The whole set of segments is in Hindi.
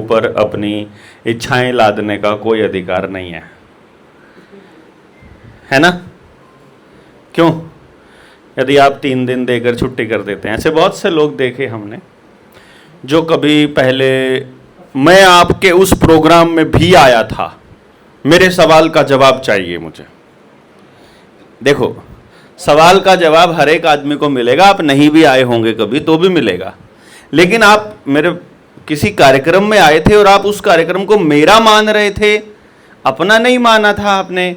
ऊपर अपनी इच्छाएं लादने का कोई अधिकार नहीं है ना? क्यों? यदि आप 3 दिन देकर छुट्टी कर देते हैं, ऐसे बहुत से लोग देखे हमने जो कभी पहले मैं आपके उस प्रोग्राम में भी आया था, मेरे सवाल का जवाब चाहिए मुझे। देखो, सवाल का जवाब हर एक आदमी को मिलेगा, आप नहीं भी आए होंगे कभी तो भी मिलेगा, लेकिन आप मेरे किसी कार्यक्रम में आए थे और आप उस कार्यक्रम को मेरा मान रहे थे, अपना नहीं माना था आपने,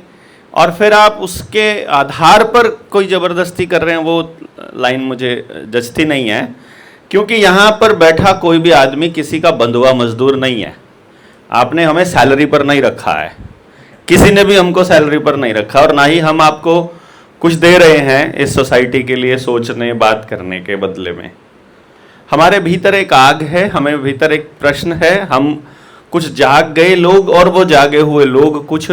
और फिर आप उसके आधार पर कोई ज़बरदस्ती कर रहे हैं, वो लाइन मुझे जचती नहीं है। क्योंकि यहाँ पर बैठा कोई भी आदमी किसी का बंधुआ मजदूर नहीं है। आपने हमें सैलरी पर नहीं रखा है, किसी ने भी हमको सैलरी पर नहीं रखा, और ना ही हम आपको कुछ दे रहे हैं इस सोसाइटी के लिए सोचने बात करने के बदले में। हमारे भीतर एक आग है, हमें भीतर एक प्रश्न है, हम कुछ जाग गए लोग, और वो जागे हुए लोग कुछ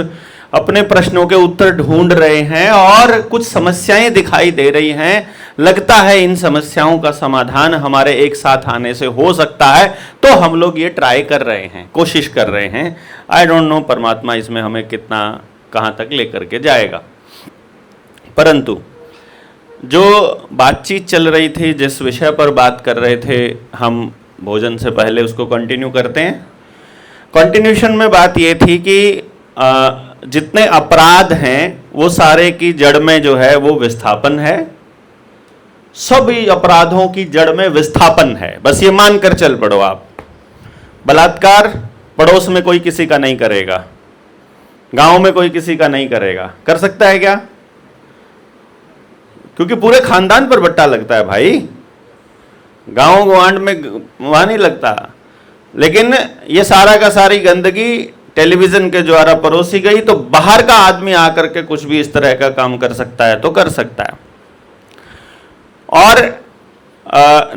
अपने प्रश्नों के उत्तर ढूंढ रहे हैं और कुछ समस्याएं दिखाई दे रही हैं। लगता है इन समस्याओं का समाधान हमारे एक साथ आने से हो सकता है, तो हम लोग ये ट्राई कर रहे हैं, कोशिश कर रहे हैं। आई डोंट नो परमात्मा इसमें हमें कितना कहाँ तक लेकर के जाएगा। परंतु जो बातचीत चल रही थी, जिस विषय पर बात कर रहे थे हम भोजन से पहले, उसको कंटिन्यू करते हैं। कंटिन्यूशन में बात ये थी कि जितने अपराध हैं वो सारे की जड़ में जो है वो विस्थापन है। सभी अपराधों की जड़ में विस्थापन है, बस ये मानकर चल पड़ो आप। बलात्कार पड़ोस में कोई किसी का नहीं करेगा, गांव में कोई किसी का नहीं करेगा, कर सकता है क्या? क्योंकि पूरे खानदान पर बट्टा लगता है भाई, गांव गवांड में वहां नहीं लगता। लेकिन ये सारा का सारी गंदगी टेलीविजन के द्वारा परोसी गई, तो बाहर का आदमी आकर के कुछ भी इस तरह का काम कर सकता है तो कर सकता है। और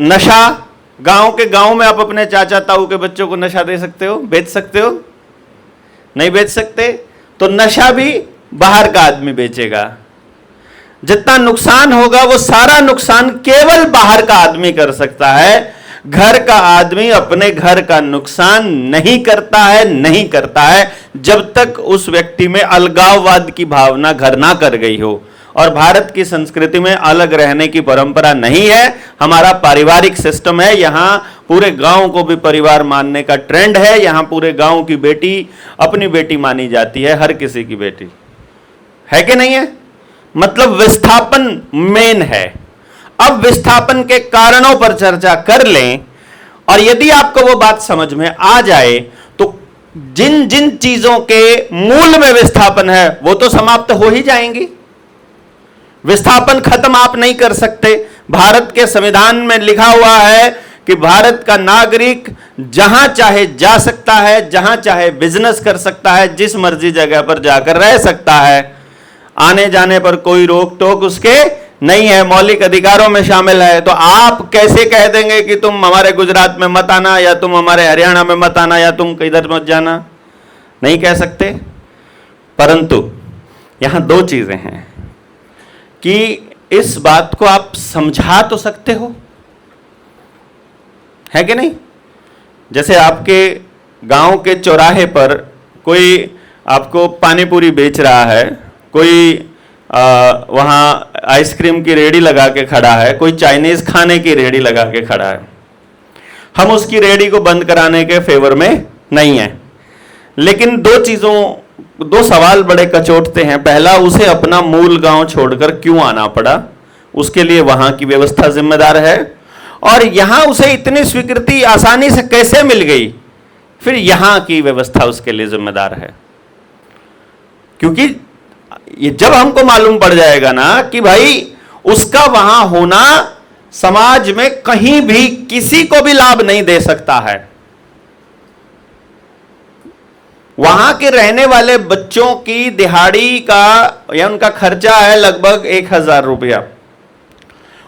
नशा, गांव में आप अपने चाचा ताऊ के बच्चों को नशा दे सकते हो, बेच सकते हो? नहीं बेच सकते, तो नशा भी बाहर का आदमी बेचेगा। जितना नुकसान होगा वो सारा नुकसान केवल बाहर का आदमी कर सकता है। घर का आदमी अपने घर का नुकसान नहीं करता है जब तक उस व्यक्ति में अलगाववाद की भावना घर ना कर गई हो। और भारत की संस्कृति में अलग रहने की परंपरा नहीं है, हमारा पारिवारिक सिस्टम है। यहाँ पूरे गांव को भी परिवार मानने का ट्रेंड है। यहाँ पूरे गांव की बेटी अपनी बेटी मानी जाती है, हर किसी की बेटी है कि नहीं है? मतलब विस्थापन मेन है। अब विस्थापन के कारणों पर चर्चा कर लें, और यदि आपको वो बात समझ में आ जाए तो जिन जिन चीजों के मूल में विस्थापन है वो तो समाप्त हो ही जाएंगी। विस्थापन खत्म आप नहीं कर सकते। भारत के संविधान में लिखा हुआ है कि भारत का नागरिक जहां चाहे जा सकता है, जहां चाहे बिजनेस कर सकता है, जिस मर्जी जगह पर जाकर रह सकता है, आने जाने पर कोई रोक टोक उसके नहीं है, मौलिक अधिकारों में शामिल है। तो आप कैसे कह देंगे कि तुम हमारे गुजरात में मत आना, या तुम हमारे हरियाणा में मत आना, या तुम किधर मत जाना? नहीं कह सकते। परंतु यहां 2 चीजें हैं कि इस बात को आप समझा तो सकते हो, है कि नहीं? जैसे आपके गांव के चौराहे पर कोई आपको पानी पूरी बेच रहा है, कोई वहां आइसक्रीम की रेडी लगा के खड़ा है, कोई चाइनीज खाने की रेडी लगा के खड़ा है। हम उसकी रेडी को बंद कराने के फेवर में नहीं है, लेकिन 2 सवाल बड़े कचोटते हैं। पहला, उसे अपना मूल गांव छोड़कर क्यों आना पड़ा? उसके लिए वहां की व्यवस्था जिम्मेदार है। और यहां उसे इतनी स्वीकृति आसानी से कैसे मिल गई? फिर यहां की व्यवस्था उसके लिए जिम्मेदार है। क्योंकि ये जब हमको मालूम पड़ जाएगा ना कि भाई उसका वहां होना समाज में कहीं भी किसी को भी लाभ नहीं दे सकता है, वहां के रहने वाले बच्चों की दिहाड़ी का या उनका खर्चा है लगभग 1000 रुपया,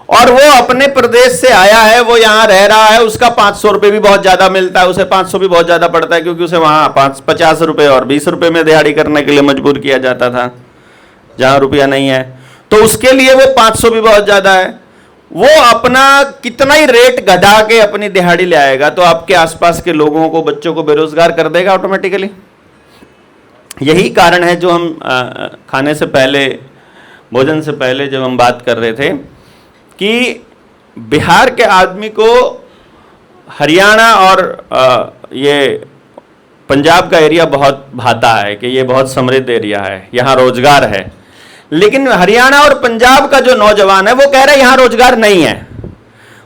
और वो अपने प्रदेश से आया है, वो यहां रह रहा है, उसका 500 रुपये भी बहुत ज्यादा मिलता है, उसे 500 भी बहुत ज्यादा पड़ता है, क्योंकि उसे वहां 50 रुपये और 20 रुपये में दिहाड़ी करने के लिए मजबूर किया जाता था जहां रुपया नहीं है। तो उसके लिए वो 500 भी बहुत ज्यादा है। वो अपना कितना ही रेट घटा के अपनी दिहाड़ी ले आएगा तो आपके आसपास के लोगों को, बच्चों को बेरोजगार कर देगा ऑटोमेटिकली। यही कारण है जो हम खाने से पहले, भोजन से पहले जब हम बात कर रहे थे कि बिहार के आदमी को हरियाणा और ये पंजाब का एरिया बहुत भाता है कि ये बहुत समृद्ध एरिया है, यहाँ रोजगार है। लेकिन हरियाणा और पंजाब का जो नौजवान है वो कह रहा है यहाँ रोजगार नहीं है,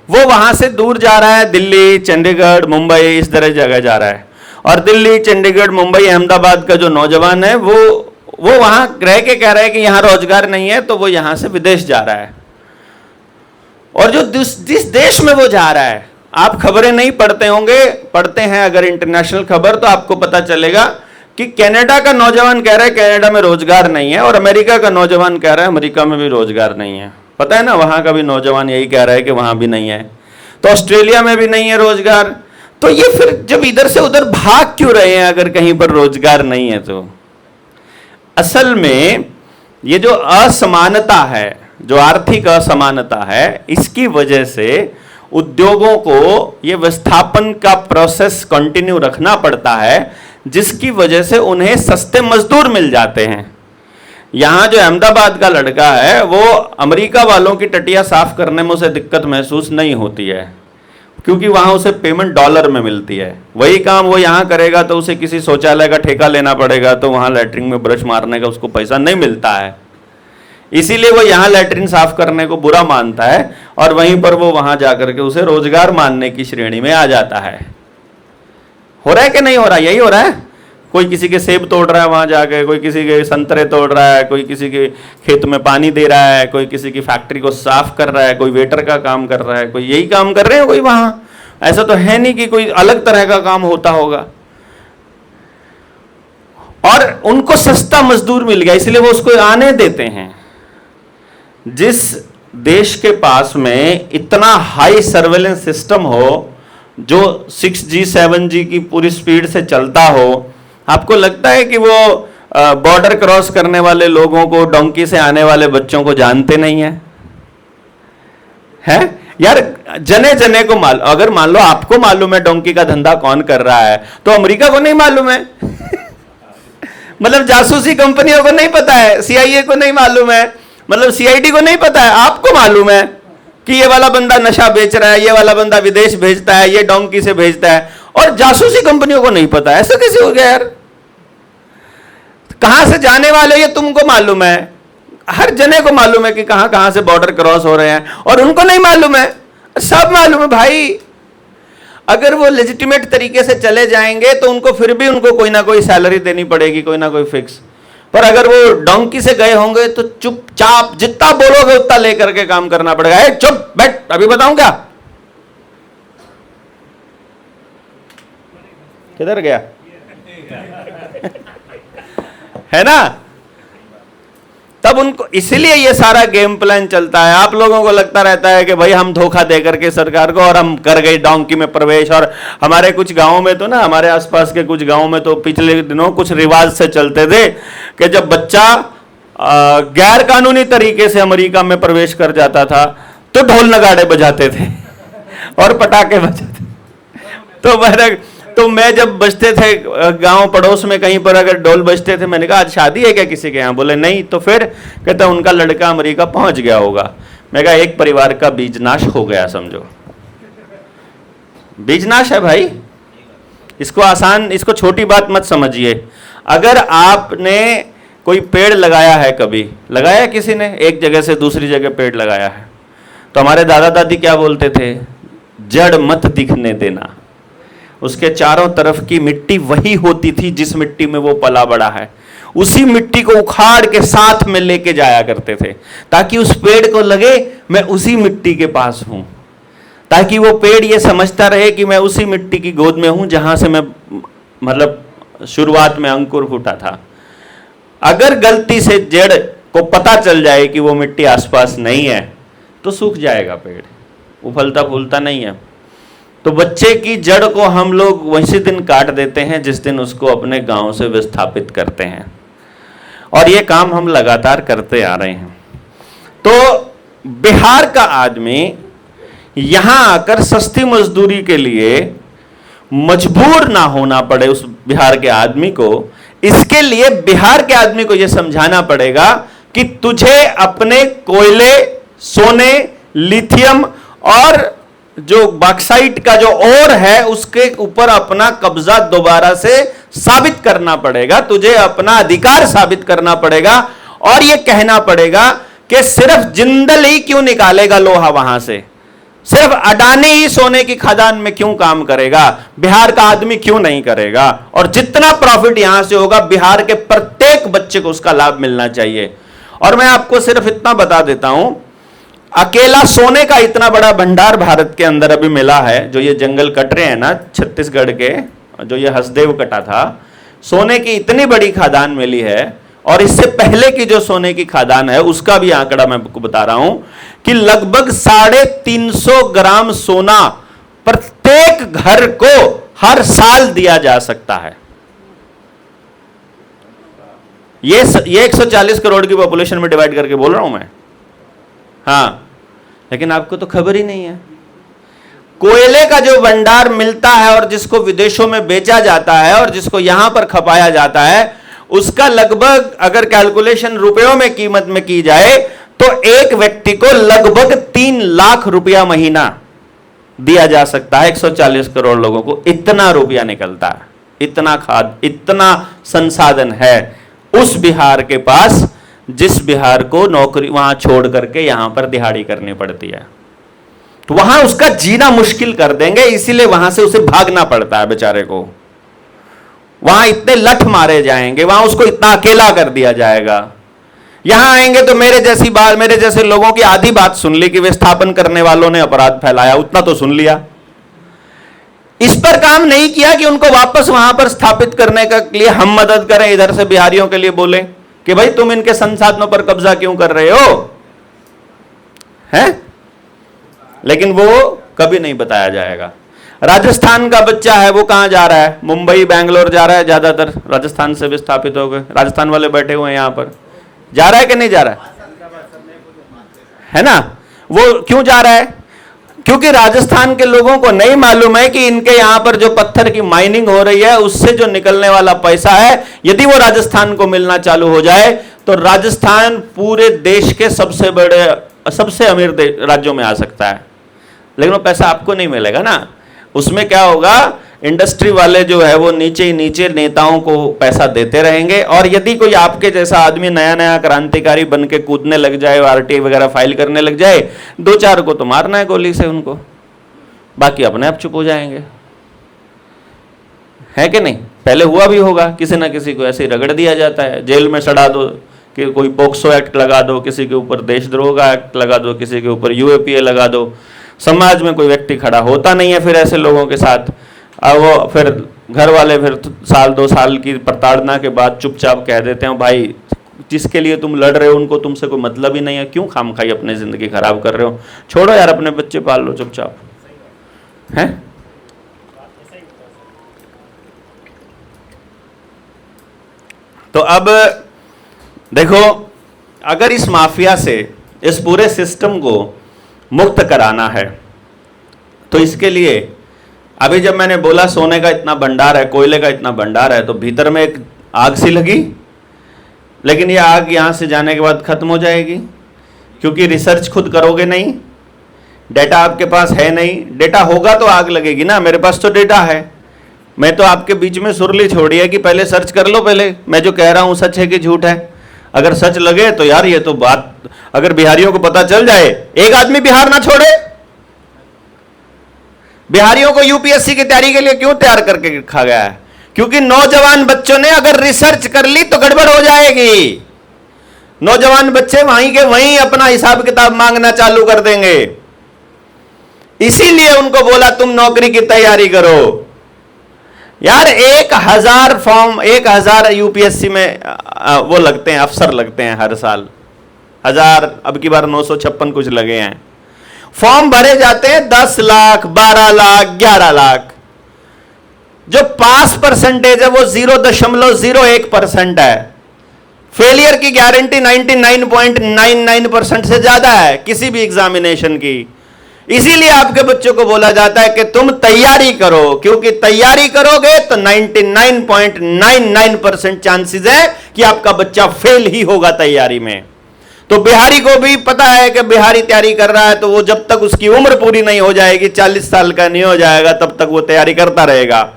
वो वहां से दूर जा रहा है, दिल्ली, चंडीगढ़, मुंबई, इस तरह जगह जा रहा है। और दिल्ली, चंडीगढ़, मुंबई, अहमदाबाद का जो नौजवान है वो वहां रह के कह रहा है कि यहाँ रोजगार नहीं है, तो वो यहां से विदेश जा रहा है। और जो जिस देश में वो जा रहा है, आप खबरें नहीं पढ़ते होंगे, पढ़ते हैं अगर इंटरनेशनल खबर तो आपको पता चलेगा कि कनाडा का नौजवान कह रहा है कनाडा में रोजगार नहीं है, और अमेरिका का नौजवान कह रहा है अमेरिका में भी रोजगार नहीं है। पता है ना, वहां का भी नौजवान यही कह रहा है कि वहां भी नहीं है, तो ऑस्ट्रेलिया में भी नहीं है रोजगार। तो ये फिर जब इधर से उधर भाग क्यों रहे हैं अगर कहीं पर रोजगार नहीं है? तो असल में ये जो असमानता है, जो आर्थिक असमानता है, इसकी वजह से उद्योगों को ये विस्थापन का प्रोसेस कंटिन्यू रखना पड़ता है, जिसकी वजह से उन्हें सस्ते मजदूर मिल जाते हैं। यहां जो अहमदाबाद का लड़का है वो अमेरिका वालों की टटिया साफ करने में उसे दिक्कत महसूस नहीं होती है, क्योंकि वहां उसे पेमेंट डॉलर में मिलती है। वही काम वो यहां करेगा तो उसे किसी शौचालय का ठेका लेना पड़ेगा, तो वहां लैट्रिन में ब्रश मारने का उसको पैसा नहीं मिलता है, इसीलिए वो यहां लैट्रिन साफ करने को बुरा मानता है, और वहीं पर वो वहां जाकर के उसे रोजगार मानने की श्रेणी में आ जाता है। हो रहा है कि नहीं हो रहा? यही हो रहा है। कोई किसी के सेब तोड़ रहा है वहां जाके, कोई किसी के संतरे तोड़ रहा है, कोई किसी के खेत में पानी दे रहा है, कोई किसी की फैक्ट्री को साफ कर रहा है, कोई वेटर का काम कर रहा है, कोई यही काम कर रहे हैं कोई वहां। ऐसा तो है नहीं कि कोई अलग तरह का काम होता होगा। और उनको सस्ता मजदूर मिल गया, इसलिए वो उसको आने देते हैं। जिस देश के पास में इतना हाई सर्वेलेंस सिस्टम हो, जो 6G 7G की पूरी स्पीड से चलता हो, आपको लगता है कि वो बॉर्डर क्रॉस करने वाले लोगों को, डोंकी से आने वाले बच्चों को जानते नहीं है? यार, जने जने को अगर मान लो आपको मालूम है डोंकी का धंधा कौन कर रहा है, तो अमेरिका को नहीं मालूम है? मतलब जासूसी कंपनियों को नहीं पता है, CIA को नहीं मालूम है, मतलब CID को नहीं पता है, आपको मालूम है कि ये वाला बंदा नशा बेच रहा है, ये वाला बंदा विदेश भेजता है, ये डोंकी से भेजता है, और जासूसी कंपनियों को नहीं पता। ऐसा कैसे हो गया यार? कहां से जाने वाले ये तुमको मालूम है, हर जने को मालूम है कि कहां कहां से बॉर्डर क्रॉस हो रहे हैं, और उनको नहीं मालूम है? सब मालूम है भाई। अगर वो लेजिटिमेट तरीके से चले जाएंगे तो उनको फिर भी उनको कोई ना कोई सैलरी देनी पड़ेगी, कोई ना कोई फिक्स। पर अगर वो डोंकी से गए होंगे तो चुपचाप जितना बोलोगे उतना लेकर के काम करना पड़ेगा। चुप बैठ, अभी बताऊं क्या? किधर गया? है ना? तब उनको, इसलिए ये सारा गेम प्लान चलता है। आप लोगों को लगता रहता है कि भाई हम धोखा दे करके सरकार को, और हम कर गए डोंकी में प्रवेश। और हमारे कुछ गांवों में तो ना, हमारे आसपास के कुछ गांवों में तो पिछले दिनों कुछ रिवाज से चलते थे कि जब बच्चा गैर कानूनी तरीके से अमेरिका में प्रवेश कर जाता था तो ढोल नगाड़े बजाते थे और पटाखे बजाते। तो मैं जब बजते थे गांव पड़ोस में कहीं पर अगर ढोल बजते थे, मैंने कहा आज शादी है क्या किसी के यहाँ? बोले नहीं। तो फिर कहते उनका लड़का अमेरिका पहुंच गया होगा। मैं कहा एक परिवार का बीजनाश हो गया समझो। बीजनाश है भाई, इसको आसान, इसको छोटी बात मत समझिए। अगर आपने कोई पेड़ लगाया है, कभी लगाया किसी ने, एक जगह से दूसरी जगह पेड़ लगाया है, तो हमारे दादा दादी क्या बोलते थे? जड़ मत दिखने देना। उसके चारों तरफ की मिट्टी वही होती थी जिस मिट्टी में वो पला बड़ा है, उसी मिट्टी को उखाड़ के साथ में लेके जाया करते थे, ताकि उस पेड़ को लगे मैं उसी मिट्टी के पास हूं, ताकि वो पेड़ ये समझता रहे कि मैं उसी मिट्टी की गोद में हूं जहां से मैं, मतलब शुरुआत में अंकुर फूटा था। अगर गलती से जड़ को पता चल जाए कि वो मिट्टी आसपास नहीं है तो सूख जाएगा पेड़, वो फलता फूलता नहीं है। तो बच्चे की जड़ को हम लोग वैसे दिन काट देते हैं जिस दिन उसको अपने गांव से विस्थापित करते हैं, और ये काम हम लगातार करते आ रहे हैं। तो बिहार का आदमी यहां आकर सस्ती मजदूरी के लिए मजबूर ना होना पड़े उस बिहार के आदमी को, इसके लिए बिहार के आदमी को यह समझाना पड़ेगा कि तुझे अपने कोयले, सोने, लिथियम और जो बॉक्साइट का जो ओर है उसके ऊपर अपना कब्जा दोबारा से साबित करना पड़ेगा, तुझे अपना अधिकार साबित करना पड़ेगा। और यह कहना पड़ेगा कि सिर्फ जिंदल ही क्यों निकालेगा लोहा वहां से, सिर्फ अडानी ही सोने की खदान में क्यों काम करेगा, बिहार का आदमी क्यों नहीं करेगा। और जितना प्रॉफिट यहां से होगा बिहार के प्रत्येक बच्चे को उसका लाभ मिलना चाहिए। और मैं आपको सिर्फ इतना बता देता हूं, अकेला सोने का इतना बड़ा भंडार भारत के अंदर अभी मिला है। जो ये जंगल कट रहे हैं ना छत्तीसगढ़ के, जो ये हसदेव कटा था, सोने की इतनी बड़ी खदान मिली है। और इससे पहले की जो सोने की खदान है उसका भी आंकड़ा मैं आपको बता रहा हूं कि लगभग 350 ग्राम सोना प्रत्येक घर को हर साल दिया जा सकता है। ये 140 करोड़ की पॉपुलेशन में डिवाइड करके बोल रहा हूं मैं। हां, लेकिन आपको तो खबर ही नहीं है। कोयले का जो भंडार मिलता है और जिसको विदेशों में बेचा जाता है और जिसको यहां पर खपाया जाता है, उसका लगभग अगर कैलकुलेशन रुपयों में कीमत में की जाए तो एक व्यक्ति को लगभग 3 लाख रुपया महीना दिया जा सकता है। 140 करोड़ लोगों को इतना रुपया निकलता है, इतना खाद, इतना संसाधन है उस बिहार के पास, जिस बिहार को नौकरी वहां छोड़ करके यहां पर दिहाड़ी करनी पड़ती है। तो वहां उसका जीना मुश्किल कर देंगे, इसीलिए वहां से उसे भागना पड़ता है बेचारे को। वहां इतने लठ मारे जाएंगे, वहां उसको इतना अकेला कर दिया जाएगा। यहां आएंगे तो मेरे जैसे लोगों की आधी बात सुन ली कि विस्थापन करने वालों ने अपराध फैलाया, उतना तो सुन लिया। इस पर काम नहीं किया कि उनको वापस वहां पर स्थापित करने के लिए हम मदद करें, इधर से बिहारियों के लिए बोलें कि भाई तुम इनके संसाधनों पर कब्जा क्यों कर रहे हो, हैं? लेकिन वो कभी नहीं बताया जाएगा। राजस्थान का बच्चा है, वो कहां जा रहा है? मुंबई, बैंगलोर जा रहा है, ज्यादातर राजस्थान से विस्थापित हो गए। राजस्थान वाले बैठे हुए हैं यहां पर, जा रहा है कि नहीं जा रहा है ना? वो क्यों जा रहा है? क्योंकि राजस्थान के लोगों को नहीं मालूम है कि इनके यहां पर जो पत्थर की माइनिंग हो रही है उससे जो निकलने वाला पैसा है, यदि वो राजस्थान को मिलना चालू हो जाए तो राजस्थान पूरे देश के सबसे अमीर राज्यों में आ सकता है। लेकिन वो पैसा आपको नहीं मिलेगा ना। उसमें क्या होगा, इंडस्ट्री वाले जो है वो नीचे ही नीचे नेताओं को पैसा देते रहेंगे। और यदि कोई आपके जैसा आदमी नया नया क्रांतिकारी बन के कूदने लग जाए, आरटीआई वगैरह फाइल करने लग जाए, 2-4 को तो मारना है गोली से उनको, बाकी अपने आप चुप हो जाएंगे, है कि नहीं? पहले हुआ भी होगा, किसी ना किसी को ऐसे ही रगड़ दिया जाता है, जेल में सड़ा दो, कि कोई पोक्सो एक्ट लगा दो, किसी के ऊपर देशद्रोह का एक्ट लगा दो, किसी के ऊपर यूएपीए लगा दो। समाज में कोई व्यक्ति खड़ा होता नहीं है फिर ऐसे लोगों के साथ। अब वो फिर घर वाले फिर 1-2 साल की प्रताड़ना के बाद चुपचाप कह देते हैं, भाई जिसके लिए तुम लड़ रहे हो उनको तुमसे कोई मतलब ही नहीं है, क्यों खामखाई अपनी जिंदगी खराब कर रहे हो, छोड़ो यार, अपने बच्चे पाल लो चुपचाप, हैं? तो अब देखो, अगर इस माफिया से, इस पूरे सिस्टम को मुक्त कराना है तो इसके लिए अभी जब मैंने बोला सोने का इतना भंडार है, कोयले का इतना भंडार है, तो भीतर में एक आग सी लगी, लेकिन ये आग यहां से जाने के बाद खत्म हो जाएगी, क्योंकि रिसर्च खुद करोगे नहीं, डेटा आपके पास है नहीं। डेटा होगा तो आग लगेगी ना, मेरे पास तो डेटा है। मैं तो आपके बीच में सुरली छोड़ी है कि पहले सर्च कर लो, पहले मैं जो कह रहा हूं सच है कि झूठ है। अगर सच लगे तो यार ये तो बात, अगर बिहारियों को पता चल जाए, एक आदमी बिहार ना छोड़े। बिहारियों को यूपीएससी की तैयारी के लिए क्यों तैयार करके रखा गया है? क्योंकि नौजवान बच्चों ने अगर रिसर्च कर ली तो गड़बड़ हो जाएगी। नौजवान बच्चे वहीं के वहीं अपना हिसाब किताब मांगना चालू कर देंगे। इसीलिए उनको बोला तुम नौकरी की तैयारी करो। यार 1000 फॉर्म, 1000 यूपीएससी में वो लगते हैं, अफसर लगते हैं हर साल, 1000, अब की बार 956 कुछ लगे हैं। फॉर्म भरे जाते हैं 10 लाख, 12 लाख, 11 लाख। जो पास परसेंटेज है वो 0.01% है। फेलियर की गारंटी 99.99% से ज्यादा है किसी भी एग्जामिनेशन की। इसीलिए आपके बच्चों को बोला जाता है कि तुम तैयारी करो, क्योंकि तैयारी करोगे तो 99.99% चांसेस है कि आपका बच्चा फेल ही होगा तैयारी में। तो बिहारी को भी पता है कि बिहारी तैयारी कर रहा है, तो वो जब तक उसकी उम्र पूरी नहीं हो जाएगी, 40 साल का नहीं हो जाएगा, तब तक वो तैयारी करता रहेगा।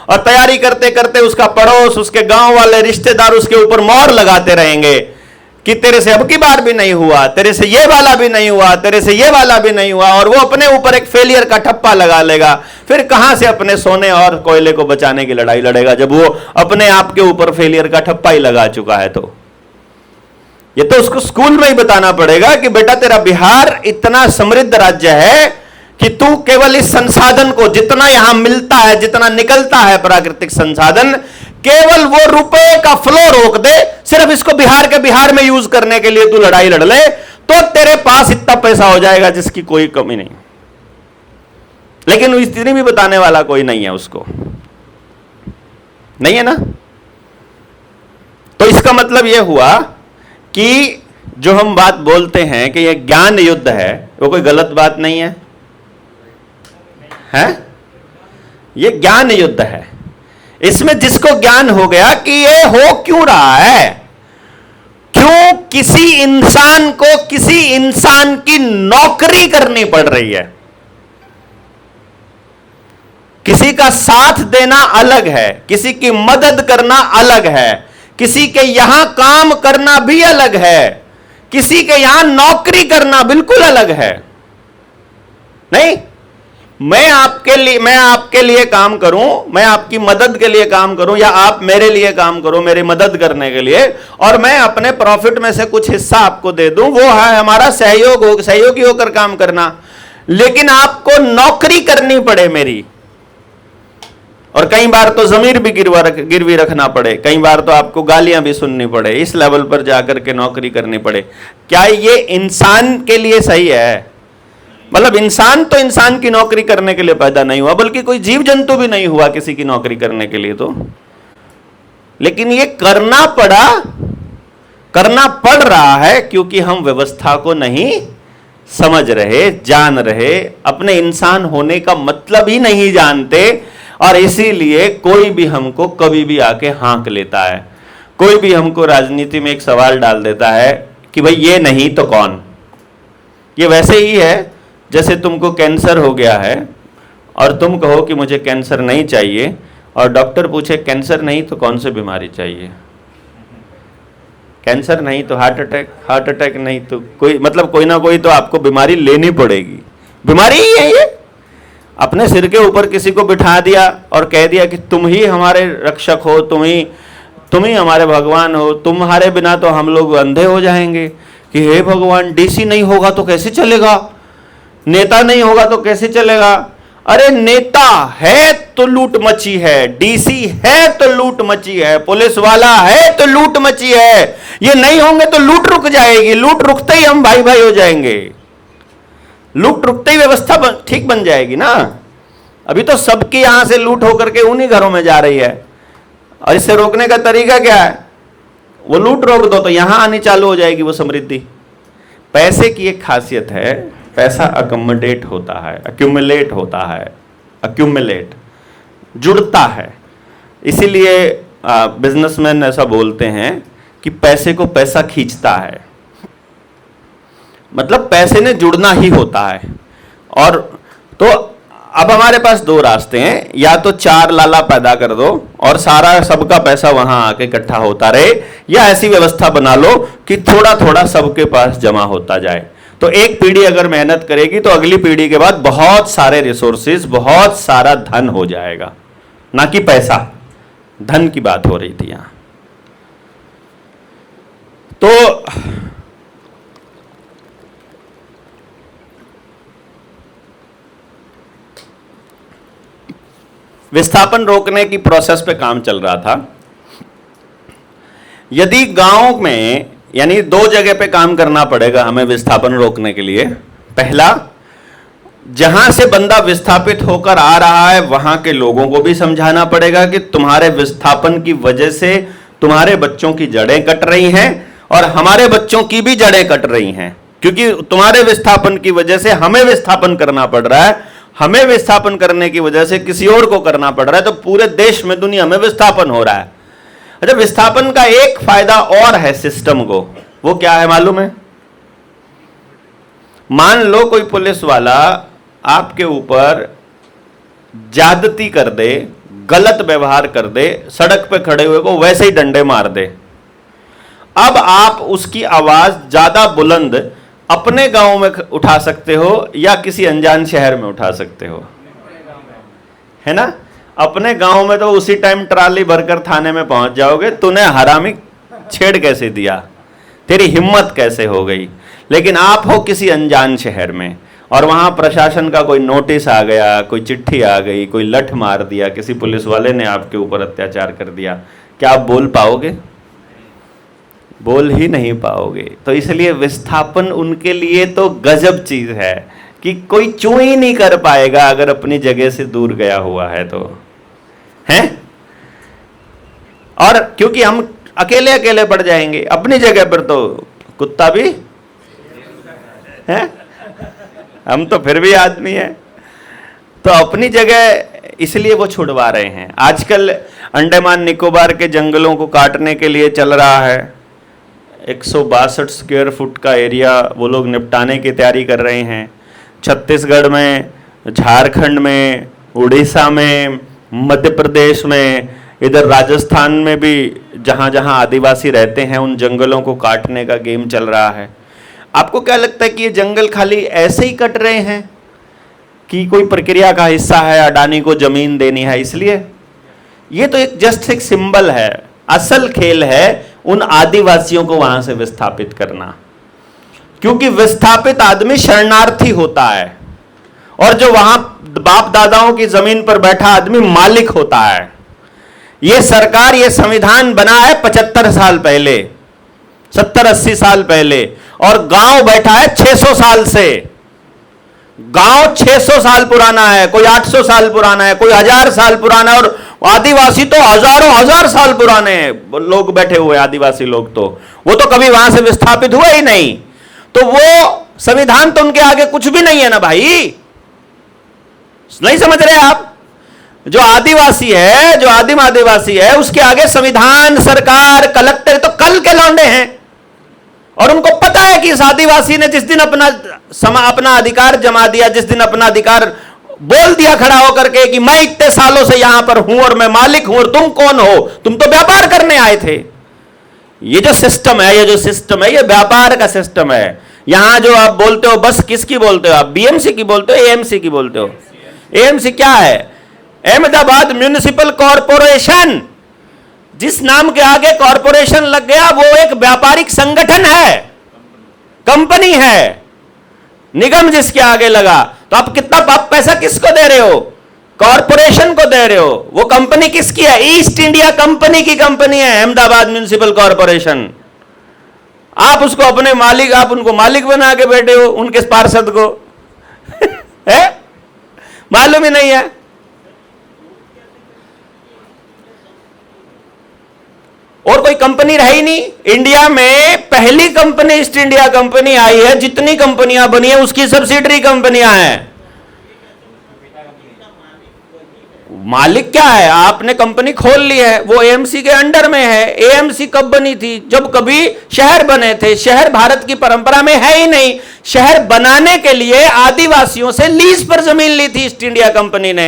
और तैयारी करते करते उसका पड़ोस, उसके गांव वाले रिश्तेदार उसके ऊपर मोहर लगाते रहेंगे कि तेरे से अब की बार भी नहीं हुआ, तेरे से ये वाला भी नहीं हुआ, तेरे से ये वाला भी नहीं हुआ, और वो अपने ऊपर एक फेलियर का ठप्पा लगा लेगा। फिर कहां से अपने सोने और कोयले को बचाने की लड़ाई लड़ेगा, जब वो अपने आप के ऊपर फेलियर का ठप्पा ही लगा चुका है। तो ये तो उसको स्कूल में ही बताना पड़ेगा कि बेटा तेरा बिहार इतना समृद्ध राज्य है कि तू केवल इस संसाधन को, जितना यहां मिलता है, जितना निकलता है प्राकृतिक संसाधन, केवल वो रुपए का फ्लो रोक दे, सिर्फ इसको बिहार के बिहार में यूज करने के लिए तू लड़ाई लड़ ले, तो तेरे पास इतना पैसा हो जाएगा जिसकी कोई कमी नहीं। लेकिन इतनी भी बताने वाला कोई नहीं है, उसको नहीं है ना। तो इसका मतलब यह हुआ कि जो हम बात बोलते हैं कि यह ज्ञान युद्ध है, वो कोई गलत बात नहीं है, है? यह ज्ञान युद्ध है। इसमें जिसको ज्ञान हो गया कि ये हो क्यों रहा है, क्यों किसी इंसान को किसी इंसान की नौकरी करनी पड़ रही है। किसी का साथ देना अलग है, किसी की मदद करना अलग है, किसी के यहां काम करना भी अलग है, किसी के यहां नौकरी करना बिल्कुल अलग है। नहीं, मैं आपके लिए काम करूं, मैं आपकी मदद के लिए काम करूं, या आप मेरे लिए काम करो मेरी मदद करने के लिए, और मैं अपने प्रॉफिट में से कुछ हिस्सा आपको दे दूं, वो है हमारा सहयोगी होकर काम करना। लेकिन आपको नौकरी करनी पड़े मेरी, और कई बार तो जमीर भी गिरवी रखना पड़े, कई बार तो आपको गालियां भी सुननी पड़े, इस लेवल पर जाकर के नौकरी करनी पड़े, क्या ये इंसान के लिए सही है? मतलब इंसान तो इंसान की नौकरी करने के लिए पैदा नहीं हुआ, बल्कि कोई जीव जंतु भी नहीं हुआ किसी की नौकरी करने के लिए। तो लेकिन ये करना पड़ रहा है क्योंकि हम व्यवस्था को नहीं समझ रहे, जान रहे, अपने इंसान होने का मतलब ही नहीं जानते, और इसीलिए कोई भी हमको कभी भी आके हाँक लेता है। कोई भी हमको राजनीति में एक सवाल डाल देता है कि भाई ये नहीं तो कौन। ये वैसे ही है जैसे तुमको कैंसर हो गया है और तुम कहो कि मुझे कैंसर नहीं चाहिए, और डॉक्टर पूछे कैंसर नहीं तो कौन सी बीमारी चाहिए? कैंसर नहीं तो हार्ट अटैक नहीं तो कोई ना कोई तो आपको बीमारी लेनी पड़ेगी। बीमारी ही है ये। अपने सिर के ऊपर किसी को बिठा दिया और कह दिया कि तुम ही हमारे रक्षक हो, तुम ही हमारे भगवान हो, तुम्हारे बिना तो हम लोग अंधे हो जाएंगे। कि हे भगवान, डीसी नहीं होगा तो कैसे चलेगा, नेता नहीं होगा तो कैसे चलेगा? अरे नेता है तो लूट मची है, डीसी है तो लूट मची है, पुलिस वाला है तो लूट मची है। ये नहीं होंगे तो लूट रुक जाएगी, लूट रुकते ही हम भाई भाई हो जाएंगे, लूट रुकते ही व्यवस्था ठीक बन जाएगी ना। अभी तो सबकी यहां से लूट होकर के उन्हीं घरों में जा रही है, और इसे रोकने का तरीका क्या है? वो लूट रोक दो तो यहां आनी चालू हो जाएगी वो समृद्धि। पैसे की एक खासियत है, पैसा अकोमोडेट होता है, अक्यूमुलेट होता है, जुड़ता है। इसीलिए बिजनेसमैन ऐसा बोलते हैं कि पैसे को पैसा खींचता है, मतलब पैसे ने जुड़ना ही होता है। और तो अब हमारे पास दो रास्ते हैं, या तो चार लाला पैदा कर दो और सारा सबका पैसा वहां आके इकट्ठा होता रहे, या ऐसी व्यवस्था बना लो कि थोड़ा थोड़ा सबके पास जमा होता जाए। तो एक पीढ़ी अगर मेहनत करेगी तो अगली पीढ़ी के बाद बहुत सारे रिसोर्सेज, बहुत सारा धन हो जाएगा। ना कि पैसा, धन की बात हो रही थी यहां। तो विस्थापन रोकने की प्रोसेस पे काम चल रहा था। यदि गांव में, यानी दो जगह पे काम करना पड़ेगा हमें विस्थापन रोकने के लिए। पहला, जहां से बंदा विस्थापित होकर आ रहा है वहां के लोगों को भी समझाना पड़ेगा कि तुम्हारे विस्थापन की वजह से तुम्हारे बच्चों की जड़ें कट रही हैं और हमारे बच्चों की भी जड़ें कट रही हैं। क्योंकि तुम्हारे विस्थापन की वजह से हमें विस्थापन करना पड़ रहा है, हमें विस्थापन करने की वजह से किसी और को करना पड़ रहा है, तो पूरे देश में, दुनिया में विस्थापन हो रहा है। अच्छा, विस्थापन का एक फायदा और है सिस्टम को, वो क्या है मालूम है? मान लो कोई पुलिस वाला आपके ऊपर ज्यादती कर दे, गलत व्यवहार कर दे, सड़क पे खड़े हुए को वैसे ही डंडे मार दे। अब आप उसकी आवाज ज्यादा बुलंद अपने गांव में उठा सकते हो या किसी अनजान शहर में उठा सकते हो, है ना? अपने गांव में तो उसी टाइम ट्राली भरकर थाने में पहुंच जाओगे, तूने हरामी छेड़ कैसे दिया, तेरी हिम्मत कैसे हो गई। लेकिन आप हो किसी अनजान शहर में और वहां प्रशासन का कोई नोटिस आ गया, कोई चिट्ठी आ गई, कोई लठ मार दिया, किसी पुलिस वाले ने आपके ऊपर अत्याचार कर दिया, क्या आप बोल पाओगे? बोल ही नहीं पाओगे। तो इसलिए विस्थापन उनके लिए तो गजब चीज है कि कोई चू ही नहीं कर पाएगा अगर अपनी जगह से दूर गया हुआ है तो, है? और क्योंकि हम अकेले अकेले पड़ जाएंगे, अपनी जगह पर तो कुत्ता भी है, हम तो फिर भी आदमी है, तो अपनी जगह इसलिए वो छुड़वा रहे हैं। आजकल अंडमान निकोबार के जंगलों को काटने के लिए चल रहा है, 162 स्क्वायर फुट का एरिया वो लोग निपटाने की तैयारी कर रहे हैं। छत्तीसगढ़ में, झारखंड में, उड़ीसा में, मध्य प्रदेश में, इधर राजस्थान में भी जहाँ जहाँ आदिवासी रहते हैं उन जंगलों को काटने का गेम चल रहा है। आपको क्या लगता है कि ये जंगल खाली ऐसे ही कट रहे हैं कि कोई प्रक्रिया का हिस्सा है, अडानी को जमीन देनी है इसलिए? ये तो एक जस्ट एक सिंबल है। असल खेल है उन आदिवासियों को वहां से विस्थापित करना, क्योंकि विस्थापित आदमी शरणार्थी होता है और जो वहां बाप दादाओं की जमीन पर बैठा आदमी मालिक होता है। ये सरकार, ये संविधान बना है 75 साल पहले, 70-80 साल पहले, और गांव बैठा है 600 साल से। गांव 600 साल पुराना है, कोई 800 साल पुराना है, कोई 1000 साल पुराना है, और आदिवासी तो हजारों हजार साल पुराने लोग बैठे हुए आदिवासी लोग, तो वो तो कभी वहां से विस्थापित हुए ही नहीं। तो वो संविधान तो उनके आगे कुछ भी नहीं है ना भाई, नहीं समझ रहे आप? जो आदिवासी है, जो आदिम आदिवासी है, उसके आगे संविधान, सरकार, कलेक्टर तो कल के लौंडे हैं। और उनको पता है कि इस आदिवासी ने जिस दिन अपना अधिकार जमा दिया, जिस दिन अपना अधिकार बोल दिया खड़ा होकर के कि मैं इतने सालों से यहां पर हूं और मैं मालिक हूं और तुम कौन हो, तुम तो व्यापार करने आए थे। ये जो सिस्टम है, ये व्यापार का सिस्टम है। यहां जो आप बोलते हो, बस किसकी बोलते हो आप? बीएमसी की बोलते हो, एएमसी की बोलते हो? एएमसी क्या है? Ahmedabad municipal corporation. जिस नाम के आगे कॉरपोरेशन लग गया वो एक व्यापारिक संगठन है, कंपनी है। निगम जिसके आगे लगा, तो आप कितना पैसा किसको दे रहे हो? कॉरपोरेशन को दे रहे हो। वो कंपनी किसकी है? ईस्ट इंडिया कंपनी की कंपनी है अहमदाबाद म्युनिसिपल कॉरपोरेशन। आप उसको अपने मालिक, आप उनको मालिक बना के बैठे हो, उनके पार्षद को है? मालूम ही नहीं है। और कोई कंपनी रही नहीं इंडिया में। पहली कंपनी ईस्ट इंडिया कंपनी आई है, जितनी कंपनियां बनी है उसकी सब्सिडरी कंपनियां हैं। मालिक क्या है? आपने कंपनी खोल ली है, वो एएमसी के अंडर में है। एएमसी कब बनी थी? जब कभी शहर बने थे। शहर भारत की परंपरा में है ही नहीं। शहर बनाने के लिए आदिवासियों से लीज पर जमीन ली थी ईस्ट इंडिया कंपनी ने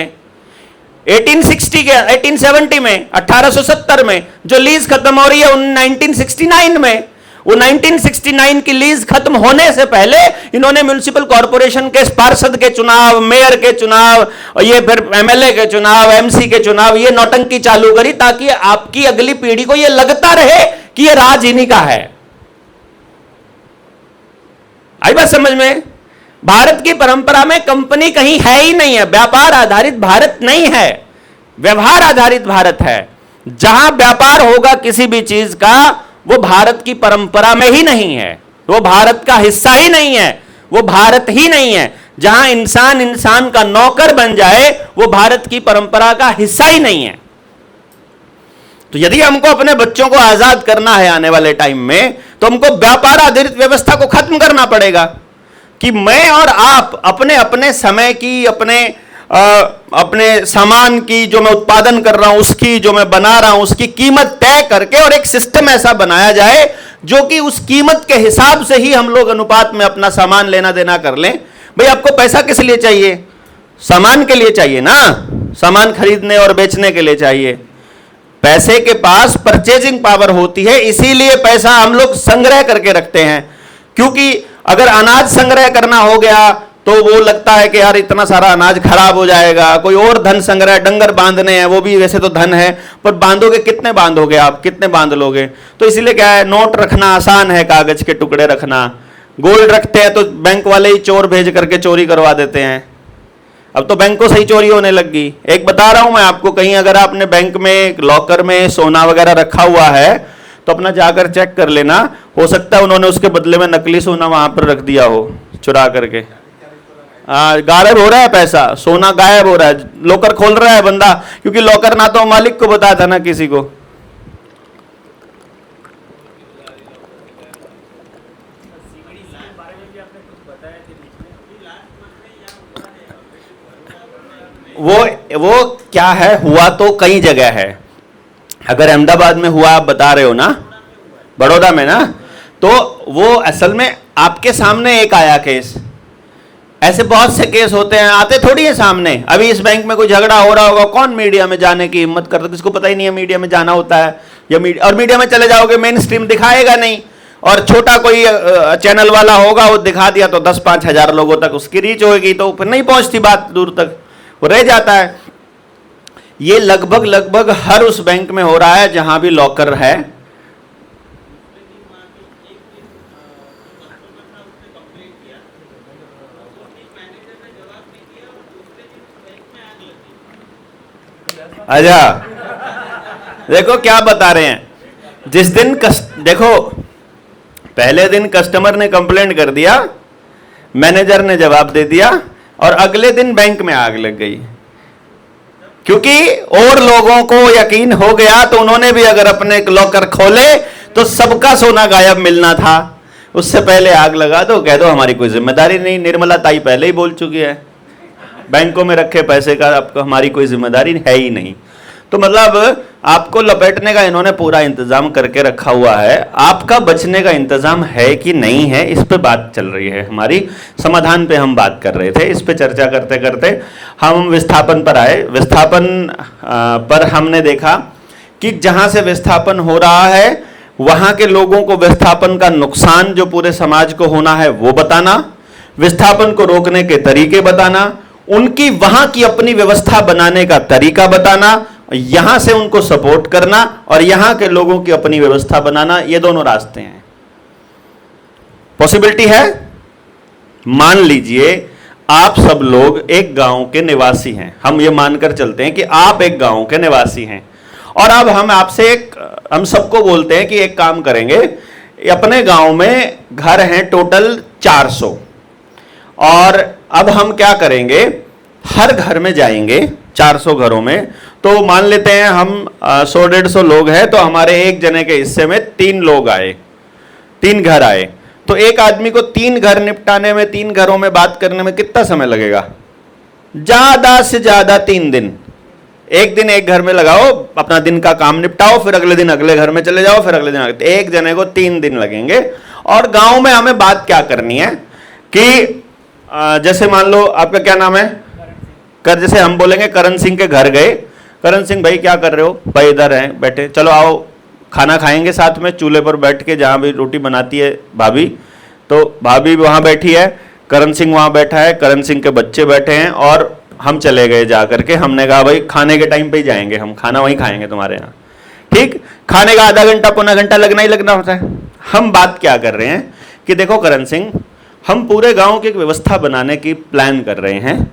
1870 में, 1870 में। जो लीज खत्म हो रही है 1969 में। वो 1969 की लीज खत्म होने से पहले इन्होंने म्युनिसिपल कॉरपोरेशन के पार्षद के चुनाव, मेयर के चुनाव, ये फिर एमएलए के चुनाव, एमसी के चुनाव, ये नौटंकी चालू करी ताकि आपकी अगली पीढ़ी को ये लगता रहे कि ये राज इन्हीं का है। आई बात समझ में? भारत की परंपरा में कंपनी कहीं है ही नहीं है। व्यापार आधारित भारत नहीं है, व्यवहार आधारित भारत है। जहां व्यापार होगा किसी भी चीज का, वो भारत की परंपरा में ही नहीं है, वो भारत का हिस्सा ही नहीं है, वो भारत ही नहीं है। जहां इंसान इंसान का नौकर बन जाए, वो भारत की परंपरा का हिस्सा ही नहीं है। तो यदि हमको अपने बच्चों को आजाद करना है आने वाले टाइम में, तो हमको व्यापार आधारित व्यवस्था को खत्म करना पड़ेगा कि मैं और आप अपने अपने समय की, अपने सामान की जो मैं उत्पादन कर रहा हूं, उसकी जो मैं बना रहा हूं, उसकी कीमत तय करके और एक सिस्टम ऐसा बनाया जाए जो कि उस कीमत के हिसाब से ही हम लोग अनुपात में अपना सामान लेना देना कर लें। भाई आपको पैसा किस लिए चाहिए? सामान के लिए चाहिए ना, सामान खरीदने और बेचने के लिए चाहिए। पैसे के पास परचेजिंग पावर होती है, इसीलिए पैसा हम लोग संग्रह करके रखते हैं। क्योंकि अगर अनाज संग्रह करना हो गया तो वो लगता है कि यार इतना सारा अनाज खराब हो जाएगा, कोई और धन संग्रह, डंगर बांधने हैं, वो भी वैसे तो धन है, पर बांधोगे कितने बांधोगे आप, कितने बांध लोगे? तो इसीलिए क्या है, नोट रखना आसान है, कागज के टुकड़े रखना। गोल्ड रखते हैं तो बैंक वाले ही चोर भेज करके चोरी करवा देते हैं। अब तो बैंकों से ही चोरी होने लग गई। एक बता रहा हूं मैं आपको, कहीं अगर आपने बैंक में लॉकर में सोना वगैरह रखा हुआ है तो अपना जाकर चेक कर लेना, हो सकता है उन्होंने उसके बदले में नकली सोना वहां पर रख दिया हो चुरा करके। गायब हो रहा है पैसा, सोना गायब हो रहा है, लॉकर खोल रहा है बंदा, क्योंकि लॉकर ना तो मालिक को बताया था ना किसी को। वो क्या है, हुआ तो कई जगह है। अगर अहमदाबाद में हुआ, आप बता रहे हो ना, बड़ौदा में ना, तो वो असल में आपके सामने एक आया केस। ऐसे बहुत से केस होते हैं, आते थोड़ी है सामने। अभी इस बैंक में कोई झगड़ा हो रहा होगा, कौन मीडिया में जाने की हिम्मत करता? किसको पता ही नहीं है मीडिया में जाना होता है, या मीडिया में चले जाओगे मेन स्ट्रीम दिखाएगा नहीं, और छोटा कोई चैनल वाला होगा, वो दिखा दिया तो 10-5 हजार लोगों तक उसकी रीच होगी, तो फिर नहीं पहुंचती बात, दूर तक वो रह जाता है। ये लगभग हर उस बैंक में हो रहा है जहां भी लॉकर है। अच्छा, देखो क्या बता रहे हैं। जिस दिन देखो, पहले दिन कस्टमर ने कंप्लेंट कर दिया, मैनेजर ने जवाब दे दिया, और अगले दिन बैंक में आग लग गई। क्योंकि और लोगों को यकीन हो गया, तो उन्होंने भी अगर अपने लॉकर खोले तो सबका सोना गायब मिलना था। उससे पहले आग लगा दो, कह दो हमारी कोई जिम्मेदारी नहीं। निर्मला ताई पहले ही बोल चुकी है, बैंकों में रखे पैसे का आपको हमारी कोई जिम्मेदारी है ही नहीं। तो मतलब आपको लपेटने का इन्होंने पूरा इंतजाम करके रखा हुआ है। आपका बचने का इंतजाम है कि नहीं है, इस पे बात चल रही है हमारी। समाधान पे हम बात कर रहे थे। इस पे चर्चा करते करते हम विस्थापन पर आए। विस्थापन पर हमने देखा कि जहां से विस्थापन हो रहा है वहां के लोगों को विस्थापन का नुकसान जो पूरे समाज को होना है वो बताना, विस्थापन को रोकने के तरीके बताना, उनकी वहां की अपनी व्यवस्था बनाने का तरीका बताना, यहां से उनको सपोर्ट करना, और यहां के लोगों की अपनी व्यवस्था बनाना। ये दोनों रास्ते हैं। पॉसिबिलिटी है। मान लीजिए आप सब लोग एक गांव के निवासी हैं, हम ये मानकर चलते हैं कि आप एक गांव के निवासी हैं, और अब हम आपसे हम सबको बोलते हैं कि एक काम करेंगे, अपने गांव में घर हैं टोटल 400, और अब हम क्या करेंगे, हर घर में जाएंगे 400 घरों में। तो मान लेते हैं हम 100-150 लोग हैं, तो हमारे एक जने के हिस्से में 3 लोग आए, 3 घर आए, तो एक आदमी को 3 घर निपटाने में, 3 घरों में बात करने में कितना समय लगेगा? ज्यादा से ज्यादा 3 दिन। एक दिन एक घर में लगाओ, अपना दिन का काम निपटाओ, फिर अगले दिन अगले घर में चले जाओ, फिर अगले दिन एक जने को 3 दिन लगेंगे। और गांव में हमें बात क्या करनी है कि जैसे मान लो आपका क्या नाम है, जैसे हम बोलेंगे करण सिंह के घर गए, करण सिंह भाई क्या कर रहे हो? भाई इधर हैं बैठे, चलो आओ खाना खाएंगे साथ में, चूल्हे पर बैठ के, जहाँ भी रोटी बनाती है भाभी, तो भाभी वहाँ बैठी है, करण सिंह वहाँ बैठा है, करण सिंह के बच्चे बैठे हैं, और हम चले गए जा करके। हमने कहा भाई खाने के टाइम पे ही जाएंगे, हम खाना वहीं खाएंगे तुम्हारे यहाँ, ठीक? खाने का आधा घंटा पौना घंटा लगना ही लगना होता है। हम बात क्या कर रहे हैं कि देखो करण सिंह, हम पूरे गाँव की एक व्यवस्था बनाने की प्लान कर रहे हैं।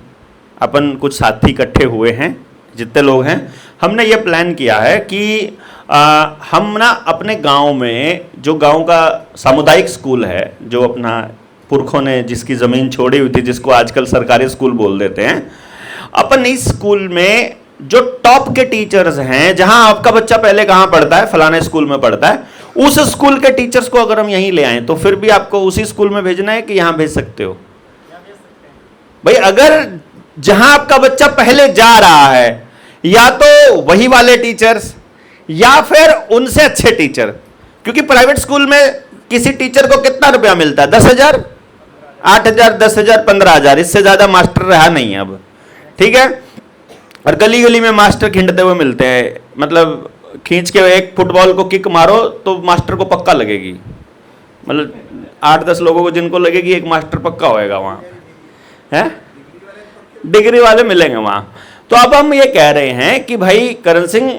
अपन कुछ साथी इकट्ठे हुए हैं, जितने लोग हैं, हमने ये प्लान किया है कि हम ना अपने गांव में, जो गांव का सामुदायिक स्कूल है, जो अपना पुरखों ने जिसकी ज़मीन छोड़ी हुई थी, जिसको आजकल सरकारी स्कूल बोल देते हैं, अपन इस स्कूल में जो टॉप के टीचर्स हैं, जहां आपका बच्चा पहले कहां पढ़ता है, फलाने स्कूल में पढ़ता है, उस स्कूल के टीचर्स को अगर हम यहीं ले आए तो फिर भी आपको उसी स्कूल में भेजना है कि यहां भेज सकते हो? भाई अगर जहां आपका बच्चा पहले जा रहा है, या तो वही वाले टीचर्स या फिर उनसे अच्छे टीचर, क्योंकि प्राइवेट स्कूल में किसी टीचर को कितना रुपया मिलता है? 10,000, 8,000, 10,000, 15,000, इससे ज्यादा मास्टर रहा नहीं है अब, ठीक है। और गली गली में मास्टर खिंडते हुए मिलते हैं, मतलब खींच के एक फुटबॉल को किक मारो तो मास्टर को पक्का लगेगी, मतलब 8-10 लोगों को जिनको लगेगी एक मास्टर पक्का होएगा वहां है, डिग्री वाले मिलेंगे वहां। तो अब हम ये कह रहे हैं कि भाई करण सिंह,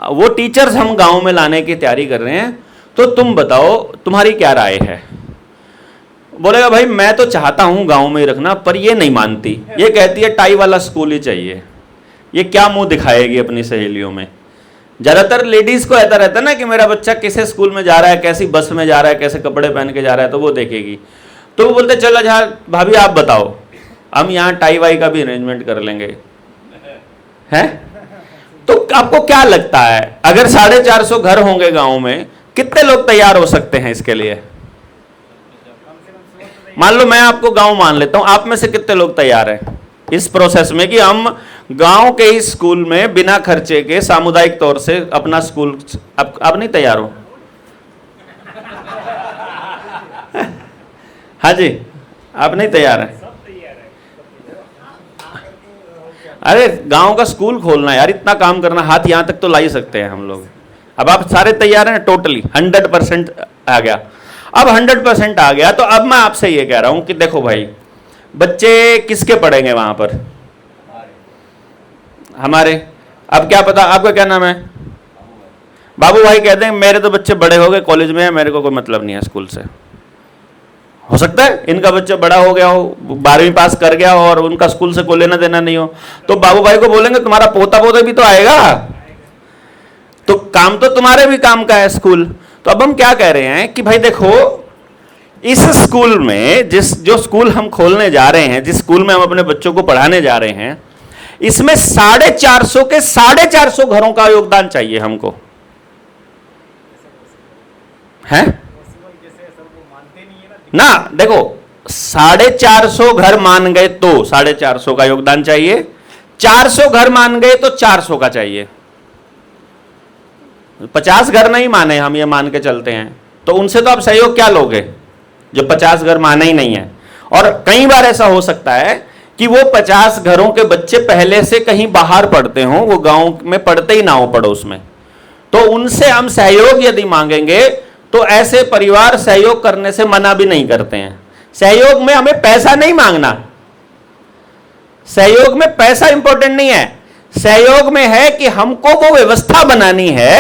वो टीचर्स हम गांव में लाने की तैयारी कर रहे हैं, तो तुम बताओ तुम्हारी क्या राय है? बोलेगा भाई मैं तो चाहता हूं गांव में ही रखना, पर ये नहीं मानती, ये कहती है टाई वाला स्कूल ही चाहिए। ये क्या मुंह दिखाएगी अपनी सहेलियों में? ज्यादातर लेडीज को ऐसा रहता है ना कि मेरा बच्चा किसे स्कूल में जा रहा है, कैसी बस में जा रहा है, कैसे कपड़े पहन के जा रहा है, तो वो देखेगी। तो वो बोलते चलो अच्छा भाभी आप बताओ, हम यहाँ टाई वाई का भी अरेंजमेंट कर लेंगे, हैं? तो आपको क्या लगता है अगर 450 घर होंगे गांव में, कितने लोग तैयार हो सकते हैं इसके लिए? मान लो मैं आपको गांव मान लेता हूं, आप में से कितने लोग तैयार हैं इस प्रोसेस में कि हम गांव के ही स्कूल में बिना खर्चे के सामुदायिक तौर से अपना स्कूल? आप नहीं तैयार हो? हाँ जी, आप नहीं तैयार हैं? अरे गांव का स्कूल खोलना यार, इतना काम करना, हाथ यहां तक तो ला ही सकते हैं हम लोग। अब आप सारे तैयार हैं? टोटली 100% आ गया। अब 100% आ गया तो अब मैं आपसे ये कह रहा हूं कि देखो भाई, बच्चे किसके पढ़ेंगे वहां पर? हमारे। अब क्या पता, आपका क्या नाम है? बाबू भाई कहते हैं मेरे तो बच्चे बड़े हो गए, कॉलेज में है, मेरे को कोई मतलब नहीं है स्कूल से। हो सकता है इनका बच्चा बड़ा हो गया हो, 12वीं पास कर गया हो और उनका स्कूल से कोई लेना देना नहीं हो, तो बाबू भाई को बोलेंगे तुम्हारा पोता पोता भी तो आएगा, तो काम तो तुम्हारे भी काम का है स्कूल। तो अब हम क्या कह रहे हैं कि भाई देखो, इस स्कूल में जो स्कूल हम खोलने जा रहे हैं, जिस स्कूल में हम अपने बच्चों को पढ़ाने जा रहे हैं, इसमें 450 के 450 घरों का योगदान चाहिए हमको, है ना? देखो 450 घर मान गए तो 450 का योगदान चाहिए, 400 घर मान गए तो 400 का चाहिए। 50 घर नहीं माने, हम ये मान के चलते हैं, तो उनसे तो आप सहयोग क्या लोगे जो 50 घर माने ही नहीं है। और कई बार ऐसा हो सकता है कि वो 50 घरों के बच्चे पहले से कहीं बाहर पढ़ते हों, वो गांव में पढ़ते ही ना हो पड़ोस में, तो उनसे हम सहयोग यदि मांगेंगे तो ऐसे परिवार सहयोग करने से मना भी नहीं करते हैं। सहयोग में हमें पैसा नहीं मांगना, सहयोग में पैसा इंपॉर्टेंट नहीं है, सहयोग में है कि हमको वो व्यवस्था बनानी है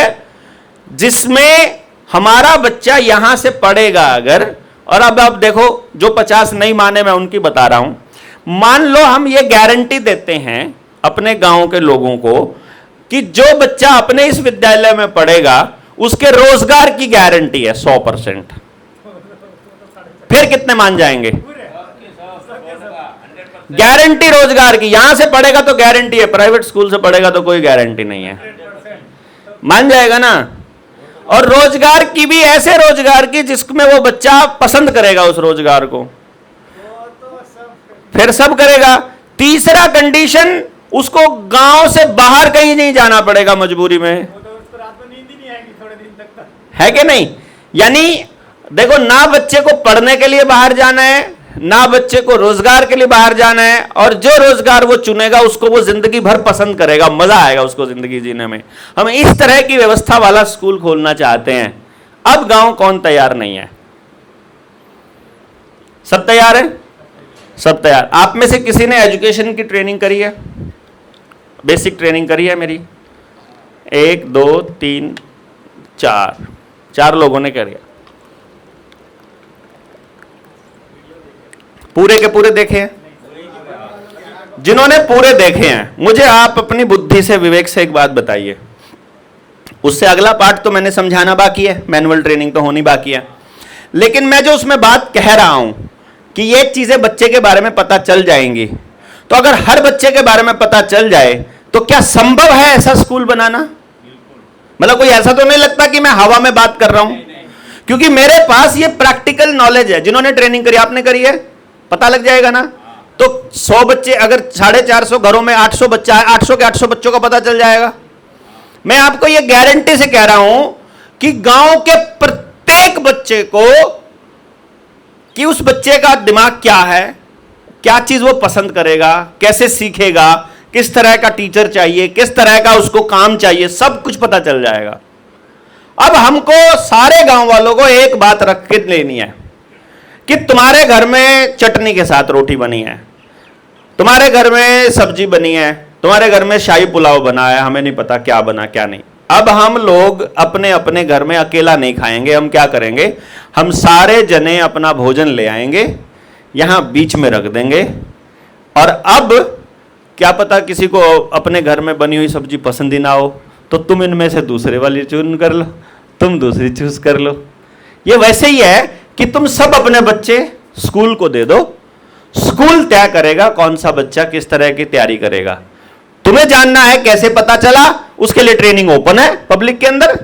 जिसमें हमारा बच्चा यहां से पढ़ेगा अगर। और अब आप देखो, जो 50 नहीं माने मैं उनकी बता रहा हूं, मान लो हम ये गारंटी देते हैं अपने गांव के लोगों को कि जो बच्चा अपने इस विद्यालय में पढ़ेगा उसके रोजगार की गारंटी है 100%, फिर कितने मान जाएंगे? गारंटी रोजगार की, यहां से पढ़ेगा तो गारंटी है, प्राइवेट स्कूल से पढ़ेगा तो कोई गारंटी नहीं है, मान जाएगा ना? और रोजगार की भी ऐसे रोजगार की जिसमें वो बच्चा पसंद करेगा उस रोजगार को, फिर सब करेगा। तीसरा कंडीशन, उसको गांव से बाहर कहीं नहीं जाना पड़ेगा मजबूरी में, है कि नहीं? यानी देखो, ना बच्चे को पढ़ने के लिए बाहर जाना है, ना बच्चे को रोजगार के लिए बाहर जाना है, और जो रोजगार वो चुनेगा उसको वो जिंदगी भर पसंद करेगा, मजा आएगा उसको जिंदगी जीने में। हम इस तरह की व्यवस्था वाला स्कूल खोलना चाहते हैं। अब गांव कौन तैयार नहीं है? सब तैयार है? सब तैयार। आप में से किसी ने एजुकेशन की ट्रेनिंग करी है? बेसिक ट्रेनिंग करी है मेरी? 1 2 3 4 लोगों ने करी है। पूरे के पूरे देखे हैं? जिन्होंने पूरे देखे हैं, मुझे आप अपनी बुद्धि से, विवेक से एक बात बताइए। उससे अगला पार्ट तो मैंने समझाना बाकी है, मैनुअल ट्रेनिंग तो होनी बाकी है, लेकिन मैं जो उसमें बात कह रहा हूं कि ये चीजें बच्चे के बारे में पता चल जाएंगी, तो अगर हर बच्चे के बारे में पता चल जाए तो क्या संभव है ऐसा स्कूल बनाना? मतलब कोई ऐसा तो नहीं लगता कि मैं हवा में बात कर रहा हूं, क्योंकि मेरे पास ये प्रैक्टिकल नॉलेज है। जिन्होंने ट्रेनिंग करी, आपने करी है, पता लग जाएगा ना। तो 100 बच्चे, अगर 450 घरों में 800 बच्चा है, 800 के 800 बच्चों का पता चल जाएगा। मैं आपको ये गारंटी से कह रहा हूं कि गांव के प्रत्येक बच्चे को, कि उस बच्चे का दिमाग क्या है, क्या चीज वो पसंद करेगा, कैसे सीखेगा, किस तरह का टीचर चाहिए, किस तरह का उसको काम चाहिए, सब कुछ पता चल जाएगा। अब हमको सारे गांव वालों को एक बात रख के लेनी है कि तुम्हारे घर में चटनी के साथ रोटी बनी है, तुम्हारे घर में सब्जी बनी है, तुम्हारे घर में शाही पुलाव बना है, हमें नहीं पता क्या बना क्या नहीं। अब हम लोग अपने अपने घर में अकेला नहीं खाएंगे, हम क्या करेंगे, हम सारे जने अपना भोजन ले आएंगे, यहां बीच में रख देंगे, और अब क्या पता किसी को अपने घर में बनी हुई सब्जी पसंद ही ना हो, तो तुम इनमें से दूसरे वाली चूज कर लो, तुम दूसरी चूज कर लो। ये वैसे ही है कि तुम सब अपने बच्चे स्कूल को दे दो, स्कूल तय करेगा कौन सा बच्चा किस तरह की तैयारी करेगा। तुम्हें जानना है कैसे पता चला, उसके लिए ट्रेनिंग ओपन है पब्लिक के अंदर।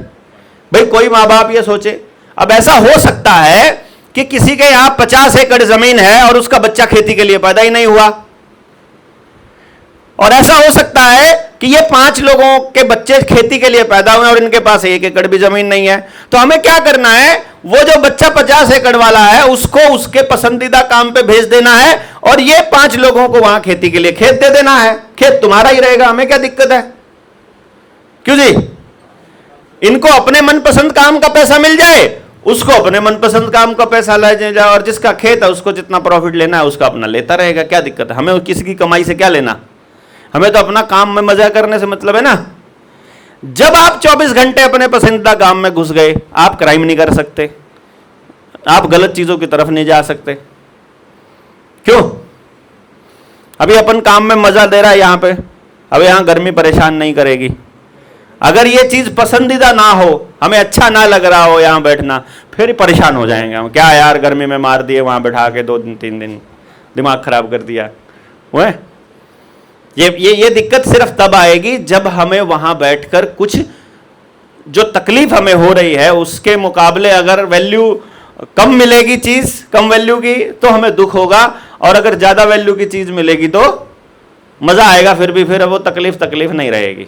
भाई कोई माँ बाप ये सोचे, अब ऐसा हो सकता है कि किसी के यहां 50 एकड़ जमीन है और उसका बच्चा खेती के लिए पैदा ही नहीं हुआ, और ऐसा हो सकता है कि ये 5 लोगों के बच्चे खेती के लिए पैदा हुए और इनके पास 1 एकड़ भी जमीन नहीं है। तो हमें क्या करना है, वो जो बच्चा 50 एकड़ वाला है उसको उसके पसंदीदा काम पे भेज देना है, और ये 5 लोगों को वहां खेती के लिए खेत दे देना है। खेत तुम्हारा ही रहेगा, हमें क्या दिक्कत है? क्यों जी? इनको अपने मनपसंद काम का पैसा मिल जाए, उसको अपने मनपसंद काम का पैसा ले जाए, और जिसका खेत है उसको जितना प्रॉफिट लेना है उसका अपना लेता रहेगा। क्या दिक्कत है? हमें किसी की कमाई से क्या लेना, हमें तो अपना काम में मजा करने से मतलब है ना। जब आप 24 घंटे अपने पसंदीदा काम में घुस गए, आप क्राइम नहीं कर सकते, आप गलत चीजों की तरफ नहीं जा सकते। क्यों? अभी अपन काम में मजा दे रहा है यहां पे, अब यहां गर्मी परेशान नहीं करेगी। अगर ये चीज पसंदीदा ना हो, हमें अच्छा ना लग रहा हो यहां बैठना, फिर परेशान हो जाएंगे हम। क्या यार गर्मी में मार दिए वहां बैठा के, 2 दिन 3 दिन दिमाग खराब कर दिया। वो ये दिक्कत सिर्फ तब आएगी जब हमें वहां बैठकर कुछ जो तकलीफ हमें हो रही है उसके मुकाबले अगर वैल्यू कम मिलेगी, चीज कम वैल्यू की, तो हमें दुख होगा, और अगर ज्यादा वैल्यू की चीज मिलेगी तो मजा आएगा। फिर वो तकलीफ नहीं रहेगी।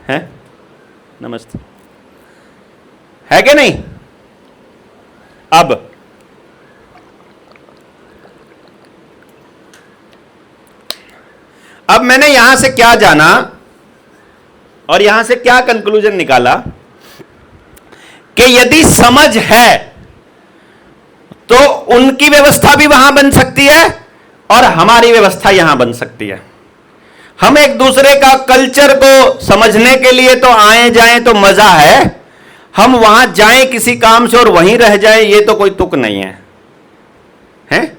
है? नमस्ते। है कि नहीं? अब मैंने यहां से क्या जाना और यहां से क्या कंक्लूजन निकाला कि यदि समझ है तो उनकी व्यवस्था भी वहां बन सकती है और हमारी व्यवस्था यहां बन सकती है। हम एक दूसरे का कल्चर को समझने के लिए तो आए जाएं तो मजा है, हम वहां जाएं किसी काम से और वहीं रह जाएं ये तो कोई तुक नहीं है, हैं?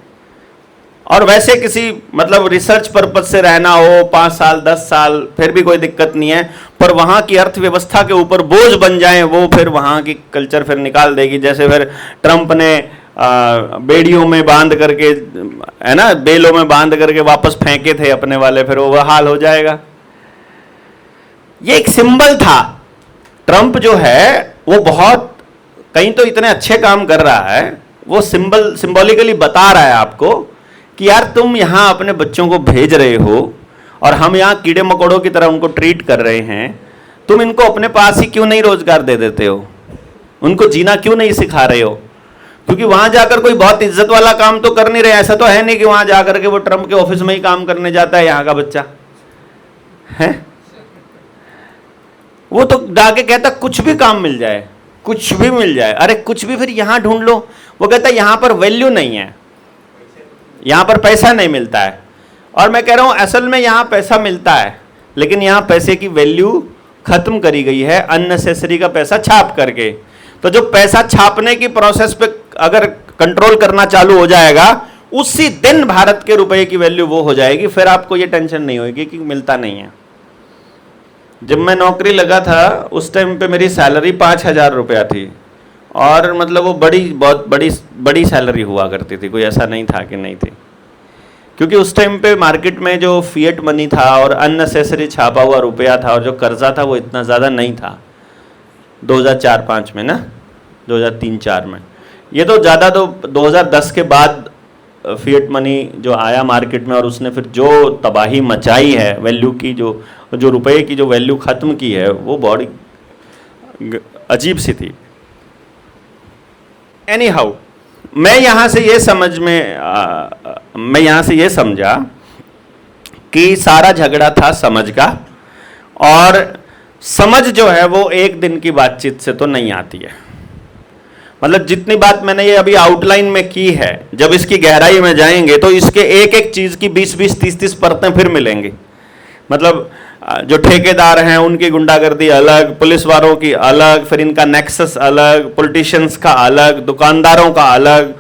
और वैसे किसी मतलब रिसर्च पर्पज से रहना हो 5 साल 10 साल फिर भी कोई दिक्कत नहीं है, पर वहां की अर्थव्यवस्था के ऊपर बोझ बन जाए वो फिर वहां की कल्चर फिर निकाल देगी। जैसे फिर ट्रंप ने बेड़ियों में बांध करके, है ना, बेलों में बांध करके वापस फेंके थे अपने वाले, फिर वो हाल हो जाएगा। ये एक सिंबल था। ट्रंप जो है वो बहुत कहीं तो इतने अच्छे काम कर रहा है, वो सिंबॉलिकली बता रहा है आपको कि यार तुम यहां अपने बच्चों को भेज रहे हो और हम यहां कीड़े मकोड़ों की तरह उनको ट्रीट कर रहे हैं, तुम इनको अपने पास ही क्यों नहीं रोजगार दे देते हो, उनको जीना क्यों नहीं सिखा रहे हो? क्योंकि वहां जाकर कोई बहुत इज्जत वाला काम तो कर नहीं रहे। ऐसा तो है नहीं कि वहां जाकर के वो ट्रंप के ऑफिस में ही काम करने जाता है यहाँ का बच्चा, है? वो तो जाके कहता कुछ भी काम मिल जाए, कुछ भी मिल जाए। अरे कुछ भी फिर यहां ढूंढ लो। वो कहता है यहां पर वैल्यू नहीं है, यहां पर पैसा नहीं मिलता है। और मैं कह रहा हूं असल में यहां पैसा मिलता है, लेकिन यहां पैसे की वैल्यू खत्म करी गई है अननेसेसरी का पैसा छाप करके। तो जो पैसा छापने की प्रोसेस पे अगर कंट्रोल करना चालू हो जाएगा, उसी दिन भारत के रुपए की वैल्यू वो हो जाएगी, फिर आपको ये टेंशन नहीं होगी कि मिलता नहीं है। जब मैं नौकरी लगा था उस टाइम पे मेरी सैलरी 5,000 रुपया थी, और मतलब वो बहुत बड़ी सैलरी हुआ करती थी, कोई ऐसा नहीं था कि नहीं थी। क्योंकि उस टाइम पे मार्केट में जो फिएट मनी था और अननेसेसरी छापा हुआ रुपया था और जो कर्जा था वो इतना ज़्यादा नहीं था 2004-05 में ना, 2003-04 में। ये तो ज़्यादा तो 2010 के बाद फिएट मनी जो आया मार्केट में और उसने फिर जो तबाही मचाई है वैल्यू की, जो रुपए की जो वैल्यू ख़त्म की है वो बड़ी अजीब सी थी। एनी हाउ, मैं यहाँ से ये समझा कि सारा झगड़ा था समझ का, और समझ जो है वो एक दिन की बातचीत से तो नहीं आती है। मतलब जितनी बात मैंने ये अभी आउटलाइन में की है, जब इसकी गहराई में जाएंगे तो इसके एक एक चीज़ की 20-20, 30-30 परतें फिर मिलेंगी। मतलब जो ठेकेदार हैं उनकी गुंडागर्दी अलग, पुलिस वालों की अलग, फिर इनका नेक्सस अलग, पॉलिटिशियंस का अलग, दुकानदारों का अलग।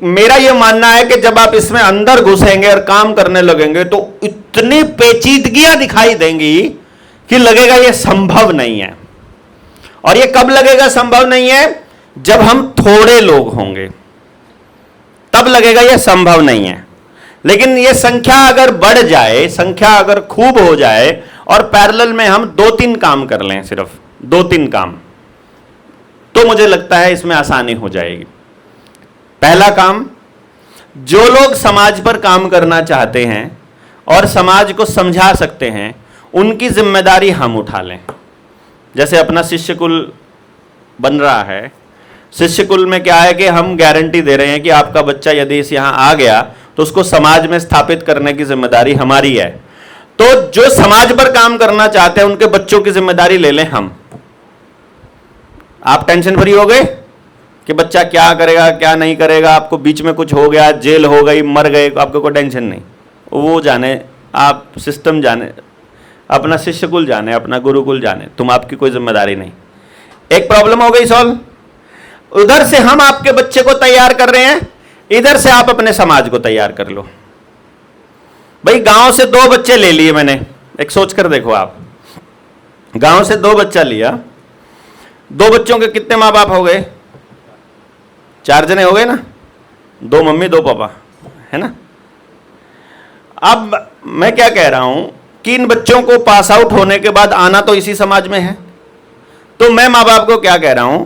मेरा ये मानना है कि जब आप इसमें अंदर घुसेंगे और काम करने लगेंगे तो इतनी पेचीदगियां दिखाई देंगी कि लगेगा ये संभव नहीं है। और ये कब लगेगा संभव नहीं है? जब हम थोड़े लोग होंगे, तब लगेगा ये संभव नहीं है। लेकिन ये संख्या अगर बढ़ जाए, संख्या अगर खूब हो जाए और पैरेलल में हम 2-3 काम कर लें, सिर्फ 2-3 काम, तो मुझे लगता है इसमें आसानी हो जाएगी। पहला काम, जो लोग समाज पर काम करना चाहते हैं और समाज को समझा सकते हैं, उनकी जिम्मेदारी हम उठा लें। जैसे अपना शिष्य कुल बन रहा है, शिष्य कुल में क्या है कि हम गारंटी दे रहे हैं कि आपका बच्चा यदि इस यहाँ आ गया तो उसको समाज में स्थापित करने की जिम्मेदारी हमारी है। तो जो समाज पर काम करना चाहते हैं उनके बच्चों की जिम्मेदारी ले लें हम। आप टेंशन फ्री हो गए कि बच्चा क्या करेगा क्या नहीं करेगा, आपको बीच में कुछ हो गया, जेल हो गई, मर गए, आपको कोई टेंशन नहीं। वो जाने, आप सिस्टम जाने, अपना शिष्य कुल जाने, अपना गुरुकुल जाने, तुम आपकी कोई जिम्मेदारी नहीं। एक प्रॉब्लम हो गई सॉल्व। उधर से हम आपके बच्चे को तैयार कर रहे हैं, इधर से आप अपने समाज को तैयार कर लो। भाई गांव से 2 बच्चे ले लिए मैंने, एक सोच कर देखो आप, गांव से 2 बच्चा लिया, 2 बच्चों के कितने माँ बाप हो गए? 4 जने हो गए ना, 2 मम्मी 2 पापा, है ना। अब मैं क्या कह रहा हूं कि इन बच्चों को पास आउट होने के बाद आना तो इसी समाज में है। तो मैं माँ बाप को क्या कह रहा हूं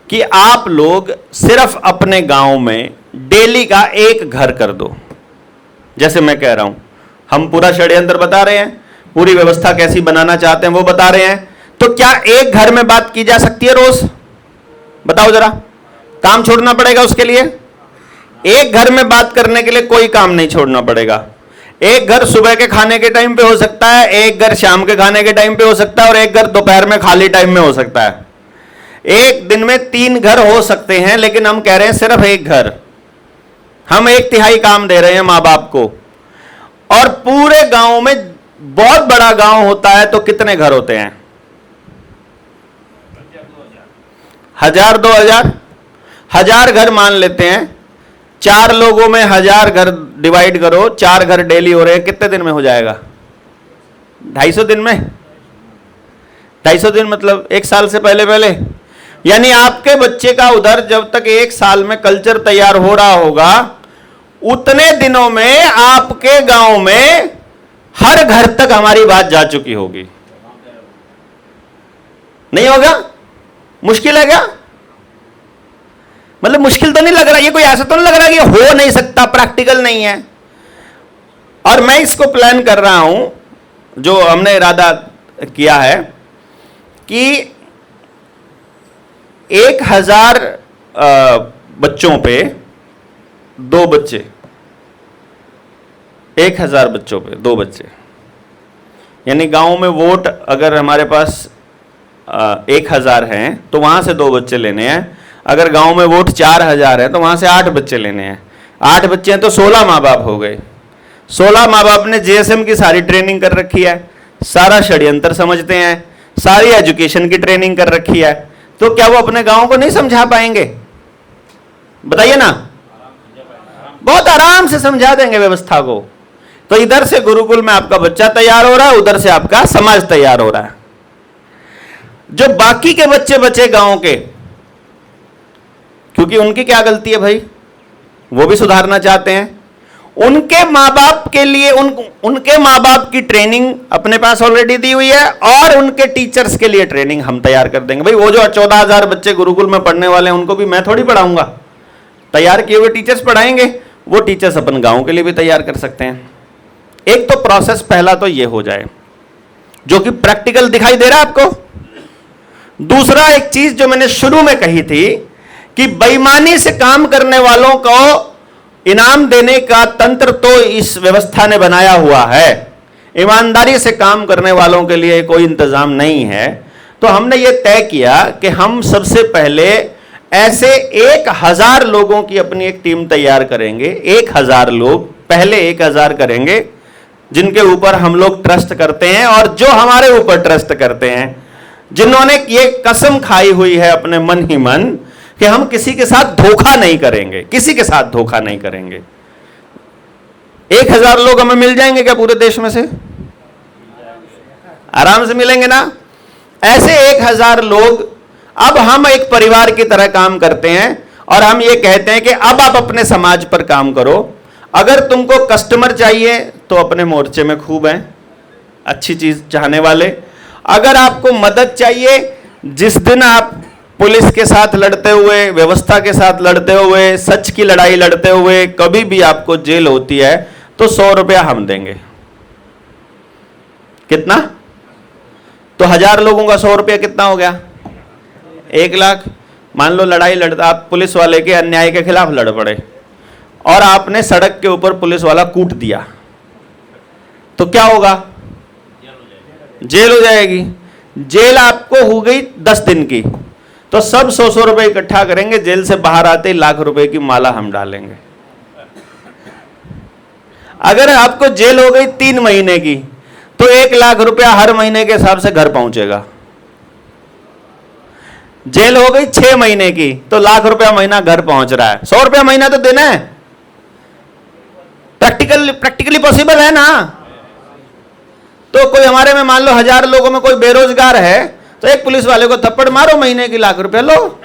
कि आप लोग सिर्फ अपने गांव में डेली का 1 घर कर दो। जैसे मैं कह रहा हूं, हम पूरा षड्यंत्र बता रहे हैं, पूरी व्यवस्था कैसी बनाना चाहते हैं वो बता रहे हैं। तो क्या 1 घर में बात की जा सकती है रोज? बताओ जरा, काम छोड़ना पड़ेगा उसके लिए? 1 घर में बात करने के लिए कोई काम नहीं छोड़ना पड़ेगा। 1 घर सुबह के खाने के टाइम पे हो सकता है, 1 घर शाम के खाने के टाइम पे हो सकता है, और 1 घर दोपहर में खाली टाइम में हो सकता है। एक दिन में 3 घर हो सकते हैं, लेकिन हम कह रहे हैं सिर्फ 1 घर। हम 1/3 काम दे रहे हैं माँ बाप को। और पूरे गांव में, बहुत बड़ा गांव होता है तो कितने घर होते हैं? 1000-2000, 1000 घर मान लेते हैं। 4 लोगों में 1000 घर डिवाइड करो, 4 घर डेली हो रहे हैं, कितने दिन में हो जाएगा? 250 दिन में। 250 दिन मतलब 1 साल से पहले। यानी आपके बच्चे का उधर जब तक 1 साल में कल्चर तैयार हो रहा होगा, उतने दिनों में आपके गांव में हर घर तक हमारी बात जा चुकी होगी। नहीं होगा? मुश्किल है क्या? मतलब मुश्किल तो नहीं लग रहा, ये कोई ऐसा तो नहीं लग रहा कि हो नहीं सकता, प्रैक्टिकल नहीं है। और मैं इसको प्लान कर रहा हूं, जो हमने इरादा किया है कि 1000 बच्चों पे 2 बच्चे, 1000 बच्चों पे 2 बच्चे। यानी गांव में वोट अगर हमारे पास 1000 हैं तो वहां से 2 बच्चे लेने हैं। अगर गांव में वोट 4000 है तो वहां से 8 बच्चे लेने हैं। 8 बच्चे हैं तो 16 माँ बाप हो गए। 16 माँ बाप ने जेएसएम की सारी ट्रेनिंग कर रखी है, सारा षड्यंत्र समझते हैं, सारी एजुकेशन की ट्रेनिंग कर रखी है। तो क्या वो अपने गांव को नहीं समझा पाएंगे? बताइए ना। बहुत आराम से समझा देंगे व्यवस्था को। तो इधर से गुरुकुल में आपका बच्चा तैयार हो रहा है, उधर से आपका समाज तैयार हो रहा है। जो बाकी के बच्चे बचे गांव के, क्योंकि उनकी क्या गलती है भाई, वो भी सुधारना चाहते हैं, उनके माँ बाप के लिए उनके माँ बाप की ट्रेनिंग अपने पास ऑलरेडी दी हुई है, और उनके टीचर्स के लिए ट्रेनिंग हम तैयार कर देंगे। भाई वो जो 14,000 बच्चे गुरुकुल में पढ़ने वाले हैं उनको भी मैं थोड़ी पढ़ाऊंगा, तैयार किए हुए टीचर्स पढ़ाएंगे। वो टीचर्स अपन गांव के लिए भी तैयार कर सकते हैं। एक तो प्रोसेस पहला तो ये हो जाए जो कि प्रैक्टिकल दिखाई दे रहा है आपको। दूसरा एक चीज जो मैंने शुरू में कही थी कि बेईमानी से काम करने वालों को इनाम देने का तंत्र तो इस व्यवस्था ने बनाया हुआ है, ईमानदारी से काम करने वालों के लिए कोई इंतजाम नहीं है। तो हमने ये तय किया कि हम सबसे पहले ऐसे 1,000 लोगों की अपनी एक टीम तैयार करेंगे। 1,000 लोग, पहले 1,000 करेंगे जिनके ऊपर हम लोग ट्रस्ट करते हैं और जो हमारे ऊपर ट्रस्ट करते हैं, जिन्होंने ये कसम खाई हुई है अपने मन ही मन कि हम किसी के साथ धोखा नहीं करेंगे, किसी के साथ धोखा नहीं करेंगे। 1,000 लोग हमें मिल जाएंगे क्या पूरे देश में से? आराम से मिलेंगे ना। ऐसे 1,000 लोग, अब हम एक परिवार की तरह काम करते हैं और हम ये कहते हैं कि अब आप अपने समाज पर काम करो। अगर तुमको कस्टमर चाहिए तो अपने मोर्चे में खूब हैं, अच्छी चीज चाहने वाले। अगर आपको मदद चाहिए, जिस दिन आप पुलिस के साथ लड़ते हुए, व्यवस्था के साथ लड़ते हुए, सच की लड़ाई लड़ते हुए कभी भी आपको जेल होती है तो 100 रुपया हम देंगे। कितना? तो 1,000 लोगों का 100 रुपया कितना हो गया? 1 लाख। मान लो लड़ाई लड़ता, आप पुलिस वाले के अन्याय के खिलाफ लड़ पड़े और आपने सड़क के ऊपर पुलिस वाला कूट दिया, तो क्या होगा? जेल हो जाएगी। जेल आपको हो गई 10 दिन की, तो सब 100-100 रुपए इकट्ठा करेंगे, जेल से बाहर आते ही लाख रुपए की माला हम डालेंगे। अगर आपको जेल हो गई 3 महीने की, तो 1 लाख रुपया हर महीने के हिसाब से घर पहुंचेगा। जेल हो गई 6 महीने की, तो लाख रुपया महीना घर पहुंच रहा है। 100 रुपया महीना तो देना है। प्रैक्टिकली पॉसिबल है ना। तो कोई हमारे में मान लो 1,000 लोगों में कोई बेरोजगार है, तो एक पुलिस वाले को थप्पड़ मारो, महीने की लाख रुपया लो।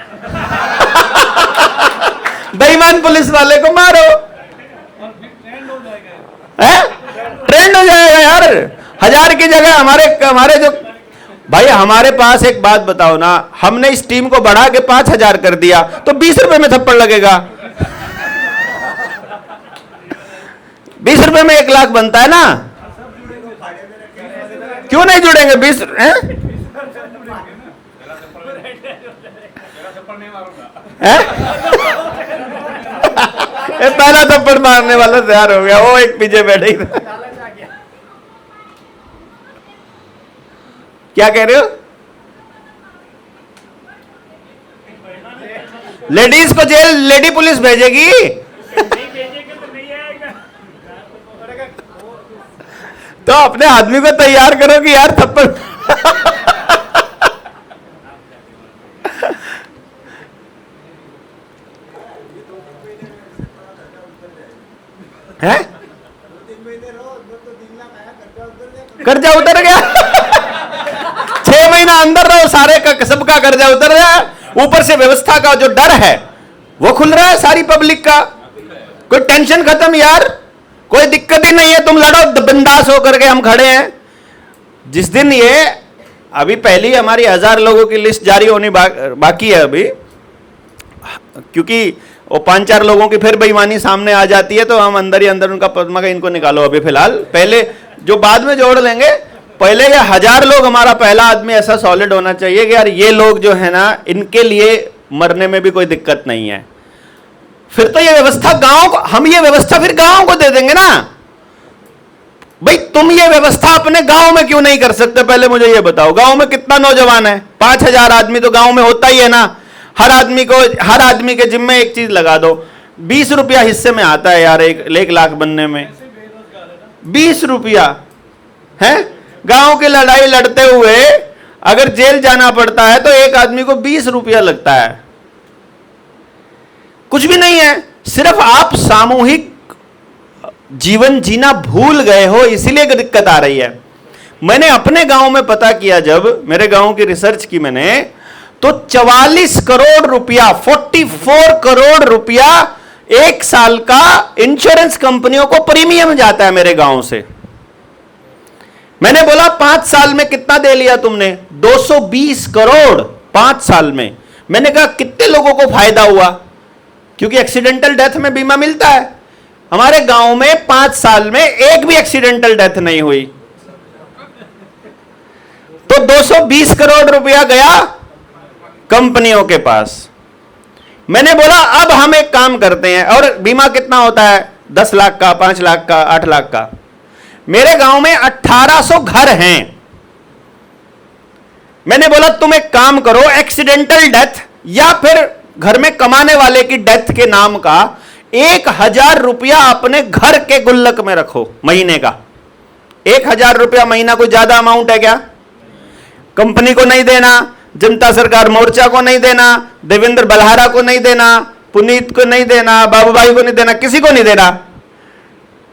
बेईमान पुलिस वाले को मारो, ट्रेंड हो जाएगा यार। 1,000 की जगह हमारे जो भाई, हमारे पास एक बात बताओ ना, हमने इस टीम को बढ़ा के 5,000 कर दिया तो 20 रुपए में थप्पड़ लगेगा। 20 रुपए में 1 लाख बनता है ना। क्यों नहीं जुड़ेंगे? 20 है? पहला थप्पड़ मारने वाला तैयार हो गया, वो एक पीछे बैठे ही था। क्या कह रहे हो? लेडीज को जेल लेडी पुलिस भेजेगी? तो अपने आदमी को तैयार करो कि यार थप्पड़ है? कर्जा उतर गया। 6 महीना अंदर रहो, सारे का सबका कर्जा उतर गया। ऊपर से व्यवस्था का जो डर है वो खुल रहा है सारी पब्लिक का। कोई टेंशन खत्म यार, कोई दिक्कत ही नहीं है, तुम लड़ो बिंदास होकर के, हम खड़े हैं। जिस दिन ये अभी पहली हमारी 1,000 लोगों की लिस्ट जारी होनी बाकी है अभी, क्योंकि वो 5-4 लोगों की फिर बेईमानी सामने आ जाती है तो हम अंदर ही अंदर उनका पद्मा का इनको निकालो अभी फिलहाल, पहले जो बाद में जोड़ लेंगे। पहले ये 1,000 लोग, हमारा पहला आदमी ऐसा सॉलिड होना चाहिए कि यार ये लोग जो है ना, इनके लिए मरने में भी कोई दिक्कत नहीं है। फिर तो ये व्यवस्था गांव को, हम ये व्यवस्था फिर गांव को दे देंगे ना। भाई तुम ये व्यवस्था अपने गांव में क्यों नहीं कर सकते? पहले मुझे ये बताओ, गांव में कितना नौजवान है? 5,000 आदमी तो गांव में होता ही है ना। हर आदमी के जिम्मे एक चीज लगा दो, 20 रुपया हिस्से में आता है यार 1 लाख बनने में। 20 रुपया है? गांव की लड़ाई लड़ते हुए अगर जेल जाना पड़ता है तो एक आदमी को 20 रुपया लगता है। कुछ भी नहीं है, सिर्फ आप सामूहिक जीवन जीना भूल गए हो, इसीलिए दिक्कत आ रही है। मैंने अपने गांव में पता किया, जब मेरे गांव की रिसर्च की मैंने, तो 44 करोड़ रुपया, 44 करोड़ रुपया 1 साल का इंश्योरेंस कंपनियों को प्रीमियम जाता है मेरे गांव से। मैंने बोला 5 साल में कितना दे लिया तुमने? 220 करोड़ 5 साल में। मैंने कहा कितने लोगों को फायदा हुआ? क्योंकि एक्सीडेंटल डेथ में बीमा मिलता है। हमारे गांव में 5 साल में एक भी एक्सीडेंटल डेथ नहीं हुई, तो 220 करोड़ रुपया गया कंपनियों के पास। मैंने बोला अब हम एक काम करते हैं, और बीमा कितना होता है? 10 लाख का, 5 लाख का, 8 लाख का। मेरे गांव में 1800 घर हैं। मैंने बोला तुम एक काम करो, एक्सीडेंटल डेथ या फिर घर में कमाने वाले की डेथ के नाम का 1000 रुपया अपने घर के गुल्लक में रखो महीने का। 1000 रुपया महीना कोई ज्यादा अमाउंट है क्या? कंपनी को नहीं देना, जनता सरकार मोर्चा को नहीं देना, देवेंद्र बल्हारा को नहीं देना, पुनीत को नहीं देना, बाबू भाई को नहीं देना, किसी को नहीं देना।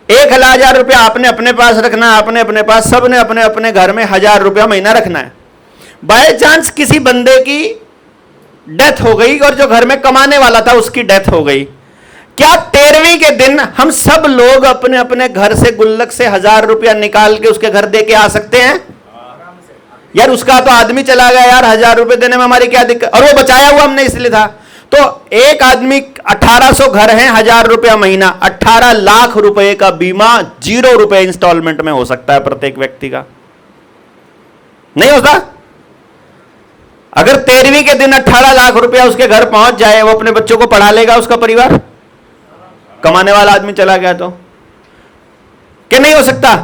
1000 रुपया आपने अपने पास रखना, आपने अपने पास, सबने अपने अपने घर में 1000 रुपया महीना रखना है। बाय चांस किसी बंदे की डेथ हो गई और जो घर में कमाने वाला था उसकी डेथ हो गई, क्या 13वीं के दिन हम सब लोग अपने अपने घर से गुल्लक से 1000 रुपया निकाल के उसके घर दे के आ सकते हैं? यार उसका तो आदमी चला गया यार, 1000 रुपए देने में हमारी क्या दिक्कत? और वो बचाया हुआ हमने इसलिए था। तो एक आदमी 1800 घर हैं, 1000 रुपया महीना, 18 लाख रुपए का बीमा 0 रुपए इंस्टॉलमेंट में हो सकता है प्रत्येक व्यक्ति का। नहीं होता? अगर 13वीं के दिन 18 लाख रुपया उसके घर पहुंच जाए, वो अपने बच्चों को पढ़ा लेगा उसका परिवार? कमाने वाला आदमी चला गया तो क्या नहीं हो सकता?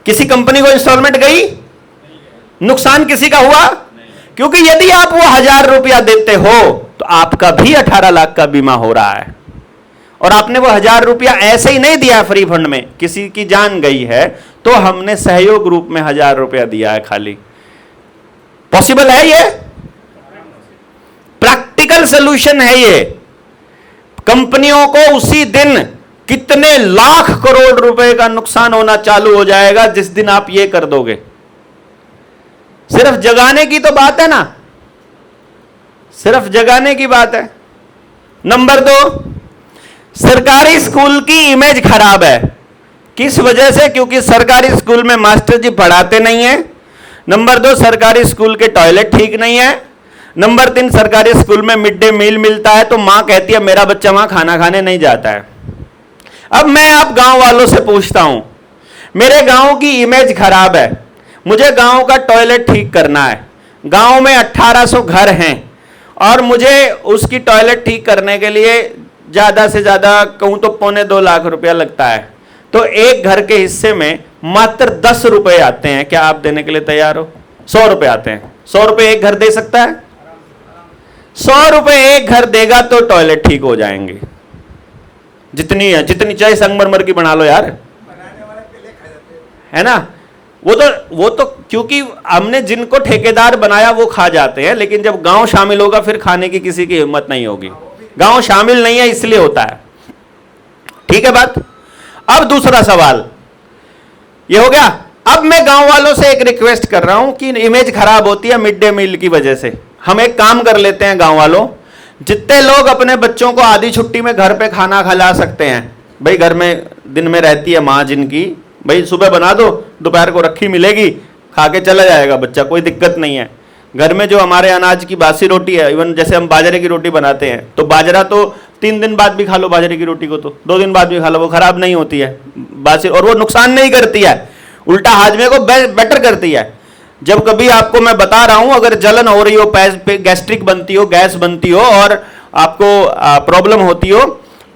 किसी कंपनी को इंस्टॉलमेंट गई, नुकसान किसी का हुआ? क्योंकि यदि आप वो 1000 रुपया देते हो तो आपका भी 18 लाख का बीमा हो रहा है। और आपने वो 1000 रुपया ऐसे ही नहीं दिया फ्री फंड में, किसी की जान गई है तो हमने सहयोग रूप में 1000 रुपया दिया है खाली। पॉसिबल है ये? प्रैक्टिकल सॉल्यूशन है ये। कंपनियों को उसी दिन कितने लाख करोड़ रुपए का नुकसान होना चालू हो जाएगा जिस दिन आप ये कर दोगे। सिर्फ जगाने की तो बात है ना, सिर्फ जगाने की बात है। नंबर 2, सरकारी स्कूल की इमेज खराब है। किस वजह से? क्योंकि सरकारी स्कूल में मास्टर जी पढ़ाते नहीं है। नंबर 2, सरकारी स्कूल के टॉयलेट ठीक नहीं है। नंबर 3, सरकारी स्कूल में मिड डे मील मिलता है तो मां कहती है मेरा बच्चा वहां खाना खाने नहीं जाता है। अब मैं आप गांव वालों से पूछता हूं, मेरे गांव की इमेज खराब है, मुझे गांव का टॉयलेट ठीक करना है। गांव में 1800 घर हैं और मुझे उसकी टॉयलेट ठीक करने के लिए ज्यादा से ज्यादा कहूं तो 2.25 लाख रुपया लगता है। तो एक घर के हिस्से में मात्र 10 रुपए आते हैं। क्या आप देने के लिए तैयार हो? 100 रुपए आते हैं। 100 रुपए एक घर दे सकता है? 100 रुपए एक घर देगा तो टॉयलेट ठीक हो जाएंगे। जितनी चाहे संगमरमर की बना लो यार, है ना? वो तो क्योंकि हमने जिनको ठेकेदार बनाया वो खा जाते हैं, लेकिन जब गांव शामिल होगा फिर खाने की किसी की हिम्मत नहीं होगी। गांव शामिल नहीं है इसलिए होता है। ठीक है बात? अब दूसरा सवाल ये हो गया। अब मैं गांव वालों से एक रिक्वेस्ट कर रहा हूं कि इमेज खराब होती है मिड डे मील की वजह से। हम एक काम कर लेते हैं गांव वालों, जितने लोग अपने बच्चों को आधी छुट्टी में घर पे खाना खिला सकते हैं, भाई घर में दिन में रहती है माँ जिनकी, भाई सुबह बना दो, दोपहर को रखी मिलेगी, खा के चला जाएगा बच्चा, कोई दिक्कत नहीं है। घर में जो हमारे अनाज की बासी रोटी है, इवन जैसे हम बाजरे की रोटी बनाते हैं, तो बाजरा तो 3 दिन बाद भी खा लो, बाजरे की रोटी को तो 2 दिन बाद भी खा लो, वो खराब नहीं होती है बासी, और वो नुकसान नहीं करती है, उल्टा हाजमे को बेटर करती है। जब कभी आपको मैं बता रहा हूं, अगर जलन हो रही हो, गैस्ट्रिक बनती हो, गैस बनती हो और आपको प्रॉब्लम होती हो,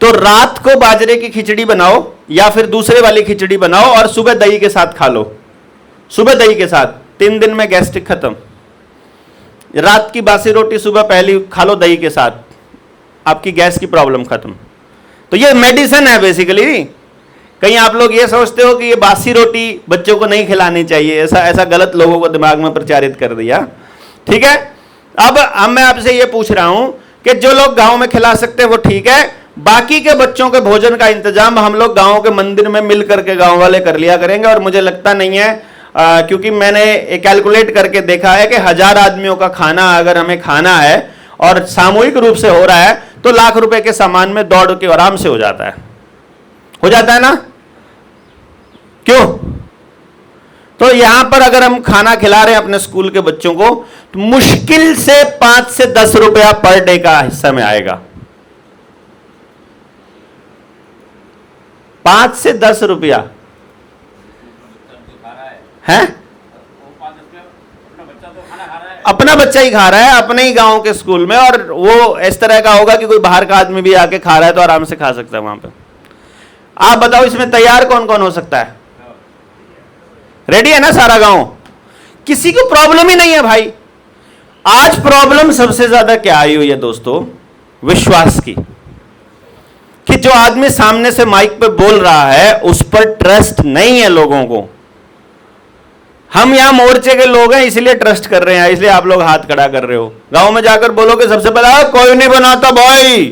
तो रात को बाजरे की खिचड़ी बनाओ या फिर दूसरे वाली खिचड़ी बनाओ और सुबह दही के साथ खा लो। सुबह दही के साथ 3 दिन में गैस्ट्रिक खत्म। रात की बासी रोटी सुबह पहली खा लो दही के साथ, आपकी गैस की प्रॉब्लम खत्म। तो ये मेडिसिन है बेसिकली। कहीं आप लोग ये सोचते हो कि ये बासी रोटी बच्चों को नहीं खिलानी चाहिए, ऐसा गलत लोगों को दिमाग में प्रचारित कर दिया। ठीक है, अब मैं आपसे ये पूछ रहा हूं कि जो लोग गांव में खिला सकते हैं वो ठीक है, बाकी के बच्चों के भोजन का इंतजाम हम लोग गांव के मंदिर में मिल करके गांव वाले कर लिया करेंगे। और मुझे लगता नहीं है, क्योंकि मैंने कैलकुलेट करके देखा है कि 1000 आदमियों का खाना अगर हमें खाना है और सामूहिक रूप से हो रहा है तो लाख रुपए के सामान में दौड़ के आराम से हो जाता है ना? क्यों? तो यहां पर अगर हम खाना खिला रहे हैं अपने स्कूल के बच्चों को, तो मुश्किल से 5 से 10 रुपया पर डे का हिस्सा में आएगा। 5 से 10 रुपया है, अपना बच्चा ही खा रहा है अपने ही गांव के स्कूल में, और वो इस तरह का होगा कि कोई बाहर का आदमी भी आके खा रहा है तो आराम से खा सकता है वहां पे। आप बताओ इसमें तैयार कौन कौन हो सकता है? रेडी है ना सारा गांव? किसी को प्रॉब्लम ही नहीं है भाई। आज प्रॉब्लम सबसे ज्यादा क्या आई हुई है दोस्तों? विश्वास की, कि जो आदमी सामने से माइक पे बोल रहा है उस पर ट्रस्ट नहीं है लोगों को। हम यहां मोर्चे के लोग हैं इसलिए ट्रस्ट कर रहे हैं, इसलिए आप लोग हाथ खड़ा कर रहे हो। गांव में जाकर बोलोगे सबसे पहले कोई नहीं बनाता भाई,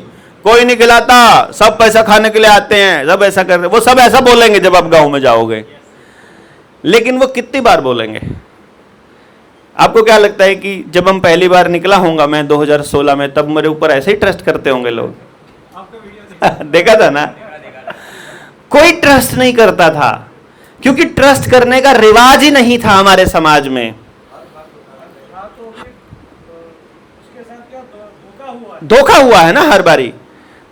कोई नहीं खिलाता, सब पैसा खाने के लिए आते हैं, सब ऐसा कर रहे, वो सब ऐसा बोलेंगे जब आप गांव में जाओगे। लेकिन वो कितनी बार बोलेंगे? आपको क्या लगता है कि जब हम पहली बार निकला होगा मैं 2016 में, तब मेरे ऊपर ऐसे ही ट्रस्ट करते होंगे लोग? देखा था ना, कोई ट्रस्ट नहीं करता था, क्योंकि ट्रस्ट करने का रिवाज ही नहीं था हमारे समाज में। धोखा हुआ है ना हर बारी,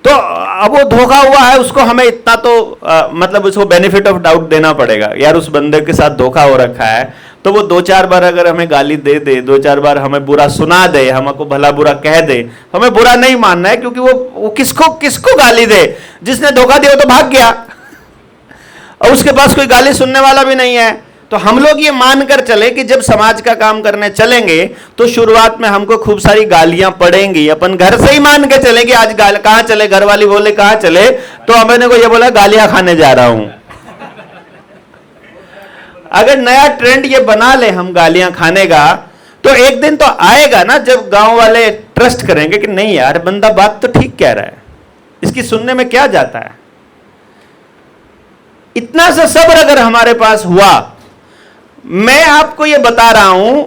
तो अब वो धोखा हुआ है, उसको हमें इतना तो मतलब उसको बेनिफिट ऑफ डाउट देना पड़ेगा। यार उस बंदे के साथ धोखा हो रखा है, तो वो 2-4 बार अगर हमें गाली दे दे, 2-4 बार हमें बुरा सुना दे, हमको भला बुरा कह दे, हमें बुरा नहीं मानना है, क्योंकि वो किसको गाली दे? जिसने धोखा दिया तो भाग गया और उसके पास कोई गाली सुनने वाला भी नहीं है। तो हम लोग ये मानकर चले कि जब समाज का काम करने चलेंगे तो शुरुआत में हमको खूब सारी गालियां पड़ेंगी। अपन घर से ही मान के चले कि आज कहां चले, घर वाली बोले कहां चले, तो हमने को ये बोला गालियां खाने जा रहा हूं। अगर नया ट्रेंड ये बना ले हम गालियां खाने का, तो एक दिन तो आएगा ना जब गांव वाले ट्रस्ट करेंगे कि नहीं यार बंदा बात तो ठीक कह रहा है, इसकी सुनने में क्या जाता है। इतना सा सब्र अगर हमारे पास हुआ, मैं आपको यह बता रहा हूं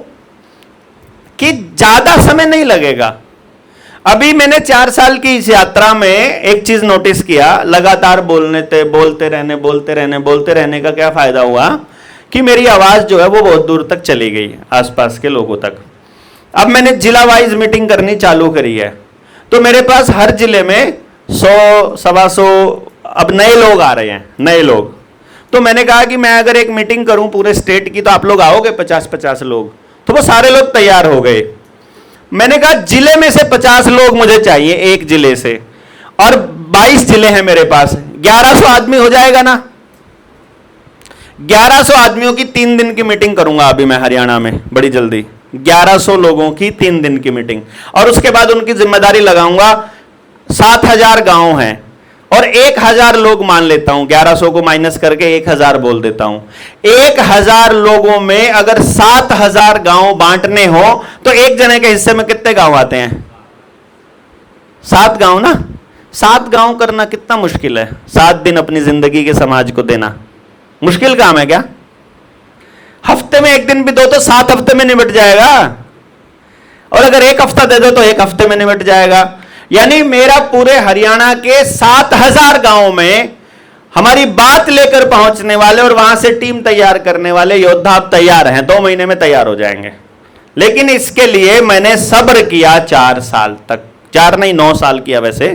कि ज्यादा समय नहीं लगेगा। अभी मैंने 4 साल की इस यात्रा में एक चीज नोटिस किया, लगातार बोलते रहने का क्या फायदा हुआ कि मेरी आवाज जो है वो बहुत दूर तक चली गई, आसपास के लोगों तक। अब मैंने जिला वाइज मीटिंग करनी चालू करी है, तो मेरे पास हर जिले में 100-125 अब नए लोग आ रहे हैं, नए लोग। तो मैंने कहा कि मैं अगर एक मीटिंग करूं पूरे स्टेट की, तो आप लोग आओगे 50-50 लोग। तो वो सारे लोग तैयार हो गए। मैंने कहा जिले में से 50 लोग मुझे चाहिए, एक जिले से, और 22 जिले हैं मेरे पास, 1100 आदमी हो जाएगा ना? 1100 आदमियों की 3 दिन की मीटिंग करूंगा अभी मैं हरियाणा में, बड़ी जल्दी 1100 लोगों की 3 दिन की मीटिंग। और उसके बाद उनकी जिम्मेदारी लगाऊंगा। 7000 गांव हैं और 1000 लोग मान लेता हूं, 1100 को माइनस करके 1000 बोल देता हूं। 1000 लोगों में अगर 7000 गांव बांटने हो तो एक जने के हिस्से में कितने गांव आते हैं? 7 गांव ना। 7 गांव करना कितना मुश्किल है? 7 दिन अपनी जिंदगी के समाज को देना मुश्किल काम है क्या? हफ्ते में 1 दिन भी दो तो 7 हफ्ते में निपट जाएगा, और अगर 1 हफ्ता दे दो तो 1 हफ्ते में निपट जाएगा। यानी मेरा पूरे हरियाणा के 7000 गांवों में हमारी बात लेकर पहुंचने वाले और वहां से टीम तैयार करने वाले योद्धा अब तैयार हैं, 2 महीने में तैयार हो जाएंगे। लेकिन इसके लिए मैंने सब्र किया 4 साल तक, 4 नहीं 9 साल किया वैसे,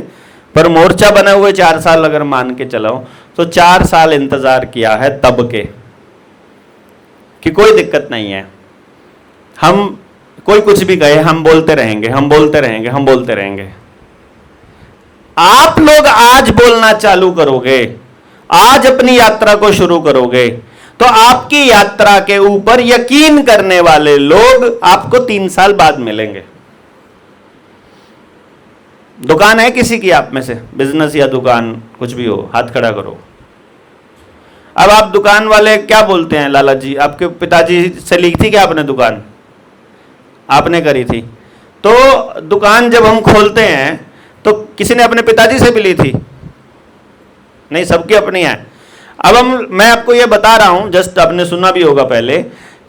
पर मोर्चा बने हुए 4 साल अगर मान के चलो तो 4 साल इंतजार किया है तब के, कि कोई दिक्कत नहीं है, हम कोई कुछ भी कहे हम बोलते रहेंगे, हम बोलते रहेंगे, हम बोलते रहेंगे। आप लोग आज बोलना चालू करोगे, आज अपनी यात्रा को शुरू करोगे, तो आपकी यात्रा के ऊपर यकीन करने वाले लोग आपको 3 साल बाद मिलेंगे। दुकान है किसी की आप में से, बिजनेस या दुकान कुछ भी हो, हाथ खड़ा करो। अब आप दुकान वाले क्या बोलते हैं? लाला जी आपके पिताजी से ली थी क्या आपने दुकान? आपने करी थी। तो दुकान जब हम खोलते हैं तो किसी ने अपने पिताजी से भी ली थी? नहीं, सबकी अपनी है। अब मैं आपको ये बता रहा हूं, जस्ट आपने सुना भी होगा पहले,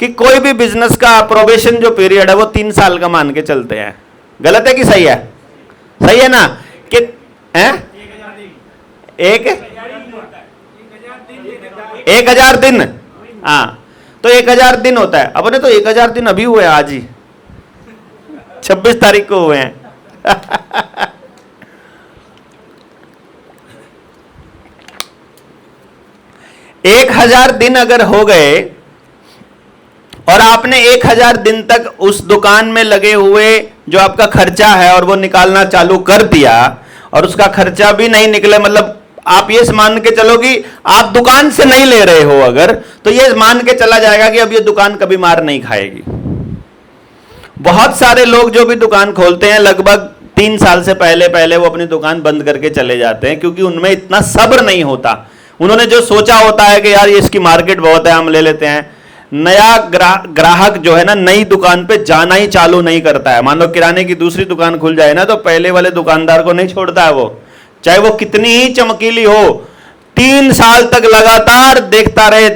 कि कोई भी बिजनेस का प्रोबेशन जो पीरियड है वो 3 साल का मान के चलते हैं। गलत है कि सही है? सही है ना, कि हैं? 1000 दिन। हाँ, तो 1000 दिन होता है। अपने तो 1000 दिन अभी हुए, आज ही 26 तारीख को हुए हैं। 1000 दिन अगर हो गए और आपने 1000 दिन तक उस दुकान में लगे हुए जो आपका खर्चा है और वो निकालना चालू कर दिया और उसका खर्चा भी नहीं निकले, मतलब आप ये मान के चलो कि आप दुकान से नहीं ले रहे हो अगर, तो ये मान के चला जाएगा कि अब ये दुकान कभी मार नहीं खाएगी। बहुत सारे लोग जो भी दुकान खोलते हैं लगभग 3 साल से पहले वो अपनी दुकान बंद करके चले जाते हैं, क्योंकि उनमें इतना सब्र नहीं होता। उन्होंने जो सोचा होता है कि यार ये इसकी मार्केट बहुत है, हम ले लेते हैं। नया ग्राहक जो है ना, नई दुकान पे जाना ही चालू नहीं करता है। मान लो किराने की दूसरी दुकान खुल जाए ना, तो पहले वाले दुकानदार को नहीं छोड़ता है वो, चाहे वो कितनी ही चमकीली हो। 3 साल तक लगातार देखता रहे,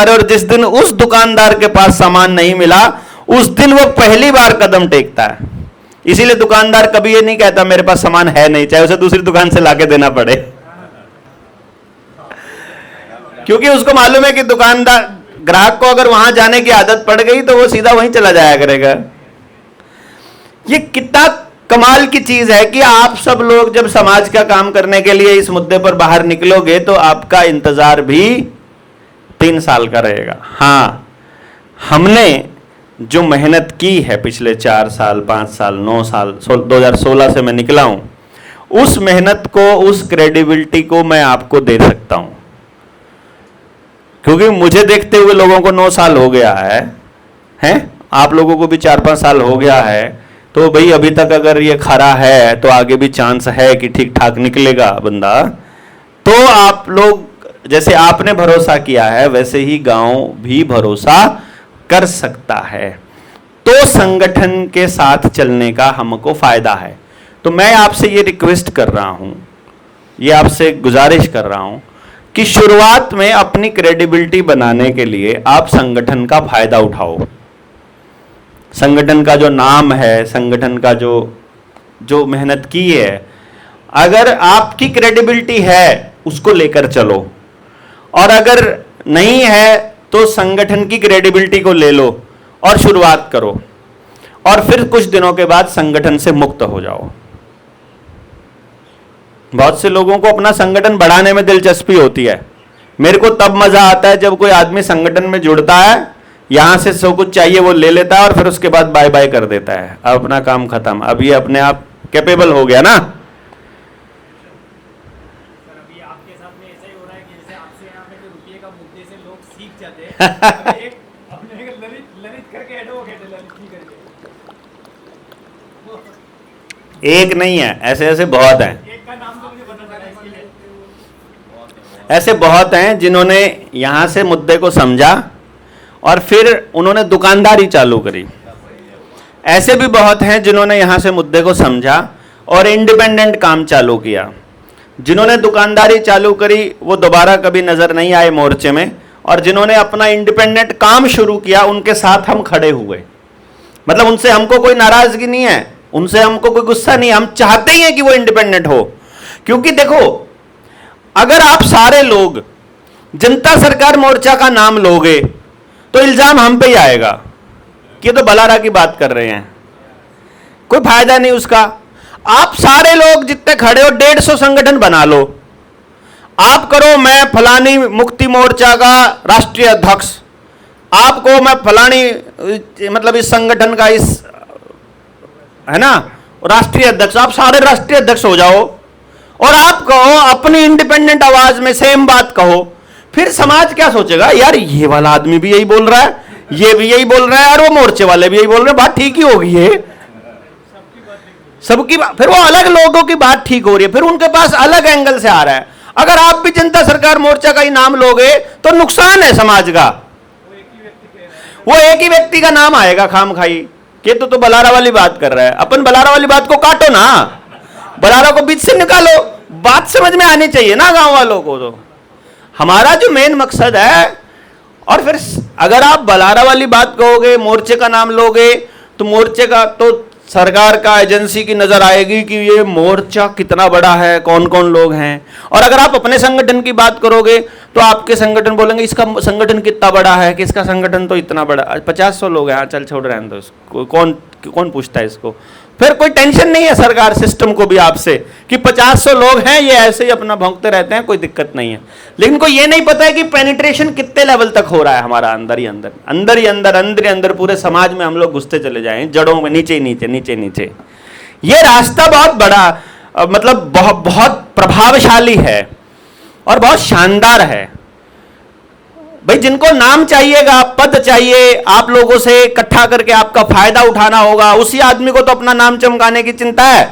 और जिस दिन उस दुकानदार के पास सामान नहीं मिला, उस दिन वो पहली बार कदम टेकता है। इसीलिए दुकानदार कभी ये नहीं कहता मेरे पास सामान है नहीं, चाहे उसे दूसरी दुकान से लाके देना पड़े, क्योंकि उसको मालूम है कि दुकानदार ग्राहक को अगर वहां जाने की आदत पड़ गई तो वो सीधा वहीं चला जाया करेगा। ये कितना कमाल की चीज है कि आप सब लोग जब समाज का काम करने के लिए इस मुद्दे पर बाहर निकलोगे तो आपका इंतजार भी 3 साल का रहेगा। हाँ, हमने जो मेहनत की है पिछले 4 साल, 5 साल, 9 साल, 2016 से मैं निकला हूं, उस मेहनत को, उस क्रेडिबिलिटी को मैं आपको दे सकता हूं, क्योंकि मुझे देखते हुए लोगों को 9 साल हो गया है, आप लोगों को भी 4-5 साल हो गया है। तो भाई अभी तक अगर ये खरा है तो आगे भी चांस है कि ठीक ठाक निकलेगा बंदा। तो आप लोग, जैसे आपने भरोसा किया है वैसे ही गांव भी भरोसा कर सकता है। तो संगठन के साथ चलने का हमको फायदा है। तो मैं आपसे ये रिक्वेस्ट कर रहा हूं, ये आपसे गुजारिश कर रहा हूं कि शुरुआत में अपनी क्रेडिबिलिटी बनाने के लिए आप संगठन का फायदा उठाओ। संगठन का जो नाम है, संगठन का जो मेहनत की है, अगर आपकी क्रेडिबिलिटी है उसको लेकर चलो, और अगर नहीं है तो संगठन की क्रेडिबिलिटी को ले लो और शुरुआत करो, और फिर कुछ दिनों के बाद संगठन से मुक्त हो जाओ। बहुत से लोगों को अपना संगठन बढ़ाने में दिलचस्पी होती है। मेरे को तब मजा आता है जब कोई आदमी संगठन में जुड़ता है, यहां से सब कुछ चाहिए वो ले लेता है और फिर उसके बाद बाय बाय कर देता है, अब अपना काम खत्म, अब ये अपने आप कैपेबल हो गया ना। सर अभी आपके साथ में ऐसा ही हो रहा है कि जैसे आपसे यहाँ पे रुपये का मुद्दे से लोग सीख जाते हैं। एक अपने ललित करके एडवोकेट है, ललित जी करके, एक नहीं है, ऐसे ऐसे बहुत हैं। एक का नाम तो मुझे पता चला इसके लिए। ऐसे बहुत हैं जिन्होंने यहां से मुद्दे को समझा और फिर उन्होंने दुकानदारी चालू करी। ऐसे भी बहुत हैं जिन्होंने यहां से मुद्दे को समझा और इंडिपेंडेंट काम चालू किया। जिन्होंने दुकानदारी चालू करी वो दोबारा कभी नजर नहीं आए मोर्चे में, और जिन्होंने अपना इंडिपेंडेंट काम शुरू किया उनके साथ हम खड़े हुए। मतलब उनसे हमको कोई नाराजगी नहीं है, उनसे हमको कोई गुस्सा नहीं है, हम चाहते ही हैं कि वो इंडिपेंडेंट हो। क्योंकि देखो, अगर आप सारे लोग जनता सरकार मोर्चा का नाम लोगे तो इल्जाम हम पे ही आएगा कि तो बलारा की बात कर रहे हैं, कोई फायदा नहीं उसका। आप सारे लोग जितने खड़े हो 150 संगठन बना लो, आप करो मैं फलानी मुक्ति मोर्चा का राष्ट्रीय अध्यक्ष, आपको मैं फलानी मतलब इस संगठन का इस है ना राष्ट्रीय अध्यक्ष, आप सारे राष्ट्रीय अध्यक्ष हो जाओ और आप कहो अपनी इंडिपेंडेंट आवाज में सेम बात कहो, फिर समाज क्या सोचेगा, यार ये वाला आदमी भी यही बोल रहा है, ये भी यही बोल रहा है, और वो मोर्चे वाले भी यही बोल रहे हैं, बात ठीक ही होगी है सबकी बात। फिर वो अलग लोगों की बात ठीक हो रही है, फिर उनके पास अलग एंगल से आ रहा है। अगर आप भी जनता सरकार मोर्चा का ही नाम लोगे तो नुकसान है समाज का। वो एक ही व्यक्ति का नाम आएगा खाम खाई कि तो बलारा वाली बात कर रहा है। अपन बलारा वाली बात को काटो ना, बलारा को बीच से निकालो, बात समझ में आनी चाहिए ना गांव वालों को। तो हमारा जो मेन मकसद है, और फिर अगर आप बलारा वाली बात कहोगे, मोर्चे का नाम लोगे, तो मोर्चे का तो सरकार का एजेंसी की नजर आएगी कि ये मोर्चा कितना बड़ा है, कौन कौन लोग हैं। और अगर आप अपने संगठन की बात करोगे तो आपके संगठन बोलेंगे इसका संगठन कितना बड़ा है, किसका संगठन तो इतना बड़ा, 50-100 लोग हैं, हाँ चल छोड़ रहे हैं, तो इसको कौन पूछता है इसको। फिर कोई टेंशन नहीं है सरकार सिस्टम को भी आपसे कि 50-100 लोग हैं, ये ऐसे ही अपना भौंकते रहते हैं, कोई दिक्कत नहीं है। लेकिन कोई ये नहीं पता है कि पेनिट्रेशन कितने लेवल तक हो रहा है हमारा अंदर ही अंदर पूरे समाज में हम लोग घुसते चले जाएं, जड़ों में, नीचे। ये रास्ता बहुत बड़ा, मतलब बहुत प्रभावशाली है और बहुत शानदार है। भाई जिनको नाम चाहिएगा, पद चाहिए, आप लोगों से इकट्ठा करके आपका फायदा उठाना होगा, उसी आदमी को तो अपना नाम चमकाने की चिंता है।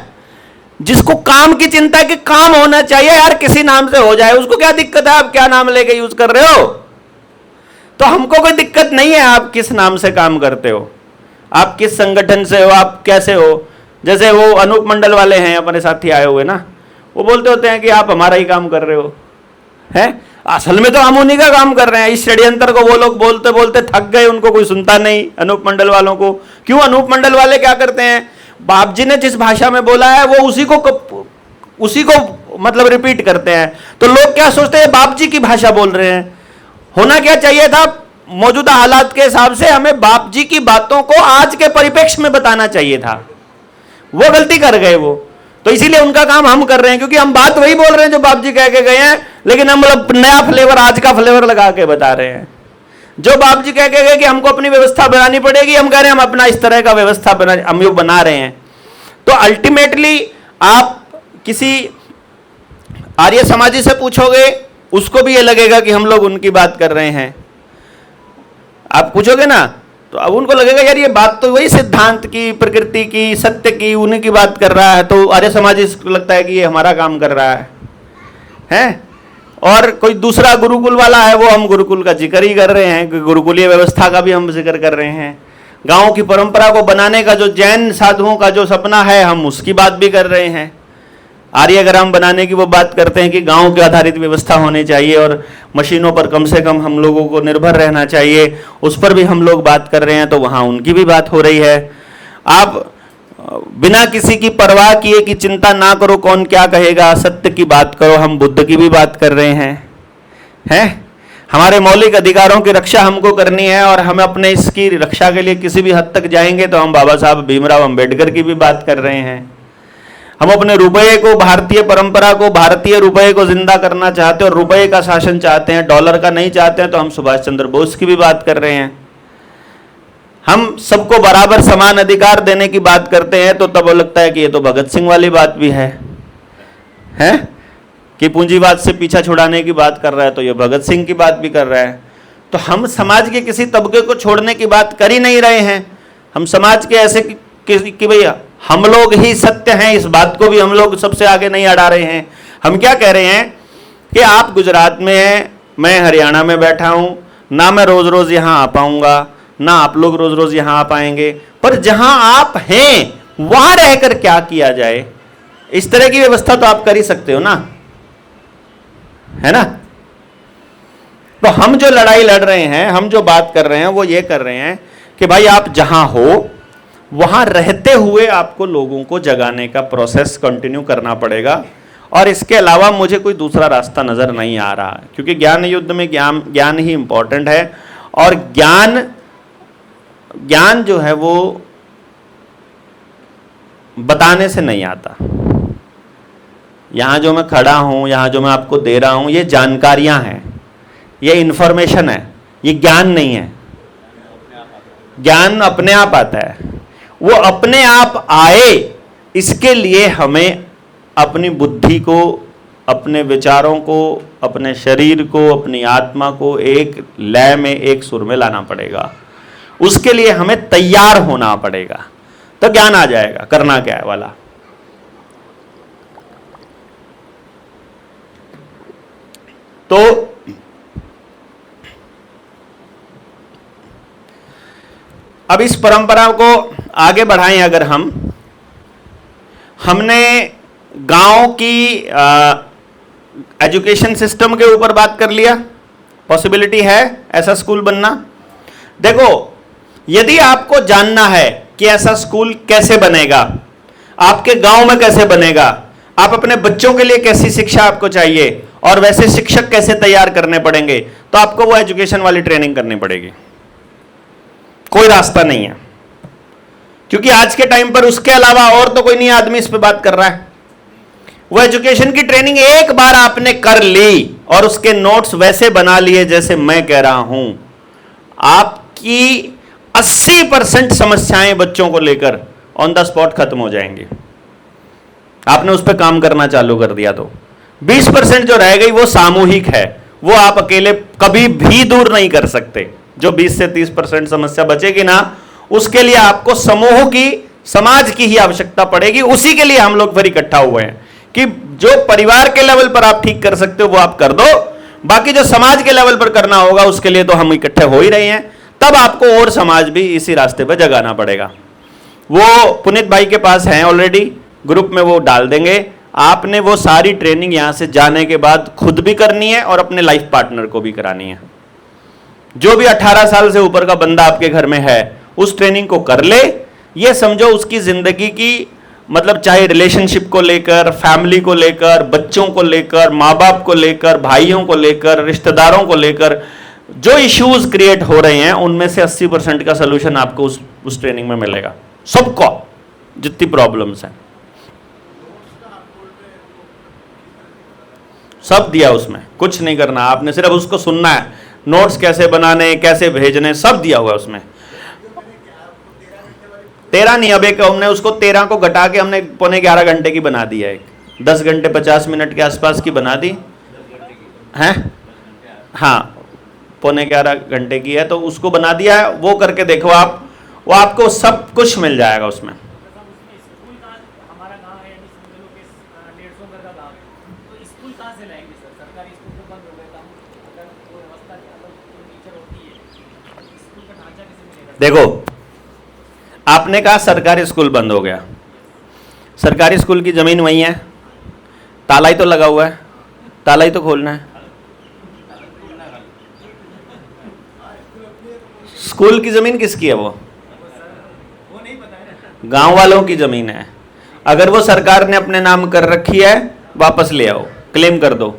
जिसको काम की चिंता है कि काम होना चाहिए यार, किसी नाम से हो जाए, उसको क्या दिक्कत है आप क्या नाम लेके यूज कर रहे हो। तो हमको कोई दिक्कत नहीं है आप किस नाम से काम करते हो, आप किस संगठन से हो, आप कैसे हो। जैसे वो अनूप मंडल वाले हैं अपने साथी आए हुए ना, वो बोलते होते हैं कि आप हमारा ही काम कर रहे हो, हैं असल में तो हम उन्हीं का काम कर रहे हैं। इस षड्यंत्र को वो लोग बोलते बोलते थक गए, उनको कोई सुनता नहीं अनूप मंडल वालों को। क्यों? अनूप मंडल वाले क्या करते हैं, बाप जी ने जिस भाषा में बोला है वो उसी को मतलब रिपीट करते हैं। तो लोग क्या सोचते हैं, बाप जी की भाषा बोल रहे हैं। होना क्या चाहिए था, मौजूदा हालात के हिसाब से हमें बाप जी की बातों को आज के परिप्रेक्ष्य में बताना चाहिए था। वो गलती कर गए वो, तो इसीलिए उनका काम हम कर रहे हैं, क्योंकि हम बात वही बोल रहे हैं जो बाप जी कह के गए हैं, लेकिन हम नया फ्लेवर, आज का फ्लेवर लगा के बता रहे हैं। जो बाप जी कह के गए कि हमको अपनी व्यवस्था बनानी पड़ेगी, हम कह रहे हैं हम अपना इस तरह का व्यवस्था बना रहे हैं। तो अल्टीमेटली आप किसी आर्य समाजी से पूछोगे, उसको भी ये लगेगा कि हम लोग उनकी बात कर रहे हैं। आप पूछोगे ना, तो अब उनको लगेगा यार ये बात तो वही सिद्धांत की, प्रकृति की, सत्य की, उन्हीं की बात कर रहा है। तो आर्य समाजी को लगता है कि ये हमारा काम कर रहा है। और कोई दूसरा गुरुकुल वाला है, वो हम गुरुकुल का जिक्र ही कर रहे हैं, गुरुकुलीय व्यवस्था का भी हम जिक्र कर रहे हैं। गांव की परंपरा को बनाने का जो जैन साधुओं का जो सपना है, हम उसकी बात भी कर रहे हैं। आर्यग्राम बनाने की वो बात करते हैं कि गांव के आधारित व्यवस्था होनी चाहिए और मशीनों पर कम से कम हम लोगों को निर्भर रहना चाहिए, उस पर भी हम लोग बात कर रहे हैं। तो वहाँ उनकी भी बात हो रही है। आप बिना किसी की परवाह किए कि चिंता ना करो कौन क्या कहेगा, सत्य की बात करो, हम बुद्ध की भी बात कर रहे हैं। हमारे मौलिक अधिकारों की रक्षा हमको करनी है और हम अपने इसकी रक्षा के लिए किसी भी हद तक जाएंगे तो हम बाबा साहब भीमराव अंबेडकर की भी बात कर रहे हैं। हम अपने रुपये को, भारतीय परंपरा को, भारतीय रुपये को जिंदा करना चाहते हैं और रुपये का शासन चाहते हैं, डॉलर का नहीं चाहते हैं। तो हम सुभाष चंद्र बोस की भी बात कर रहे हैं। हम सबको बराबर समान अधिकार देने की बात करते हैं, तो तब लगता है कि ये तो भगत सिंह वाली बात भी है कि पूंजीवाद से पीछा छुड़ाने की बात कर रहा है, तो ये भगत सिंह की बात भी कर रहा है। तो हम समाज के किसी तबके को छोड़ने की बात कर ही नहीं रहे हैं। हम समाज के ऐसे कि भैया हम लोग ही सत्य हैं, इस बात को भी हम लोग सबसे आगे नहीं अड़ा रहे हैं। हम क्या कह रहे हैं कि आप गुजरात में हैं, मैं हरियाणा में बैठा हूं, ना मैं रोज रोज यहाँ आ पाऊंगा, ना आप लोग रोज रोज यहाँ आ पाएंगे, पर जहां आप हैं वहां रहकर क्या किया जाए, इस तरह की व्यवस्था तो आप कर ही सकते हो ना, है ना। तो हम जो लड़ाई लड़ रहे हैं, हम जो बात कर रहे हैं, वो ये कर रहे हैं कि भाई आप जहां हो वहां रहते हुए आपको लोगों को जगाने का प्रोसेस कंटिन्यू करना पड़ेगा। और इसके अलावा मुझे कोई दूसरा रास्ता नजर नहीं आ रहा, क्योंकि ज्ञान युद्ध में ज्ञान ही इंपॉर्टेंट है। और ज्ञान जो है वो बताने से नहीं आता। यहां जो मैं खड़ा हूं, यहां जो मैं आपको दे रहा हूं, ये जानकारियां हैं, ये इंफॉर्मेशन है, ये ज्ञान नहीं है। ज्ञान अपने आप आता है, वो अपने आप आए इसके लिए हमें अपनी बुद्धि को, अपने विचारों को, अपने शरीर को, अपनी आत्मा को एक लय में, एक सुर में लाना पड़ेगा। उसके लिए हमें तैयार होना पड़ेगा, तो ज्ञान आ जाएगा। करना क्या है वाला। तो अब इस परंपरा को आगे बढ़ाएं। अगर हमने गांव की एजुकेशन सिस्टम के ऊपर बात कर लिया, पॉसिबिलिटी है ऐसा स्कूल बनना। देखो, यदि आपको जानना है कि ऐसा स्कूल कैसे बनेगा, आपके गांव में कैसे बनेगा, आप अपने बच्चों के लिए कैसी शिक्षा आपको चाहिए और वैसे शिक्षक कैसे तैयार करने पड़ेंगे, तो आपको वो एजुकेशन वाली ट्रेनिंग करनी पड़ेगी। कोई रास्ता नहीं है, क्योंकि आज के टाइम पर उसके अलावा और तो कोई नहीं आदमी इस पे बात कर रहा है। वो एजुकेशन की ट्रेनिंग एक बार आपने कर ली और उसके नोट्स वैसे बना लिए जैसे मैं कह रहा हूं, आपकी 80% समस्याएं बच्चों को लेकर ऑन द स्पॉट खत्म हो जाएंगी। आपने उस पर काम करना चालू कर दिया तो 20% जो रह गई वो सामूहिक है, वो आप अकेले कभी भी दूर नहीं कर सकते। जो 20 से 30% समस्या बचेगी ना, उसके लिए आपको समूह की, समाज की ही आवश्यकता पड़ेगी। उसी के लिए हम लोग फिर इकट्ठा हुए हैं कि जो परिवार के लेवल पर आप ठीक कर सकते हो वो आप कर दो, बाकी जो समाज के लेवल पर करना होगा उसके लिए तो हम इकट्ठे हो ही रहे हैं। तब आपको और समाज भी इसी रास्ते पर जगाना पड़ेगा। वो पुनीत भाई के पास हैं ऑलरेडी, ग्रुप में वो डाल देंगे। आपने वो सारी ट्रेनिंग यहां से जाने के बाद खुद भी करनी है और अपने लाइफ पार्टनर को भी करानी है। जो भी 18 साल से ऊपर का बंदा आपके घर में है उस ट्रेनिंग को कर ले। ये समझो उसकी जिंदगी की, मतलब चाहे रिलेशनशिप को लेकर, फैमिली को लेकर, बच्चों को लेकर, माँ बाप को लेकर, भाइयों को लेकर, रिश्तेदारों को लेकर जो इश्यूज क्रिएट हो रहे हैं उनमें से 80% का सोल्यूशन आपको उस ट्रेनिंग में मिलेगा। सबको जितनी प्रॉब्लम्स हैं सब दिया उसमें, कुछ नहीं करना, आपने सिर्फ उसको सुनना है। नोट्स कैसे बनाने, कैसे भेजने, सब दिया हुआ है उसमें। 13 नहीं, अब एक हमने उसको 13 को घटा के हमने 11.25 घंटे की बना दी है। 10 घंटे 50 मिनट के आसपास की बना दी है। हाँ, 11.25 घंटे की है तो उसको बना दिया है। वो करके देखो आप, वो आपको सब कुछ मिल जाएगा उसमें। स्कूल का हमारा गांव है, यानी समझ लो कि 150 घर का गांव है, तो स्कूल कहाँ से लाएंगे सर? सरकारी स्कूल तो बंद हो गए, तो अगर कोई व्यवस्था कोई टीचर होती है, स्कूल का ढांचा कैसे मिलेगा? देखो, आपने कहा सरकारी स्कूल बंद हो गया, सरकारी स्कूल की जमीन वही है, ताला ही तो लगा हुआ है, ताला ही तो खोलना है। स्कूल की जमीन किसकी है? वो नहीं पता है, गांव वालों की जमीन है। अगर वो सरकार ने अपने नाम कर रखी है, वापस ले आओ, क्लेम कर दो।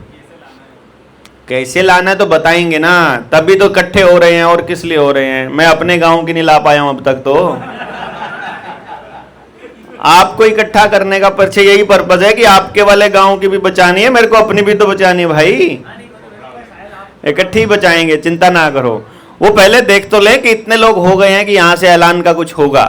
कैसे लाना है तो बताएंगे ना, तभी तो इकट्ठे हो रहे हैं। और किस लिए हो रहे हैं? मैं अपने गांव की नहीं ला पाया हूं अब तक। तो आपको इकट्ठा करने का पीछे यही पर्पज है कि आपके वाले गांव की भी बचानी है, मेरे को अपनी भी तो बचानी है भाई। इकट्ठी बचाएंगे, चिंता ना करो। वो पहले देख तो ले कि इतने लोग हो गए हैं कि यहां से ऐलान का कुछ होगा।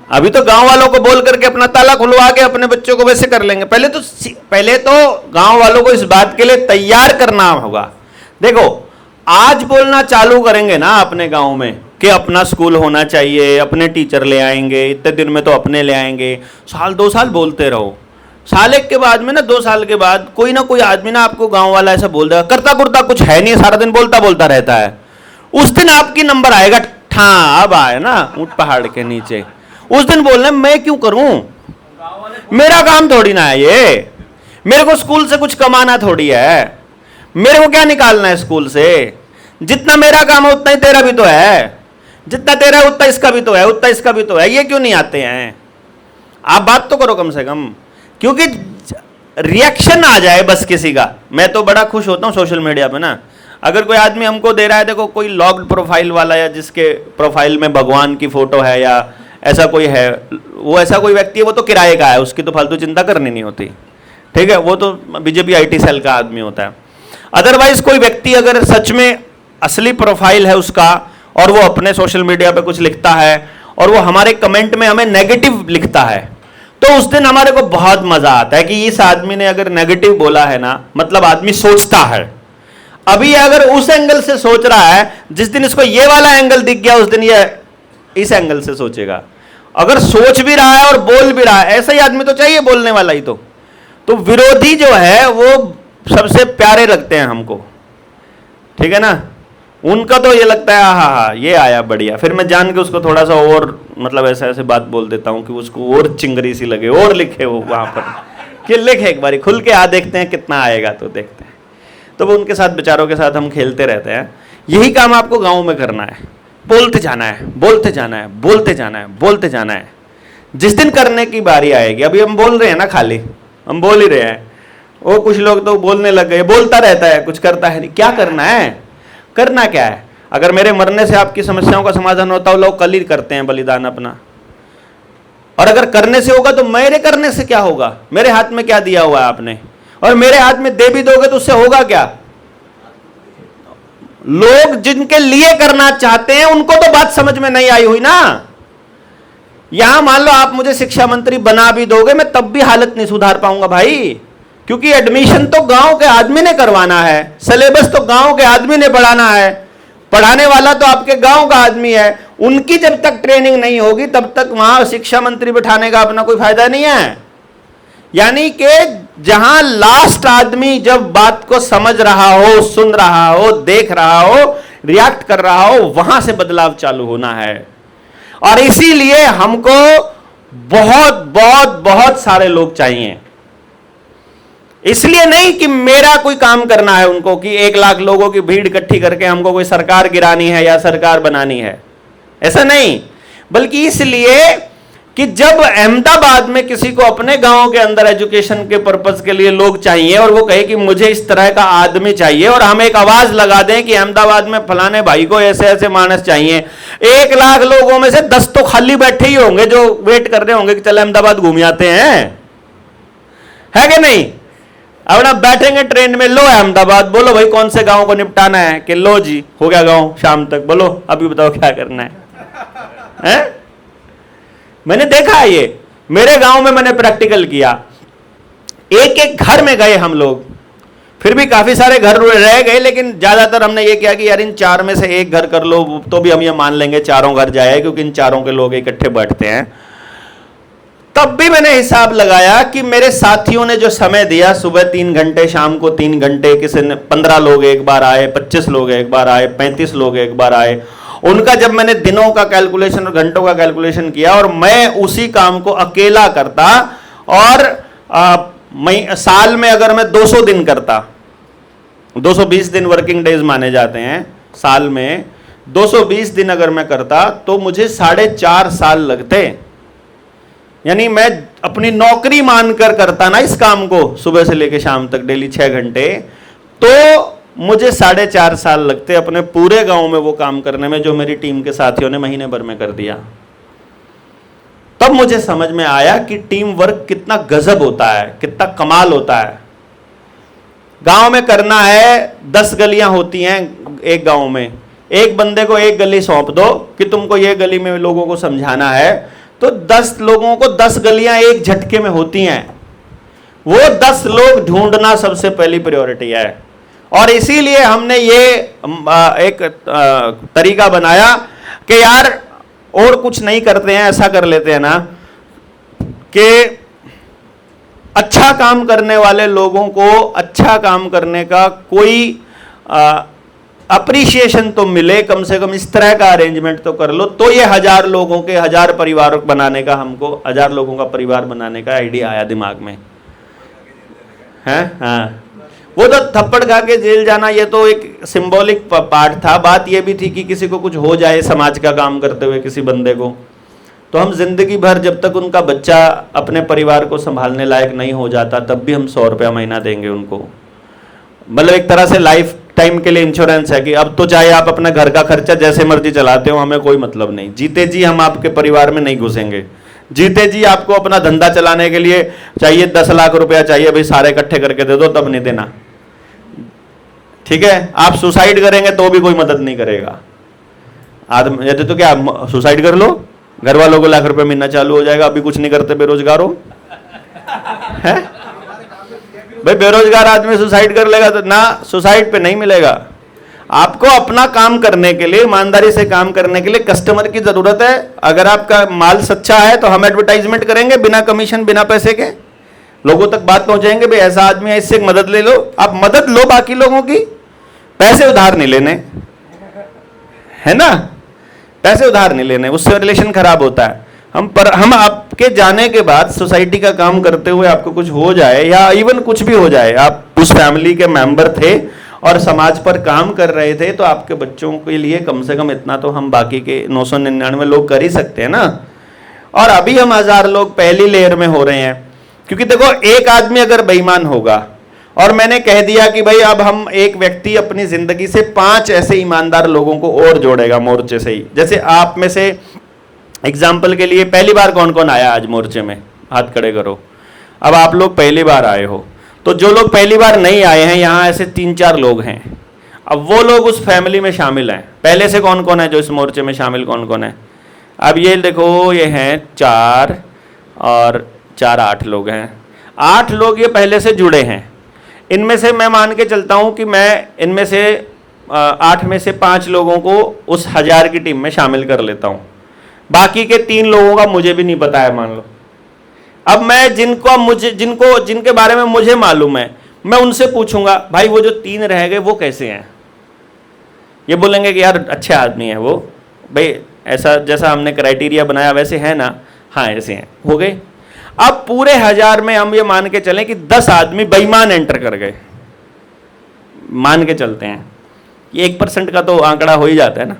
अभी तो गांव वालों को बोल करके अपना ताला खुलवा के अपने बच्चों को वैसे कर लेंगे। पहले तो गांव वालों को इस बात के लिए तैयार करना होगा। देखो, आज बोलना चालू करेंगे ना अपने गांव में कि अपना स्कूल होना चाहिए, अपने टीचर ले आएंगे, इतने दिन में तो अपने ले आएंगे, साल 2 साल बोलते रहो। साल एक के बाद में ना, 2 साल के बाद कोई ना कोई आदमी ना आपको गांव वाला ऐसा बोल देगा, करता कुर्ता कुछ है नहीं, सारा दिन बोलता बोलता रहता है। उस दिन आपकी नंबर आएगा, ठा अब आए ना ऊंट पहाड़ के नीचे। उस दिन बोलना मैं क्यों करूं, मेरा काम थोड़ी ना है ये, मेरे को स्कूल से कुछ कमाना थोड़ी है, मेरे को क्या निकालना है स्कूल से। जितना मेरा काम है उतना ही तेरा भी तो है, जितना तेरा है उतना इसका भी तो है, उतना इसका भी तो है। ये क्यों नहीं आते हैं? आप बात तो करो कम से कम, क्योंकि रिएक्शन आ जाए बस किसी का। मैं तो बड़ा खुश होता हूं सोशल मीडिया पे ना, अगर कोई आदमी हमको दे रहा है, देखो कोई लॉग्ड प्रोफाइल वाला या जिसके प्रोफाइल में भगवान की फोटो है या ऐसा कोई है, वो ऐसा कोई व्यक्ति है, वो तो किराए का है, उसकी तो फालतू चिंता करनी नहीं होती, ठीक है। वो तो बीजेपी IT सेल का आदमी होता है। अदरवाइज कोई व्यक्ति अगर सच में असली प्रोफाइल है उसका और वो अपने सोशल मीडिया पे कुछ लिखता है और वो हमारे कमेंट में हमें नेगेटिव लिखता है, तो उस दिन हमारे को बहुत मजा आता है कि इस आदमी ने अगर नेगेटिव बोला है ना, मतलब आदमी सोचता है। अभी अगर उस एंगल से सोच रहा है, जिस दिन इसको ये वाला एंगल दिख गया उस दिन ये इस एंगल से सोचेगा। अगर सोच भी रहा है और बोल भी रहा है, ऐसा ही आदमी तो चाहिए बोलने वाला ही। तो विरोधी जो है वो सबसे प्यारे लगते हैं हमको, ठीक है ना। उनका तो ये लगता है हाँ ये आया बढ़िया, फिर मैं जान के उसको थोड़ा सा और मतलब ऐसे ऐसे बात बोल देता हूँ कि उसको और चिंगरी सी लगे और लिखे वो वहां पर कि लिखे एक बारी खुल के देखते हैं कितना आएगा, तो देखते हैं। तो वो उनके साथ बेचारों के साथ हम खेलते रहते हैं। यही काम आपको गाँव में करना है। बोलते जाना है, बोलते जाना है, बोलते जाना है, बोलते जाना है। जिस दिन करने की बारी आएगी, अभी हम बोल रहे हैं ना, खाली हम बोल ही रहे हैं, वो कुछ लोग तो बोलने लग गए, बोलता रहता है, कुछ करता है नहीं। क्या करना है? करना क्या है? अगर मेरे मरने से आपकी समस्याओं का समाधान होता हो, लोग कल ही करते हैं बलिदान अपना। और अगर करने से होगा तो मेरे करने से क्या होगा? मेरे हाथ में क्या दिया हुआ है आपने? और मेरे हाथ में दे भी दोगे तो उससे होगा क्या? लोग जिनके लिए करना चाहते हैं उनको तो बात समझ में नहीं आई हुई ना। यहां मान लो आप मुझे शिक्षा मंत्री बना भी दोगे, मैं तब भी हालत नहीं सुधार पाऊंगा भाई, क्योंकि एडमिशन तो गांव के आदमी ने करवाना है, सिलेबस तो गांव के आदमी ने पढ़ाना है, पढ़ाने वाला तो आपके गांव का आदमी है। उनकी जब तक ट्रेनिंग नहीं होगी तब तक वहां शिक्षा मंत्री बिठाने का अपना कोई फायदा नहीं है। यानी कि जहां लास्ट आदमी जब बात को समझ रहा हो, सुन रहा हो, देख रहा हो, रिएक्ट कर रहा हो, वहां से बदलाव चालू होना है। और इसीलिए हमको बहुत बहुत बहुत सारे लोग चाहिए। इसलिए नहीं कि मेरा कोई काम करना है उनको, कि 1 लाख लोगों की भीड़ इकट्ठी करके हमको कोई सरकार गिरानी है या सरकार बनानी है, ऐसा नहीं। बल्कि इसलिए कि जब अहमदाबाद में किसी को अपने गांव के अंदर एजुकेशन के पर्पस के लिए लोग चाहिए और वो कहे कि मुझे इस तरह का आदमी चाहिए, और हम एक आवाज लगा दें कि अहमदाबाद में फलाने भाई को ऐसे ऐसे मानस चाहिए, 1 लाख लोगों में से 10 तो खाली बैठे ही होंगे जो वेट कर रहे होंगे कि चल अहमदाबाद घूम आते हैं, है कि नहीं? अब ना बैठेंगे ट्रेन में, लो अहमदाबाद, बोलो भाई कौन से गांव को निपटाना है, कि लो जी हो गया गांव, शाम तक बोलो अभी बताओ क्या करना है? मैंने देखा है, ये मेरे गांव में मैंने प्रैक्टिकल किया। एक एक घर में गए हम लोग, फिर भी काफी सारे घर रह गए, लेकिन ज्यादातर हमने ये किया कि यार इन 4 में से एक घर कर लो, तो भी हम ये मान लेंगे चारों घर जाए, क्योंकि इन चारों के लोग इकट्ठे बैठते हैं। तब भी मैंने हिसाब लगाया कि मेरे साथियों ने जो समय दिया, सुबह 3 घंटे, शाम को 3 घंटे, किसी ने 15 लोग एक बार आए, 25 लोग एक बार आए, 35 लोग एक बार आए, उनका जब मैंने दिनों का कैलकुलेशन और घंटों का कैलकुलेशन किया, और मैं उसी काम को अकेला करता, और साल में अगर मैं 200 दिन करता, 220 दिन वर्किंग डेज माने जाते हैं साल में, 220 दिन अगर मैं करता तो मुझे 4.5 साल लगते। यानी मैं अपनी नौकरी मानकर करता ना इस काम को, सुबह से लेकर शाम तक डेली 6 घंटे, तो मुझे 4.5 साल लगते अपने पूरे गांव में वो काम करने में जो मेरी टीम के साथियों ने महीने भर में कर दिया। तब मुझे समझ में आया कि टीम वर्क कितना गजब होता है, कितना कमाल होता है। गांव में करना है, 10 गलियां होती हैं एक गांव में, एक बंदे को एक गली सौंप दो कि तुमको ये गली में लोगों को समझाना है, तो 10 लोगों को 10 गलियां एक झटके में होती हैं। वो 10 लोग ढूंढना सबसे पहली प्रायोरिटी है। और इसीलिए हमने ये एक तरीका बनाया कि यार और कुछ नहीं करते हैं, ऐसा कर लेते हैं ना कि अच्छा काम करने वाले लोगों को अच्छा काम करने का कोई अप्रिसिएशन तो मिले, कम से कम इस तरह का अरेंजमेंट तो कर लो। तो ये 1000 लोगों के 1000 परिवार बनाने का, हमको 1000 लोगों का परिवार बनाने का आइडिया आया दिमाग में है। हाँ, वो तो थप्पड़ खा के जेल जाना ये तो एक सिंबॉलिक पार्ट था। बात ये भी थी कि किसी को कुछ हो जाए समाज का काम करते हुए किसी बंदे को, तो हम जिंदगी भर जब तक उनका बच्चा अपने परिवार को संभालने लायक नहीं हो जाता तब भी हम 100 रुपया महीना देंगे उनको। मतलब एक तरह से लाइफ टाइम के लिए इंश्योरेंस है कि अब तो चाहे आप अपना घर का खर्चा जैसे मर्जी चलाते हो, हमें कोई मतलब नहीं, जीते जी हम आपके परिवार में नहीं घुसेंगे, जीते जी आपको अपना धंधा चलाने के लिए चाहिए 10 लाख रुपया चाहिए, भाई सारे इकट्ठे करके दे दो, तब नहीं देना, ठीक है। आप सुसाइड करेंगे तो भी कोई मदद नहीं करेगा। आदमी ये तो क्या सुसाइड कर लो, घर वालों को लाख रुपए महीना चालू हो जाएगा, अभी कुछ नहीं करते बेरोजगार हो है भाई। बेरोजगार आदमी सुसाइड कर लेगा तो ना, सुसाइड पे नहीं मिलेगा। आपको अपना काम करने के लिए, ईमानदारी से काम करने के लिए कस्टमर की जरूरत है। अगर आपका माल सच्चा है तो हम एडवर्टाइजमेंट करेंगे बिना कमीशन, बिना पैसे के, लोगों तक बात पहुंचाएंगे, भाई ऐसा आदमी है, इससे मदद ले लो। आप मदद लो बाकी लोगों की, पैसे उधार नहीं लेने, है ना, पैसे उधार नहीं लेने, उससे रिलेशन खराब होता है। हम आपके जाने के बाद सोसाइटी का काम करते हुए आपको कुछ हो जाए या इवन कुछ भी हो जाए, आप उस फैमिली के मेंबर थे और समाज पर काम कर रहे थे, तो आपके बच्चों के लिए कम से कम इतना तो हम बाकी के 999 लोग कर ही सकते हैं ना। और अभी हम 1000 लोग पहली लेयर में हो रहे हैं, क्योंकि देखो एक आदमी अगर बेईमान होगा, और मैंने कह दिया कि भाई अब हम एक व्यक्ति अपनी जिंदगी से 5 ऐसे ईमानदार लोगों को और जोड़ेगा मोर्चे से ही। जैसे आप में से एग्जाम्पल के लिए पहली बार कौन कौन आया आज मोर्चे में, हाथ खड़े करो। अब आप लोग पहली बार आए हो, तो जो लोग पहली बार नहीं आए हैं, यहाँ ऐसे 3-4 लोग हैं, अब वो लोग उस फैमिली में शामिल हैं। पहले से कौन कौन है जो इस मोर्चे में शामिल, कौन कौन है? अब ये देखो, ये हैं 4 और 4 8 लोग हैं। 8 लोग ये पहले से जुड़े हैं। इनमें से मैं मान के चलता हूँ कि मैं इनमें से 8 में से 5 लोगों को उस 1000 की टीम में शामिल कर लेता हूँ। बाकी के 3 लोगों का मुझे भी नहीं पता है, मान लो। अब मैं जिनके बारे में मुझे मालूम है, मैं उनसे पूछूंगा, भाई वो जो 3 रह गए वो कैसे हैं? ये बोलेंगे कि यार अच्छे आदमी है वो, भाई ऐसा जैसा हमने क्राइटेरिया बनाया वैसे है ना, हाँ ऐसे हैं, हो गए। अब पूरे 1000 में हम ये मान के चलें कि 10 आदमी बेईमान एंटर कर गए, मान के चलते हैं। ये 1% का तो आंकड़ा हो ही जाता है ना,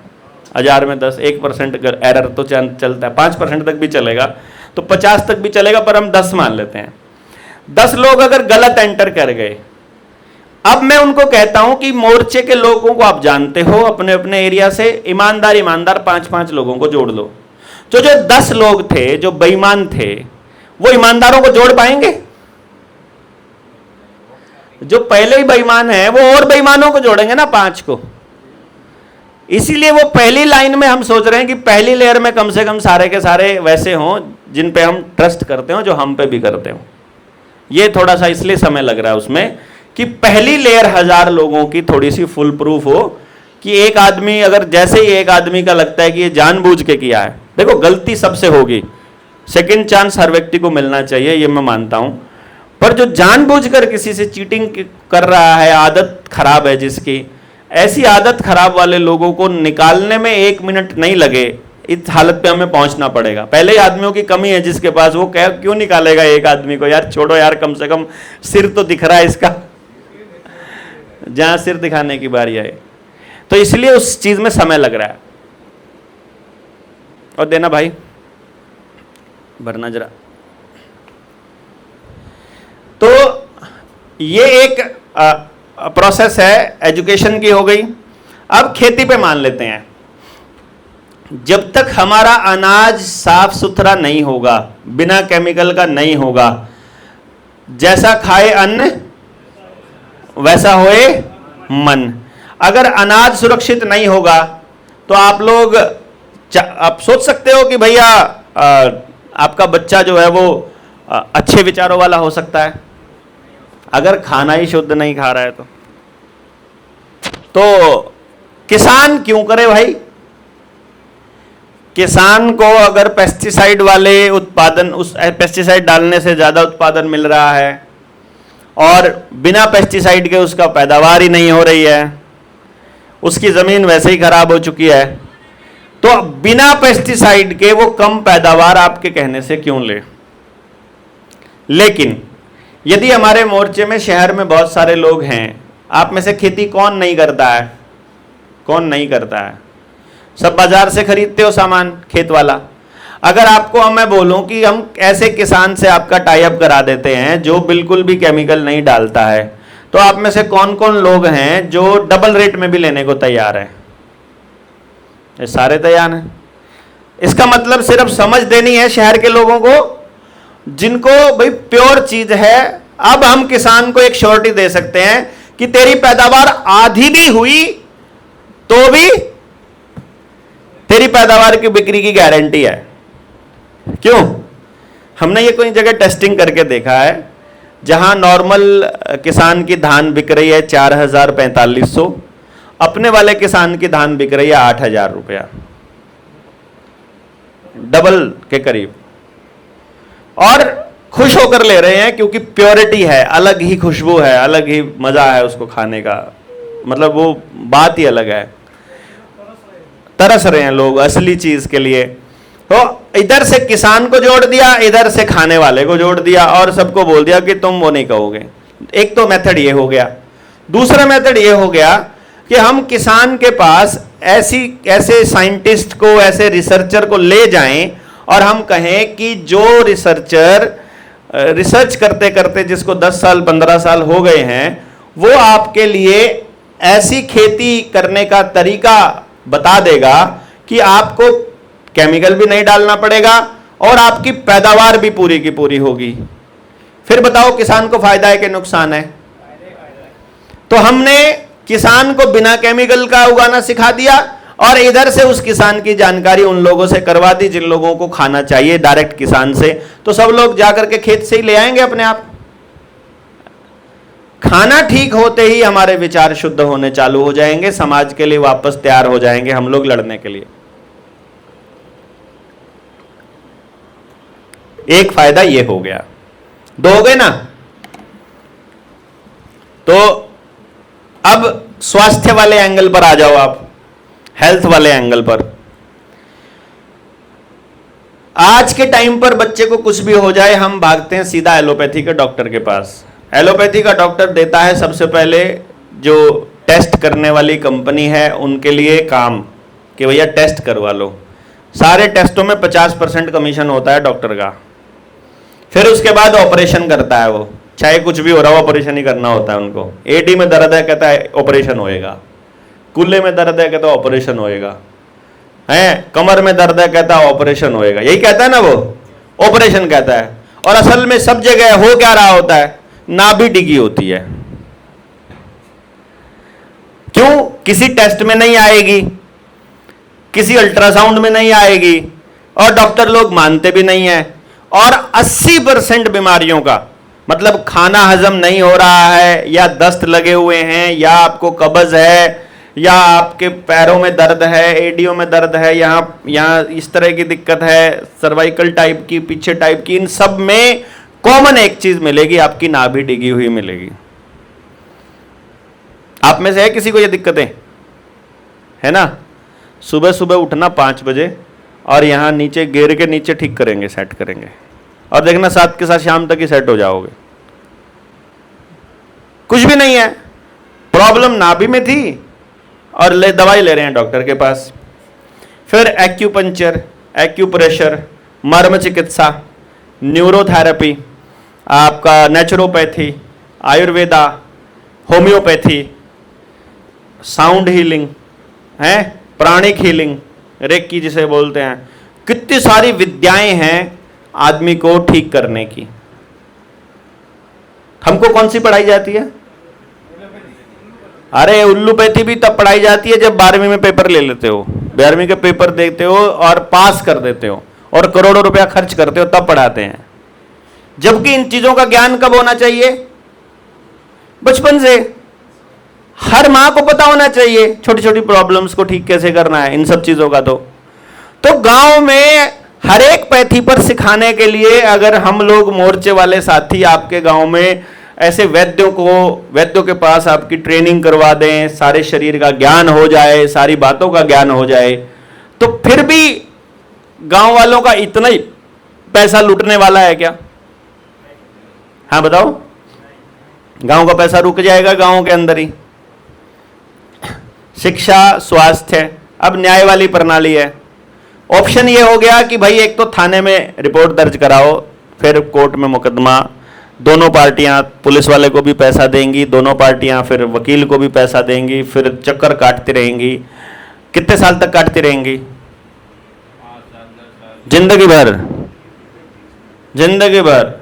1000 में 10, 1% एरर तो चलता है, 5% तक भी चलेगा, तो 50 तक भी चलेगा, पर हम 10 मान लेते हैं। 10 लोग अगर गलत एंटर कर गए, अब मैं उनको कहता हूं कि मोर्चे के लोगों को आप जानते हो, अपने अपने एरिया से ईमानदार 5-5 लोगों को जोड़ लो। जो 10 लोग थे जो बेईमान थे, वो ईमानदारों को जोड़ पाएंगे? जो पहले ही बेईमान है वो और बेईमानों को जोड़ेंगे ना, 5 को। इसीलिए वो पहली लाइन में हम सोच रहे हैं कि पहली लेयर में कम से कम सारे के सारे वैसे हों जिन पे हम ट्रस्ट करते हो, जो हम पे भी करते हो। ये थोड़ा सा इसलिए समय लग रहा है उसमें कि पहली लेयर 1000 लोगों की थोड़ी सी फुल प्रूफ हो, कि एक आदमी अगर, जैसे ही एक आदमी का लगता है कि ये जानबूझ के किया है, देखो गलती सबसे होगी, सेकंड चांस हर व्यक्ति को मिलना चाहिए, ये मैं मानता हूं, पर जो जानबूझकर किसी से चीटिंग कर रहा है, आदत खराब है जिसकी, ऐसी आदत खराब वाले लोगों को निकालने में 1 मिनट नहीं लगे, इस हालत पे हमें पहुंचना पड़ेगा। पहले ही आदमियों की कमी है जिसके पास, वो क्यों निकालेगा एक आदमी को? यार छोड़ो यार, कम से कम सिर तो दिख रहा है इसका, जहां सिर दिखाने की बारी आए। तो इसलिए उस चीज में समय लग रहा है। और देना भाई, भरना जरा। तो ये एक प्रोसेस है, एजुकेशन की हो गई। अब खेती पे मान लेते हैं। जब तक हमारा अनाज साफ सुथरा नहीं होगा, बिना केमिकल का नहीं होगा, जैसा खाए अन्न वैसा होए मन, अगर अनाज सुरक्षित नहीं होगा तो आप सोच सकते हो कि भैया आपका बच्चा जो है वो अच्छे विचारों वाला हो सकता है, अगर खाना ही शुद्ध नहीं खा रहा है तो किसान क्यों करे भाई? किसान को अगर पेस्टिसाइड वाले उत्पादन, उस पेस्टिसाइड डालने से ज्यादा उत्पादन मिल रहा है और बिना पेस्टिसाइड के उसका पैदावार ही नहीं हो रही है, उसकी जमीन वैसे ही खराब हो चुकी है, तो बिना पेस्टिसाइड के वो कम पैदावार आपके कहने से क्यों ले? लेकिन यदि हमारे मोर्चे में शहर में बहुत सारे लोग हैं, आप में से खेती कौन नहीं करता है? कौन नहीं करता है? सब बाजार से खरीदते हो सामान, खेत वाला। अगर आपको मैं बोलूं कि हम ऐसे किसान से आपका टाई अप करा देते हैं जो बिल्कुल भी केमिकल नहीं डालता है, तो आप में से कौन कौन लोग हैं जो डबल रेट में भी लेने को तैयार हैं? ये सारे तैयार हैं। इसका मतलब सिर्फ समझ देनी है शहर के लोगों को, जिनको भाई प्योर चीज है। अब हम किसान को एक श्योरिटी दे सकते हैं कि तेरी पैदावार आधी भी हुई तो भी तेरी पैदावार की बिक्री की गारंटी है। क्यों? हमने ये कोई जगह टेस्टिंग करके देखा है, जहां नॉर्मल किसान की धान बिक रही है 4000-4500, अपने वाले किसान की धान बिक रही है 8000 रुपया, डबल के करीब, और खुश होकर ले रहे हैं क्योंकि प्योरिटी है, अलग ही खुशबू है, अलग ही मजा है उसको खाने का, मतलब वो बात ही अलग है। तरस रहे हैं लोग असली चीज के लिए। तो इधर से किसान को जोड़ दिया, इधर से खाने वाले को जोड़ दिया, और सबको बोल दिया कि तुम वो नहीं कहोगे। एक तो मेथड ये हो गया। दूसरा मेथड ये हो गया कि हम किसान के पास ऐसे साइंटिस्ट को, ऐसे रिसर्चर को ले जाएं और हम कहें कि जो रिसर्चर रिसर्च करते करते जिसको 10 साल 15 साल हो गए हैं, वो आपके लिए ऐसी खेती करने का तरीका बता देगा कि आपको केमिकल भी नहीं डालना पड़ेगा और आपकी पैदावार भी पूरी की पूरी होगी। फिर बताओ किसान को फायदा है कि नुकसान है? तो हमने किसान को बिना केमिकल का उगाना सिखा दिया और इधर से उस किसान की जानकारी उन लोगों से करवा दी जिन लोगों को खाना चाहिए डायरेक्ट किसान से। तो सब लोग जाकर के खेत से ही ले आएंगे अपने आप। खाना ठीक होते ही हमारे विचार शुद्ध होने चालू हो जाएंगे, समाज के लिए वापस तैयार हो जाएंगे हम लोग लड़ने के लिए। एक फायदा ये हो गया। दो हो गए ना? तो अब स्वास्थ्य वाले एंगल पर आ जाओ आप, हेल्थ वाले एंगल पर। आज के टाइम पर बच्चे को कुछ भी हो जाए, हम भागते हैं सीधा एलोपैथी के डॉक्टर के पास। एलोपैथी का डॉक्टर देता है सबसे पहले जो टेस्ट करने वाली कंपनी है उनके लिए काम कि भैया टेस्ट करवा लो। सारे टेस्टों में 50% कमीशन होता है डॉक्टर का। फिर उसके बाद ऑपरेशन करता है वो, चाहे कुछ भी हो रहा हो ऑपरेशन ही करना होता है उनको। एडी में दर्द है कहता है ऑपरेशन होएगा, कूल्हे में दर्द है कहता है ऑपरेशन होएगा, है कमर में दर्द है कहता है ऑपरेशन होएगा। यही कहता है ना वो, ऑपरेशन कहता है। और असल में सब जगह हो क्या रहा होता है? नाभि डिगी होती है। क्यों? किसी टेस्ट में नहीं आएगी, किसी अल्ट्रासाउंड में नहीं आएगी और डॉक्टर लोग मानते भी नहीं है। और 80% बीमारियों का मतलब खाना हजम नहीं हो रहा है, या दस्त लगे हुए हैं, या आपको कब्ज है, या आपके पैरों में दर्द है, एडियो में दर्द है, यहाँ इस तरह की दिक्कत है, सर्वाइकल टाइप की, पीछे टाइप की, इन सब में कॉमन एक चीज मिलेगी, आपकी नाभि डिगी हुई मिलेगी। आप में से है किसी को ये दिक्कतें? है ना? सुबह सुबह उठना 5 बजे और यहां नीचे गेर के नीचे ठीक करेंगे, सेट करेंगे, और देखना साथ के साथ शाम तक ही सेट हो जाओगे। कुछ भी नहीं है, प्रॉब्लम नाभि में थी और दवाई ले रहे हैं डॉक्टर के पास। फिर एक्यूपंक्चर, एक्यूप्रेशर, मर्म चिकित्सा, न्यूरोथेरेपी, आपका naturopathy, Ayurveda, homeopathy, sound healing है, प्राणिक हीलिंग, रेकी जिसे बोलते हैं। कितनी सारी विद्याएं हैं आदमी को ठीक करने की। हमको कौन सी पढ़ाई जाती है? अरे उल्लूपैथी भी तब पढ़ाई जाती है जब 12वीं में पेपर ले लेते हो, 12वीं के पेपर देते हो और पास कर देते हो और करोड़ों रुपया खर्च करते हो, तब पढ़ाते हैं। जबकि इन चीजों का ज्ञान कब होना चाहिए? बचपन से। हर मां को पता होना चाहिए छोटी छोटी प्रॉब्लम्स को ठीक कैसे करना है, इन सब चीजों का। तो गांव में हर एक पैथी पर सिखाने के लिए अगर हम लोग मोर्चे वाले साथी आपके गांव में ऐसे वैद्यों के पास आपकी ट्रेनिंग करवा दें, सारे शरीर का ज्ञान हो जाए, सारी बातों का ज्ञान हो जाए, तो फिर भी गांव वालों का इतना ही पैसा लूटने वाला है क्या? हाँ बताओ, गांव का पैसा रुक जाएगा गांव के अंदर ही। शिक्षा, स्वास्थ्य, अब न्याय वाली प्रणाली है। ऑप्शन ये हो गया कि भाई एक तो थाने में रिपोर्ट दर्ज कराओ, फिर कोर्ट में मुकदमा, दोनों पार्टियां पुलिस वाले को भी पैसा देंगी, दोनों पार्टियां फिर वकील को भी पैसा देंगी, फिर चक्कर काटती रहेंगी। कितने साल तक काटती रहेंगी? जिंदगी भर। जिंदगी भर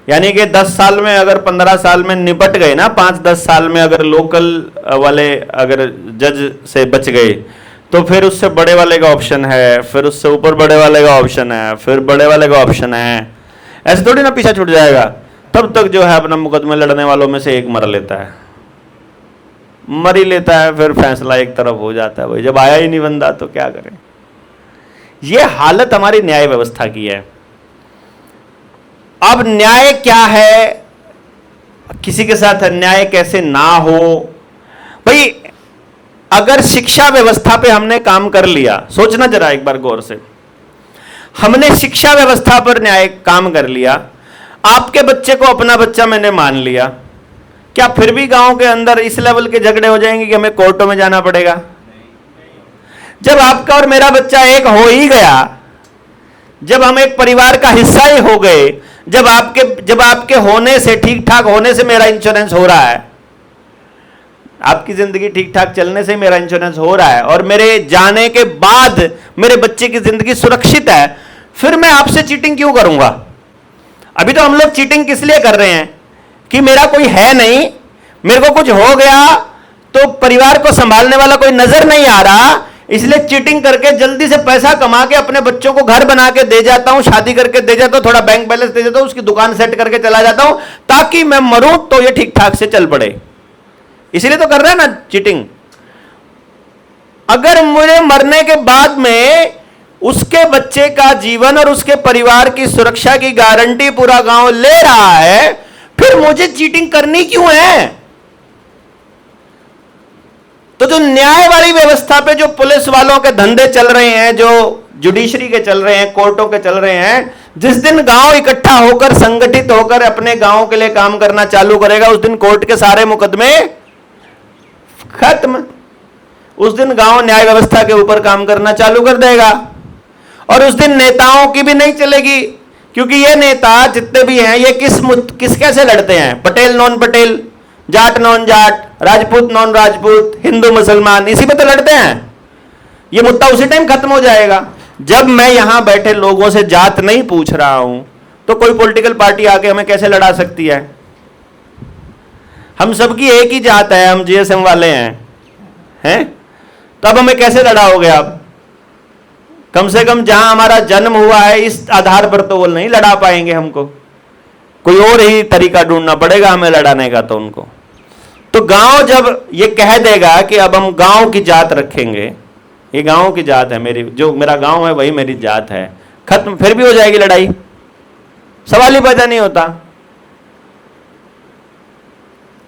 यानी कि 10 साल में अगर 15 साल में निपट गए ना, 5-10 साल में अगर लोकल वाले अगर जज से बच गए, तो फिर उससे बड़े वाले का ऑप्शन है, फिर उससे ऊपर बड़े वाले का ऑप्शन है, फिर बड़े वाले का ऑप्शन है। ऐसे थोड़ी ना पीछा छूट जाएगा। तब तक जो है अपना मुकदमे लड़ने वालों में से एक मर लेता है, मर ही लेता है, फिर फैसला एक तरफ हो जाता है। भाई जब आया ही नहीं बंदा तो क्या करें। ये हालत हमारी न्याय व्यवस्था की है। अब न्याय क्या है, किसी के साथ अन्याय कैसे ना हो। भाई अगर शिक्षा व्यवस्था पे हमने काम कर लिया, सोचना जरा एक बार गौर से, हमने शिक्षा व्यवस्था पर न्याय काम कर लिया, आपके बच्चे को अपना बच्चा मैंने मान लिया, क्या फिर भी गांव के अंदर इस लेवल के झगड़े हो जाएंगे कि हमें कोर्टों में जाना पड़ेगा? जब आपका और मेरा बच्चा एक हो ही गया, जब हम एक परिवार का हिस्सा ही हो गए, जब आपके होने से, ठीक ठाक होने से मेरा इंश्योरेंस हो रहा है, आपकी जिंदगी ठीक ठाक चलने से मेरा इंश्योरेंस हो रहा है, और मेरे जाने के बाद मेरे बच्चे की जिंदगी सुरक्षित है, फिर मैं आपसे चीटिंग क्यों करूंगा? अभी तो हम लोग चीटिंग किस लिए कर रहे हैं कि मेरा कोई है नहीं, मेरे को कुछ हो गया तो परिवार को संभालने वाला कोई नजर नहीं आ रहा, इसलिए चीटिंग करके जल्दी से पैसा कमा के अपने बच्चों को घर बना के दे जाता हूं, शादी करके दे जाता हूं, थोड़ा बैंक बैलेंस दे जाता हूं, उसकी दुकान सेट करके चला जाता हूं, ताकि मैं मरूं तो ये ठीक ठाक से चल पड़े। इसलिए तो कर रहे हैं ना चीटिंग। अगर मुझे मरने के बाद में उसके बच्चे का जीवन और उसके परिवार की सुरक्षा की गारंटी पूरा गांव ले रहा है, फिर मुझे चीटिंग करनी क्यों है? तो जो न्याय वाली व्यवस्था पे जो पुलिस वालों के धंधे चल रहे हैं, जो जुडिशरी के चल रहे हैं, कोर्टों के चल रहे हैं, जिस दिन गांव इकट्ठा होकर संगठित होकर अपने गांव के लिए काम करना चालू करेगा, उस दिन कोर्ट के सारे मुकदमे खत्म। उस दिन गांव न्याय व्यवस्था के ऊपर काम करना चालू कर देगा, और उस दिन नेताओं की भी नहीं चलेगी, क्योंकि ये नेता जितने भी हैं ये किस कैसे लड़ते हैं? Patel non Patel, Jat non Jat, Rajput non Rajput, Hindu मुसलमान, इसी पे तो लड़ते हैं। ये मुद्दा उसी टाइम खत्म हो जाएगा जब मैं यहां बैठे लोगों से जात नहीं पूछ रहा हूं, तो कोई पॉलिटिकल पार्टी आके हमें कैसे लड़ा सकती है? हम सबकी एक ही जात है, हम जीएसएम वाले हैं? तब हमें कैसे लड़ाओगे आप? कम से कम जहां हमारा जन्म हुआ है इस आधार पर तो वो नहीं लड़ा पाएंगे हमको, कोई और ही तरीका ढूंढना पड़ेगा हमें लड़ाने का। तो उनको तो गांव जब ये कह देगा कि अब हम गांव की जात रखेंगे, ये गांव की जात है मेरी, जो मेरा गांव है वही मेरी जात है, खत्म। फिर भी हो जाएगी लड़ाई, सवाल ही पैदा नहीं होता।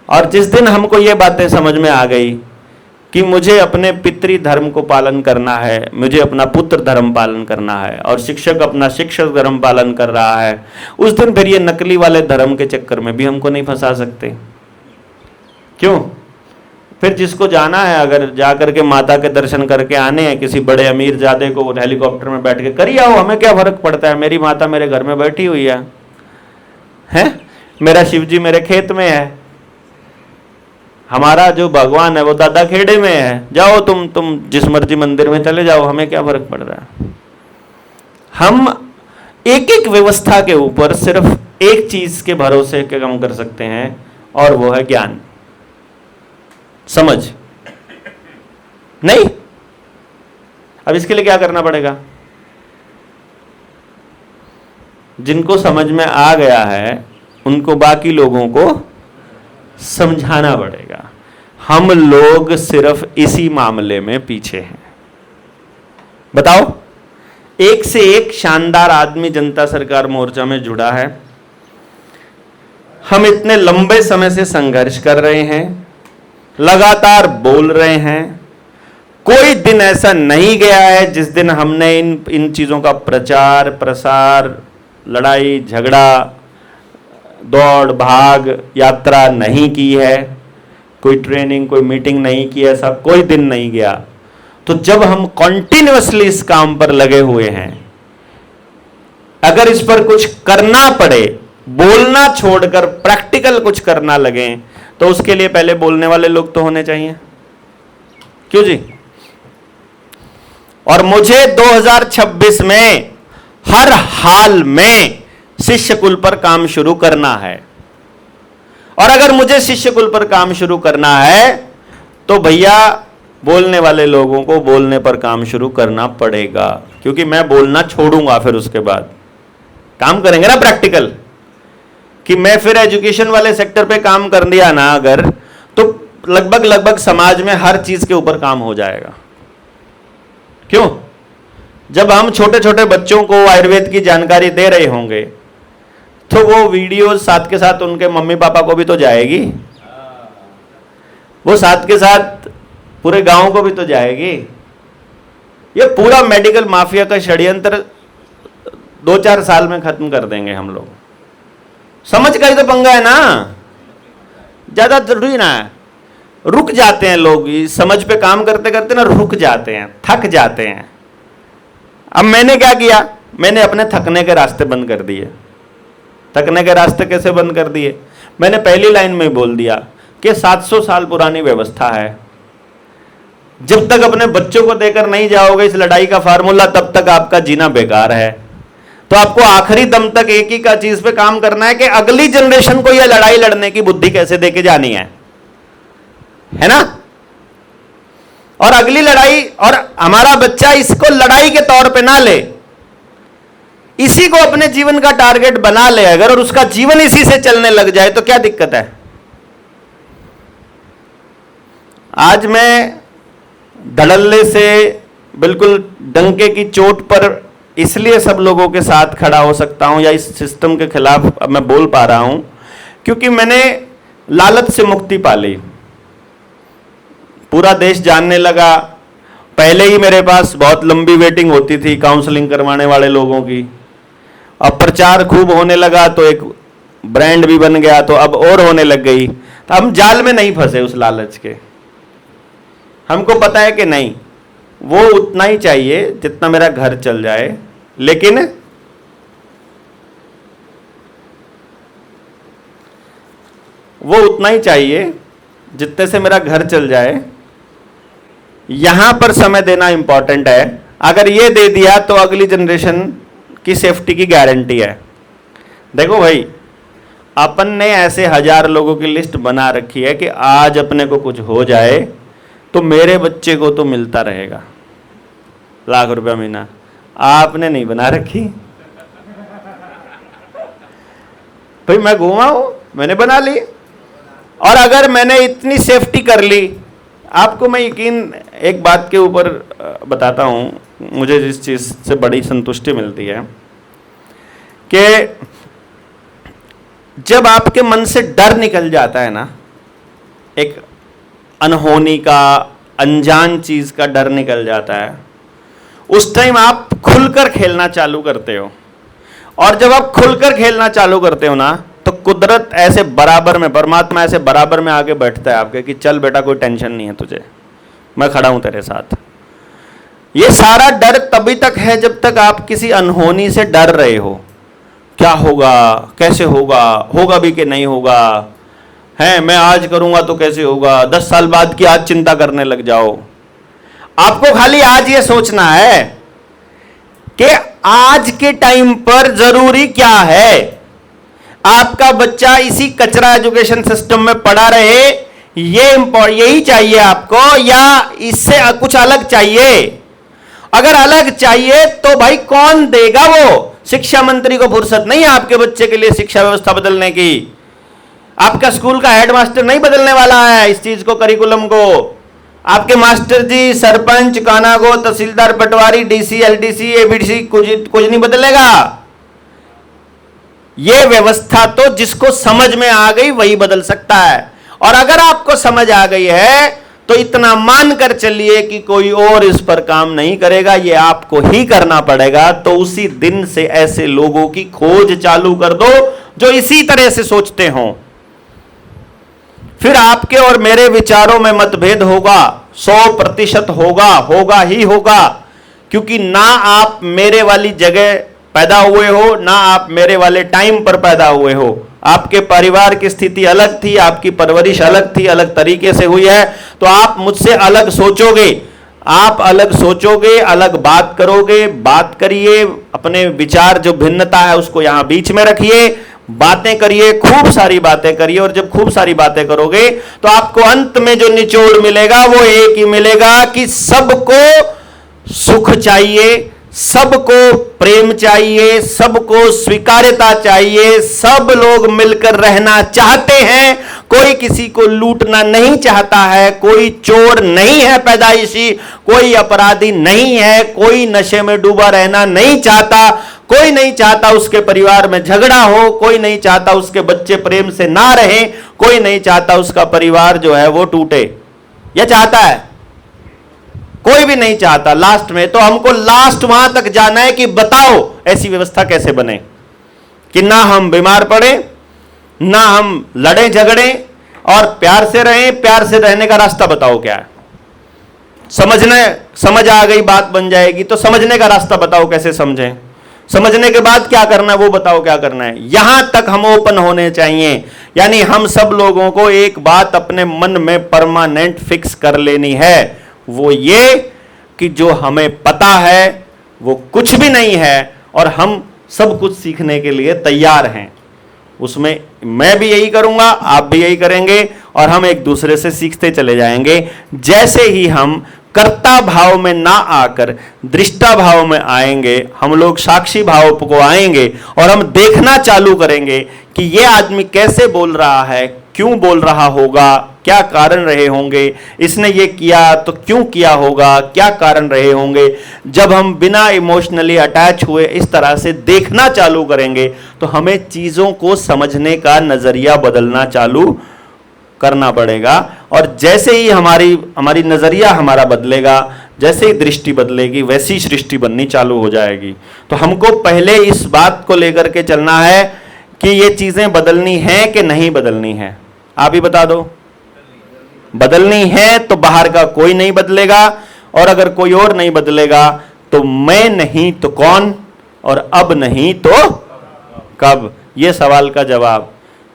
और जिस दिन हमको ये बातें समझ में आ गई कि मुझे अपने पितृ धर्म को पालन करना है, मुझे अपना पुत्र धर्म पालन करना है, और शिक्षक अपना शिक्षक धर्म पालन कर रहा है, उस दिन फिर ये नकली वाले धर्म के चक्कर में भी हमको नहीं फंसा सकते। क्यों? फिर जिसको जाना है, अगर जाकर के माता के दर्शन करके आने हैं, किसी बड़े अमीर जादे को हेलीकॉप्टर में बैठ के करिए आओ, हमें क्या फर्क पड़ता है? मेरी माता मेरे घर में बैठी हुई है? मेरा शिव जी मेरे खेत में है, हमारा जो भगवान है वो दादा खेड़े में है, जाओ तुम जिस मर्जी मंदिर में चले जाओ, हमें क्या फर्क पड़ रहा है? हम एक एक व्यवस्था के ऊपर सिर्फ एक चीज के भरोसे के काम कर सकते हैं, और वो है ज्ञान, समझ। नहीं, अब इसके लिए क्या करना पड़ेगा? जिनको समझ में आ गया है उनको बाकी लोगों को समझाना पड़ेगा। हम लोग सिर्फ इसी मामले में पीछे हैं। बताओ, एक से एक शानदार आदमी जनता सरकार मोर्चा में जुड़ा है, हम इतने लंबे समय से संघर्ष कर रहे हैं, लगातार बोल रहे हैं, कोई दिन ऐसा नहीं गया है जिस दिन हमने इन चीजों का प्रचार प्रसार, लड़ाई झगड़ा, दौड़ भाग यात्रा नहीं की है, कोई ट्रेनिंग कोई मीटिंग नहीं की, ऐसा कोई दिन नहीं गया। तो जब हम कॉन्टिन्यूअसली इस काम पर लगे हुए हैं, अगर इस पर कुछ करना पड़े, बोलना छोड़कर प्रैक्टिकल कुछ करना लगे, तो उसके लिए पहले बोलने वाले लोग तो होने चाहिए। क्यों जी? और मुझे 2026 में हर हाल में शिष्य कुल पर काम शुरू करना है, और अगर मुझे शिष्य कुल पर काम शुरू करना है तो भैया बोलने वाले लोगों को बोलने पर काम शुरू करना पड़ेगा, क्योंकि मैं बोलना छोड़ूंगा, फिर उसके बाद काम करेंगे ना प्रैक्टिकल। कि मैं फिर एजुकेशन वाले सेक्टर पे काम कर दिया ना अगर, तो लगभग समाज में हर चीज के ऊपर काम हो जाएगा। क्यों? जब हम छोटे छोटे बच्चों को आयुर्वेद की जानकारी दे रहे होंगे, तो वो वीडियो साथ के साथ उनके मम्मी पापा को भी तो जाएगी, वो साथ के साथ पूरे गांव को भी तो जाएगी। ये पूरा मेडिकल माफिया का षड्यंत्र 2-4 साल में खत्म कर देंगे हम लोग। समझ का ही तो पंगा है ना। ज्यादा जरूरी ना है। रुक जाते हैं लोग, इस समझ पे काम करते करते ना रुक जाते हैं, थक जाते हैं। अब मैंने क्या किया, मैंने अपने थकने के रास्ते बंद कर दिए। थकने के रास्ते कैसे बंद कर दिए? मैंने पहली लाइन में ही बोल दिया कि 700 साल पुरानी व्यवस्था है, जब तक अपने बच्चों को देकर नहीं जाओगे इस लड़ाई का फार्मूला, तब तक आपका जीना बेकार है। तो आपको आखिरी दम तक एक ही का चीज पे काम करना है कि अगली जनरेशन को यह लड़ाई लड़ने की बुद्धि कैसे देके जानी है ना। और अगली लड़ाई, और हमारा बच्चा इसको लड़ाई के तौर पे ना ले, इसी को अपने जीवन का टारगेट बना ले अगर, और उसका जीवन इसी से चलने लग जाए तो क्या दिक्कत है। आज मैं धड़ल्ले से बिल्कुल डंके की चोट पर इसलिए सब लोगों के साथ खड़ा हो सकता हूं या इस सिस्टम के खिलाफ अब मैं बोल पा रहा हूं, क्योंकि मैंने लालच से मुक्ति पा ली। पूरा देश जानने लगा। पहले ही मेरे पास बहुत लंबी वेटिंग होती थी काउंसलिंग करवाने वाले लोगों की। अब प्रचार खूब होने लगा तो एक ब्रांड भी बन गया, तो अब और होने लग गई। तो हम जाल में नहीं फंसे उस लालच के। हमको पता है कि नहीं, वो उतना ही चाहिए जितना मेरा घर चल जाए, लेकिन वो उतना ही चाहिए जितने से मेरा घर चल जाए। यहां पर समय देना इंपॉर्टेंट है। अगर ये दे दिया तो अगली जनरेशन की सेफ्टी की गारंटी है। देखो भाई, अपन ने ऐसे 1000 लोगों की लिस्ट बना रखी है कि आज अपने को कुछ हो जाए तो मेरे बच्चे को तो मिलता रहेगा लाख रुपया महीना। आपने नहीं बना रखी भाई, मैं घूमा हूं, मैंने बना ली। और अगर मैंने इतनी सेफ्टी कर ली, आपको मैं यकीन एक बात के ऊपर बताता हूं, मुझे जिस चीज से बड़ी संतुष्टि मिलती है कि जब आपके मन से डर निकल जाता है ना, एक अनहोनी का, अनजान चीज का डर निकल जाता है, उस टाइम आप खुलकर खेलना चालू करते हो। और जब आप खुलकर खेलना चालू करते हो ना, तो कुदरत ऐसे बराबर में, परमात्मा ऐसे बराबर में आके बैठता है आपके कि चल बेटा कोई टेंशन नहीं है तुझे, मैं खड़ा हूं तेरे साथ। ये सारा डर तभी तक है जब तक आप किसी अनहोनी से डर रहे हो। क्या होगा, कैसे होगा, होगा भी कि नहीं होगा, है मैं आज करूंगा तो कैसे होगा, 10 साल बाद की आज चिंता करने लग जाओ। आपको खाली आज ये सोचना है कि आज के टाइम पर जरूरी क्या है। आपका बच्चा इसी कचरा एजुकेशन सिस्टम में पड़ा रहे, यही चाहिए आपको, या इससे कुछ अलग चाहिए? अगर अलग चाहिए तो भाई कौन देगा वो? शिक्षा मंत्री को फुर्सत नहीं है आपके बच्चे के लिए शिक्षा व्यवस्था बदलने की। आपका स्कूल का हेडमास्टर नहीं बदलने वाला है इस चीज को, करिकुलम को। आपके मास्टर जी, सरपंच, कानागो, तहसीलदार, पटवारी, डीसी, एलडीसी, एबीडीसी कुछ नहीं बदलेगा। ये व्यवस्था तो जिसको समझ में आ गई वही बदल सकता है। और अगर आपको समझ आ गई है तो इतना मानकर चलिए कि कोई और इस पर काम नहीं करेगा, ये आपको ही करना पड़ेगा। तो उसी दिन से ऐसे लोगों की खोज चालू कर दो जो इसी तरह से सोचते हों। फिर आपके और मेरे विचारों में मतभेद होगा, 100% होगा ही होगा, क्योंकि ना आप मेरे वाली जगह पैदा हुए हो, ना आप मेरे वाले टाइम पर पैदा हुए हो। आपके परिवार की स्थिति अलग थी, आपकी परवरिश अलग थी, अलग तरीके से हुई है, तो आप मुझसे अलग सोचोगे। आप अलग सोचोगे, अलग बात करोगे, बात करिए, अपने विचार जो भिन्नता है उसको यहां बीच में रखिए, बातें करिए, खूब सारी बातें करिए। और जब खूब सारी बातें करोगे तो आपको अंत में जो निचोड़ मिलेगा वो एक ही मिलेगा कि सबको सुख चाहिए, सबको प्रेम चाहिए, सबको स्वीकार्यता चाहिए, सब लोग मिलकर रहना चाहते हैं, कोई किसी को लूटना नहीं चाहता है, कोई चोर नहीं है पैदाइशी, कोई अपराधी नहीं है, कोई नशे में डूबा रहना नहीं चाहता, कोई नहीं चाहता उसके परिवार में झगड़ा हो, कोई नहीं चाहता उसके बच्चे प्रेम से ना रहें, कोई नहीं चाहता उसका परिवार जो है वो टूटे। यह चाहता है? कोई भी नहीं चाहता। लास्ट में तो हमको लास्ट वहां तक जाना है कि बताओ ऐसी व्यवस्था कैसे बने कि ना हम बीमार पड़े, ना हम लड़े झगड़े, और प्यार से रहें, प्यार से रहने का रास्ता बताओ क्या है। समझ आ गई, बात बन जाएगी, तो समझने का रास्ता बताओ कैसे समझें। समझने के बाद क्या करना है वो बताओ क्या करना है। यहां तक हम ओपन होने चाहिए। यानी हम सब लोगों को एक बात अपने मन में परमानेंट फिक्स कर लेनी है, वो ये कि जो हमें पता है वो कुछ भी नहीं है और हम सब कुछ सीखने के लिए तैयार हैं। उसमें मैं भी यही करूंगा, आप भी यही करेंगे और हम एक दूसरे से सीखते चले जाएंगे। जैसे ही हम कर्ता भाव में ना आकर दृष्टा भाव में आएंगे, हम लोग साक्षी भाव को आएंगे और हम देखना चालू करेंगे कि ये आदमी कैसे बोल रहा है, क्यों बोल रहा होगा, क्या कारण रहे होंगे, इसने ये किया तो क्यों किया होगा, क्या कारण रहे होंगे। जब हम बिना इमोशनली अटैच हुए इस तरह से देखना चालू करेंगे तो हमें चीजों को समझने का नजरिया बदलना चालू करना पड़ेगा। और जैसे ही हमारी नजरिया हमारा बदलेगा, जैसे ही दृष्टि बदलेगी, वैसी सृष्टि बननी चालू हो जाएगी। तो हमको पहले इस बात को लेकर के चलना है कि ये चीजें बदलनी है कि नहीं बदलनी है। आप ही बता दो। बदलनी है तो बाहर का कोई नहीं बदलेगा, और अगर कोई और नहीं बदलेगा तो मैं नहीं तो कौन, और अब नहीं तो कब। ये सवाल का जवाब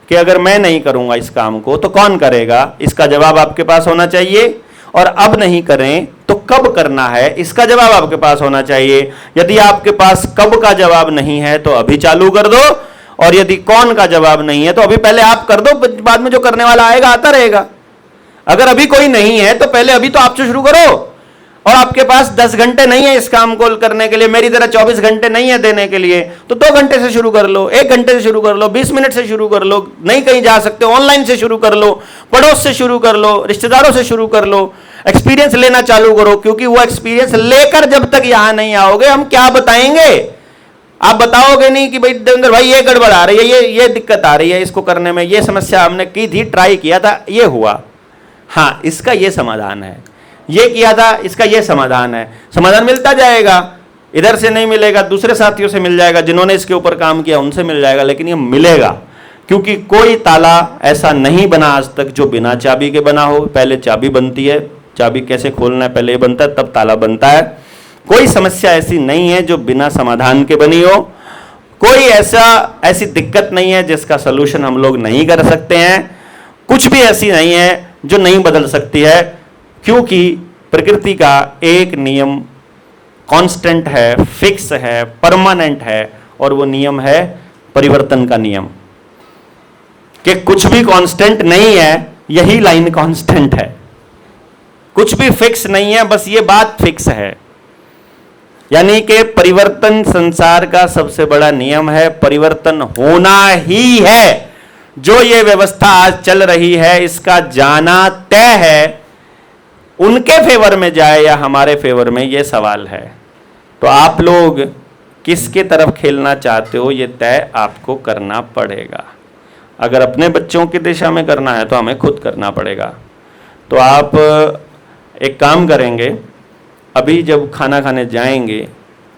कि अगर मैं नहीं करूंगा इस काम को तो कौन करेगा, इसका जवाब आपके पास होना चाहिए। और अब नहीं करें तो कब करना है, इसका जवाब आपके पास होना चाहिए। यदि आपके पास कब का जवाब नहीं है तो अभी चालू कर दो, और यदि कौन का जवाब नहीं है तो अभी पहले आप कर दो, बाद में जो करने वाला आएगा आता रहेगा। अगर अभी कोई नहीं है तो पहले अभी तो आपसे शुरू करो। और आपके पास 10 घंटे नहीं है इस काम को करने के लिए, मेरी तरह 24 घंटे नहीं है देने के लिए, तो 2 घंटे से शुरू कर लो, 1 घंटे से शुरू कर लो, 20 मिनट से शुरू कर लो। नहीं कहीं जा सकते ऑनलाइन से शुरू कर लो, पड़ोस से शुरू कर लो, रिश्तेदारों से शुरू कर लो, एक्सपीरियंस लेना चालू करो। क्योंकि वो एक्सपीरियंस लेकर जब तक यहां नहीं आओगे हम क्या बताएंगे। आप बताओगे नहीं कि भाई देवेंद्र भाई ये गड़बड़ आ रही है, ये दिक्कत आ रही है, इसको करने में ये समस्या हमने की थी, ट्राई किया था, ये हुआ, हाँ इसका ये समाधान है, ये किया था इसका ये समाधान है। समाधान मिलता जाएगा, इधर से नहीं मिलेगा, दूसरे साथियों से मिल जाएगा, जिन्होंने इसके ऊपर काम किया उनसे मिल जाएगा, लेकिन ये मिलेगा। क्योंकि कोई ताला ऐसा नहीं बना आज तक जो बिना चाबी के बना हो। पहले चाबी बनती है, चाबी कैसे खोलना है पहले ये बनता है, तब ताला बनता है। कोई समस्या ऐसी नहीं है जो बिना समाधान के बनी हो। कोई ऐसी दिक्कत नहीं है जिसका सलूशन हम लोग नहीं कर सकते हैं। कुछ भी ऐसी नहीं है जो नहीं बदल सकती है, क्योंकि प्रकृति का एक नियम कांस्टेंट है, फिक्स है, परमानेंट है, और वो नियम है परिवर्तन का नियम। कि कुछ भी कांस्टेंट नहीं है, यही लाइन कांस्टेंट है। कुछ भी फिक्स नहीं है, बस ये बात फिक्स है। यानी कि परिवर्तन संसार का सबसे बड़ा नियम है, परिवर्तन होना ही है। जो ये व्यवस्था आज चल रही है इसका जाना तय है, उनके फेवर में जाए या हमारे फेवर में, ये सवाल है। तो आप लोग किसके तरफ खेलना चाहते हो ये तय आपको करना पड़ेगा। अगर अपने बच्चों की दिशा में करना है तो हमें खुद करना पड़ेगा। तो आप एक काम करेंगे, अभी जब खाना खाने जाएंगे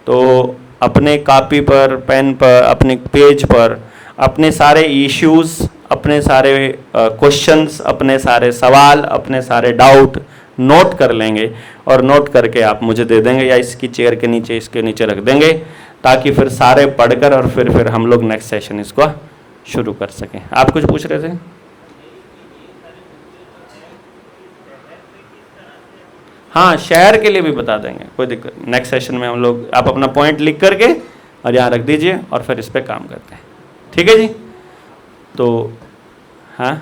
तो अपने कॉपी पर, पेन पर, अपने पेज पर अपने सारे इश्यूज, अपने सारे क्वेश्चंस, अपने सारे सवाल, अपने सारे डाउट नोट कर लेंगे, और नोट करके आप मुझे दे देंगे या इसकी चेयर के नीचे, इसके नीचे रख देंगे, ताकि फिर सारे पढ़कर और फिर हम लोग नेक्स्ट सेशन इसको शुरू कर सकें। आप कुछ पूछ रहे थे? हाँ, शहर के लिए भी बता देंगे, कोई दिक्कत। नेक्स्ट सेशन में हम लोग, आप अपना पॉइंट लिख करके और यहाँ रख दीजिए और फिर इस पर काम करते हैं। ठीक है जी? तो हाँ।